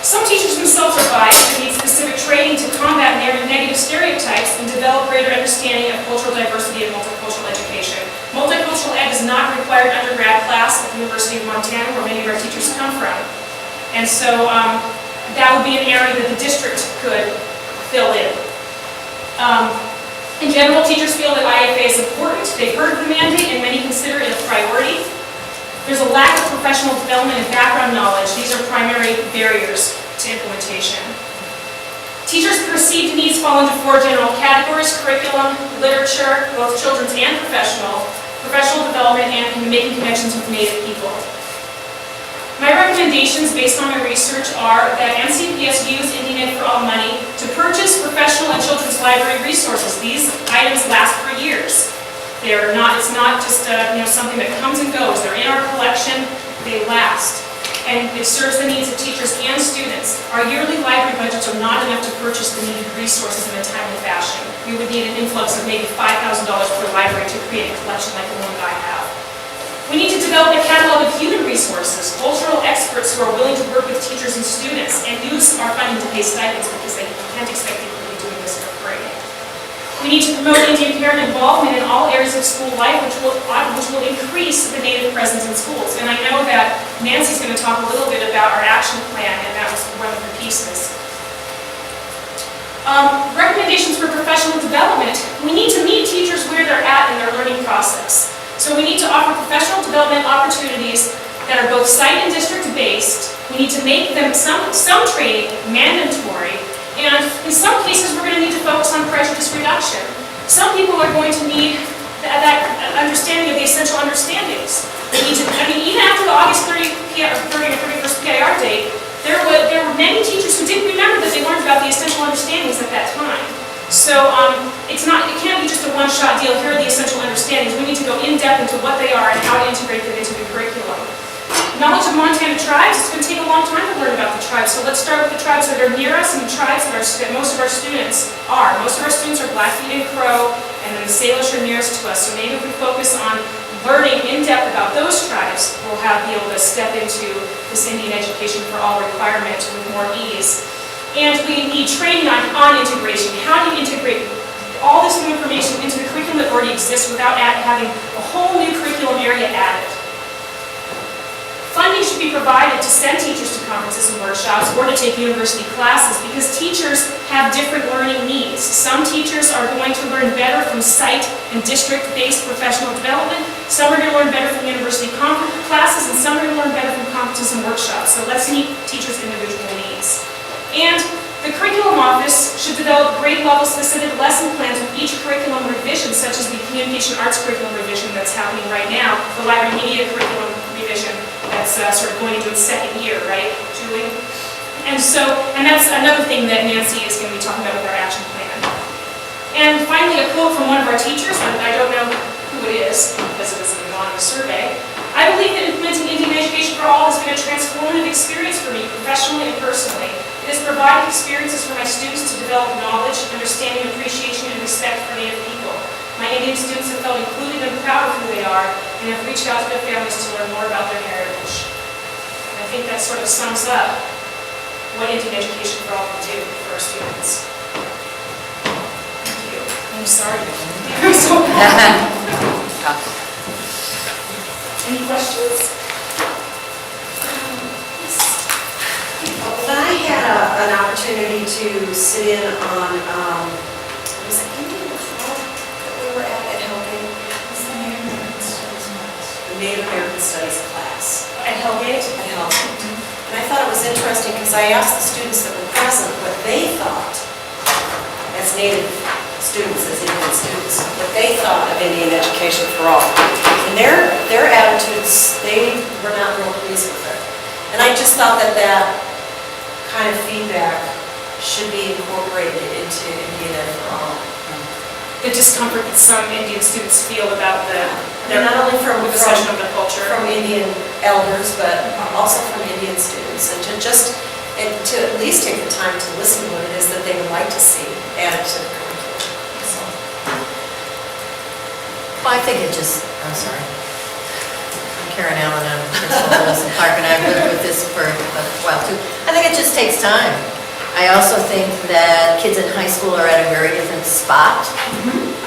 some teachers themselves are biased and need specific training to combat negative stereotypes and develop greater understanding of cultural diversity and multicultural education. Multicultural ed is not a required undergrad class at the University of Montana, where many of our teachers come from. And so that would be an area that the district could fill in. In general, teachers feel that IFA is important. They've heard of the mandate and many consider it a priority. There's a lack of professional development and background knowledge. These are primary barriers to implementation. Teachers' perceived needs fall into 4 general categories: curriculum, literature, both children's and professional development, and making connections with Native people. My recommendations based on my research are that NCPS use Indian Ed for All money to purchase professional and children's library resources. These items last for years. It's not just something that comes and goes. They're in our collection, they last. And it serves the needs of teachers and students. Our yearly library budgets are not enough to purchase the needed resources in a timely fashion. We would need an influx of maybe $5,000 per library to create a collection like the one that I have. We need to develop a catalog of human resources, cultural experts who are willing to work with teachers and students, and use our funding to pay stipends, because they can't expect people to be doing this for free. We need to promote Indian parent involvement in all areas of school life, which will increase the Native presence in schools. And I know that Nancy's going to talk a little bit about our action plan, and that was one of the pieces. Recommendations for professional development. We need to meet teachers where they're at in their learning process. So we need to offer professional development opportunities that are both site and district based. We need to make them some training mandatory. And in some cases, we're going to need to focus on prejudice reduction. Some people are going to need that understanding of the essential understandings. They need to, even after the August 30 or 31st PIR date, there were many teachers who didn't remember that they learned about the essential understandings at that time. So it can't be just a one-shot deal. Here are the essential understandings. We need to go in depth into what they are and how to integrate them into the curriculum. Knowledge of Montana tribes, it's going to take a long time to learn about the tribes. So let's start with the tribes that are near us and the tribes that most of our students are. Most of our students are Blackfeet and Crow, and then the Salish are nearest to us. So maybe if we focus on learning in depth about those tribes, we'll be able to step into this Indian education for all requirement with more ease. And we need training on integration. How do you integrate all this new information into the curriculum that already exists without having a whole new curriculum area added? Funding should be provided to send teachers to conferences and workshops or to take university classes, because teachers have different learning needs. Some teachers are going to learn better from site and district-based professional development. Some are going to learn better from university classes, and some are going to learn better from conferences and workshops. So let's meet teachers' individual needs. And the curriculum office should develop grade-level specific lesson plans with each curriculum revision, such as the communication arts curriculum revision that's happening right now, the library media curriculum revision that's sort of going into its second year, right, Julie? And that's another thing that Nancy is going to be talking about with our action plan. And finally, a quote from one of our teachers, and I don't know who it is because it was an anonymous survey. I believe that implementing Indian education for all has been a transformative experience for me, professionally and personally. It has provided experiences for my students to develop knowledge, understanding, appreciation, and respect for Native people. My Indian students have felt included and proud of who they are, and have reached out to their families to learn more about their heritage. And I think that sort of sums up what Indian education for all can do for our students. I'm sorry. Decrease overall. Any questions? When I had an opportunity to sit in on, was it Indian Club that we were at Hellgate? It's the Native American Studies class. The Native American Studies class At Hellgate? at Hellgate. And I thought it was interesting because I asked the students that were present what they thought, as Native students, as Indian students, what they thought of Indian education for all. And their attitudes, they were not real pleased with it. And I just thought that that kind of feedback should be incorporated into Indian Ed for all. The discomfort that some Indian students feel about Not only from the session of the culture. from Indian elders, but also from Indian students, and to at least take the time to listen to what it is that they would like to see added to the curriculum. So, Well, I think it just, I'm sorry. I'm Karen Allen, I'm principal of Lewis and Clark, and I've lived with this for a while too. I think it just takes time. I also think that kids in high school are at a very different spot.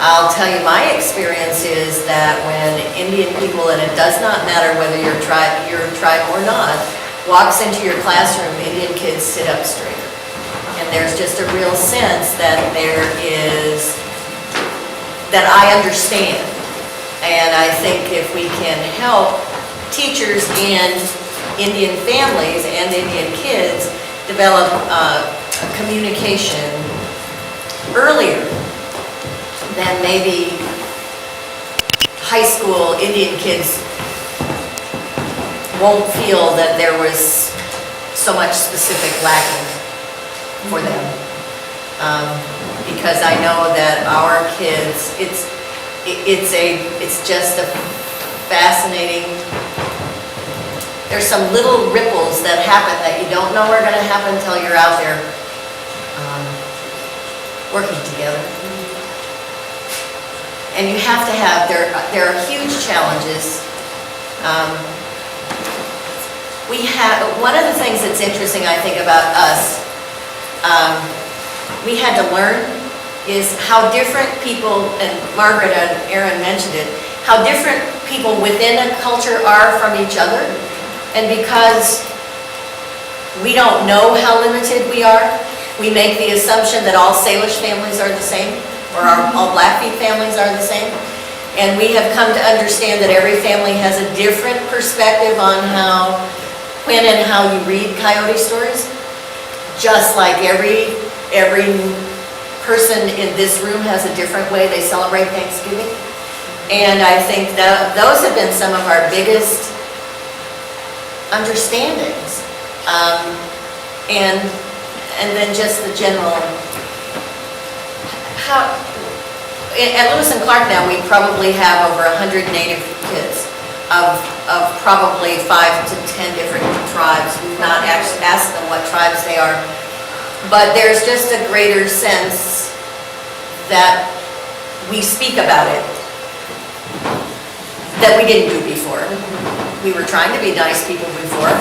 I'll tell you, my experience is that when Indian people, and it does not matter whether you're tribe or not, walks into your classroom, Indian kids sit up straighter. And there's just a real sense that that I understand. And I think if we can help teachers in Indian families and Indian kids develop communication earlier, then maybe high school Indian kids won't feel that there was so much specific lacking for them. Because I know that our kids, it's just a fascinating, there's some little ripples that happen that you don't know are going to happen until you're out there working together. And you have to have, there are huge challenges. One of the things that's interesting, I think, about us, we had to learn is how different people, and Margaret and Aaron mentioned it, how different people within a culture are from each other. And because we don't know how limited we are, we make the assumption that all Salish families are the same, or all Blackfeet families are the same. And we have come to understand that every family has a different perspective on when and how you read coyote stories. Just like every person in this room has a different way they celebrate Thanksgiving. And I think that those have been some of our biggest understandings. And then just the general, at Lewis and Clark now, we probably have over 100 Native kids of probably 5 to 10 different tribes. We've not actually asked them what tribes they are. But there's just a greater sense that we speak about it that we didn't do before. We were trying to be nice people before,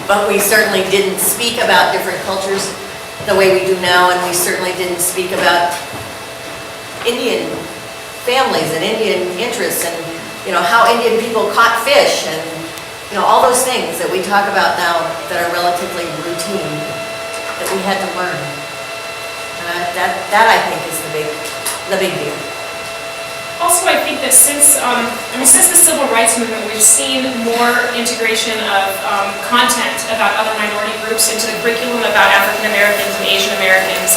but we certainly didn't speak about different cultures the way we do now, and we certainly didn't speak about Indian families and Indian interests and how Indian people caught fish and all those things that we talk about now that are relatively routine that we had to learn. And that I think is the big deal. Also, I think that since the civil rights movement, we've seen more integration of content about other minority groups into the curriculum about African Americans and Asian Americans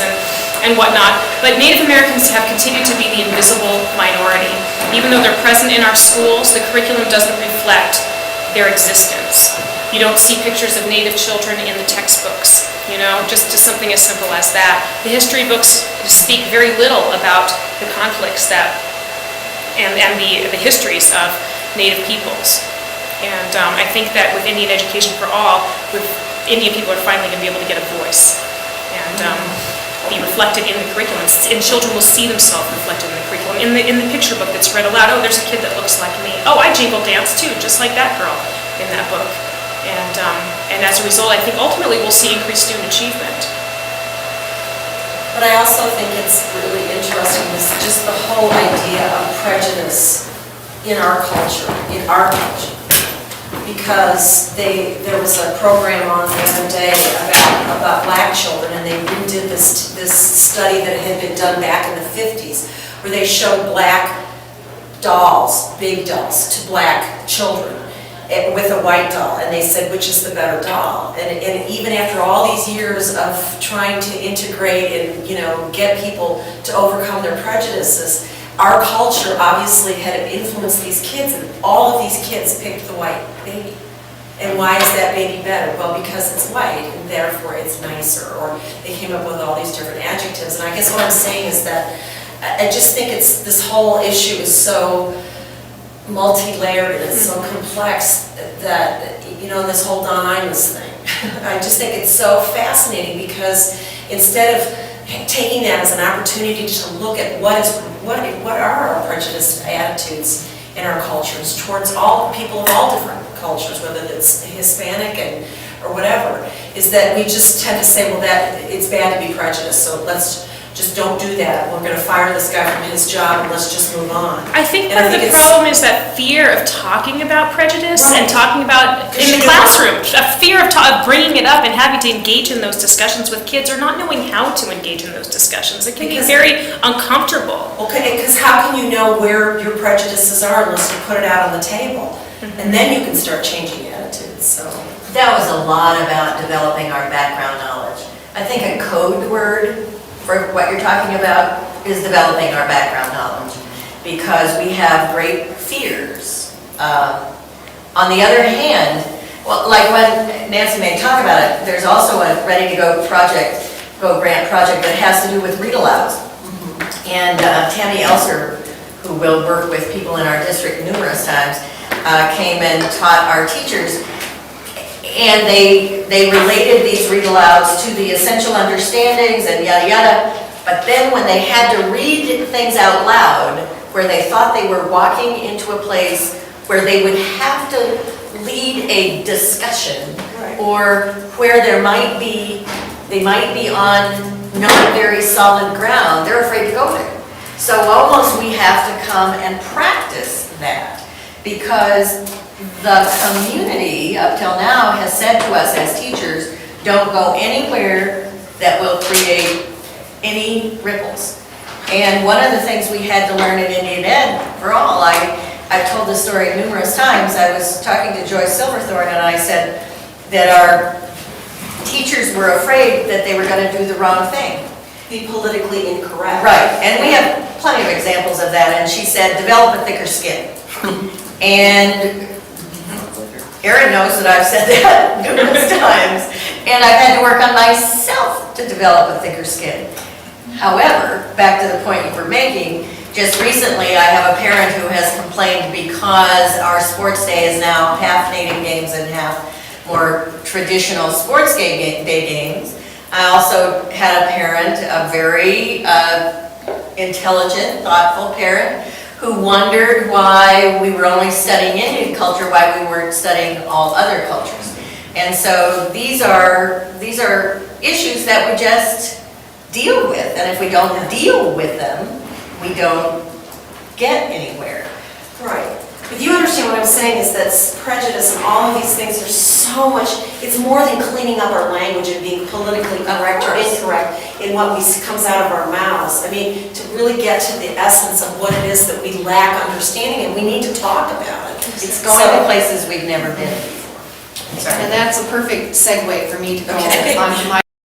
and whatnot. But Native Americans have continued to be the invisible minority. Even though they're present in our schools, the curriculum doesn't reflect their existence. You don't see pictures of Native children in the textbooks, just something as simple as that. The history books speak very little about the conflicts and the histories of Native peoples. And I think that with Indian Education for All, Indian people are finally going to be able to get a voice and be reflected in the curriculum. And children will see themselves reflected in the curriculum. In the picture book that's read aloud, oh, there's a kid that looks like me. Oh, I jingle dance too, just like that girl in that book. And as a result, I think ultimately we'll see increased student achievement. But I also think it's really interesting, this, just the whole idea of prejudice in our culture, Because there was a program on the other day about black children, and they redid this study that had been done back in the 50s, where they showed black dolls, big dolls, to black children with a white doll, and they said, which is the better doll? And even after all these years of trying to integrate and, get people to overcome their prejudices, our culture obviously had influenced these kids, and all of these kids picked the white baby. And why is that baby better? Well, because it's white, and therefore it's nicer, or they came up with all these different adjectives. And I guess what I'm saying is that I just think this whole issue is so multi-layered and it's so complex that, this whole Don Imus thing. I just think it's so fascinating because instead of taking that as an opportunity to look at what are our prejudiced attitudes in our cultures towards all people of all different cultures, whether it's Hispanic or whatever, is that we just tend to say, well, that it's bad to be prejudiced, so let's just don't do that. We're going to fire this guy from his job and let's just move on. I think part of the problem is that fear of talking about prejudice and talking about in the classroom, a fear of bringing it up and having to engage in those discussions with kids, or not knowing how to engage in those discussions. It can be very uncomfortable. Okay, because how can you know where your prejudices are unless you put it out on the table? And then you can start changing attitudes. So That was a lot about developing our background knowledge. I think a code word for what you're talking about is developing our background knowledge, because we have great fears. On the other hand, well, like when Nancy may talk about it, there's also a ready-to-go grant project that has to do with read-alouds. And Tammy Elser, who will work with people in our district numerous times, came and taught our teachers, and they related these read-alouds to the essential understandings and yada yada, but then when they had to read things out loud, where they thought they were walking into a place where they would have to lead a discussion, or where they might be on not very solid ground, they're afraid to go there. So almost we have to come and practice that, because the community up till now has said to us as teachers, don't go anywhere that will create any ripples. And one of the things we had to learn in Indian Ed for all, I've told this story numerous times. I was talking to Joyce Silverthorne and I said that our teachers were afraid that they were going to do the wrong thing. be politically incorrect. Right, and we have plenty of examples of that, and she said, develop a thicker skin. And Erin knows that I've said that numerous times, and I've had to work on myself to develop a thicker skin. However, back to the point you were making, just recently I have a parent who has complained because our sports day is now half Native games and half more traditional sports day games. I also had a parent, a very intelligent, thoughtful parent, who wondered why we were only studying Indian culture, why we weren't studying all other cultures. And so these are issues that we just deal with, and if we don't deal with them, we don't get anywhere. Right. But you understand what I'm saying is that prejudice and all of these things are so much, it's more than cleaning up our language and being politically correct or incorrect in what comes out of our mouths. I mean, to really get to the essence of what it is that we lack understanding, and we need to talk about it. It's going to places we've never been before. And that's a perfect segue for me to go on to my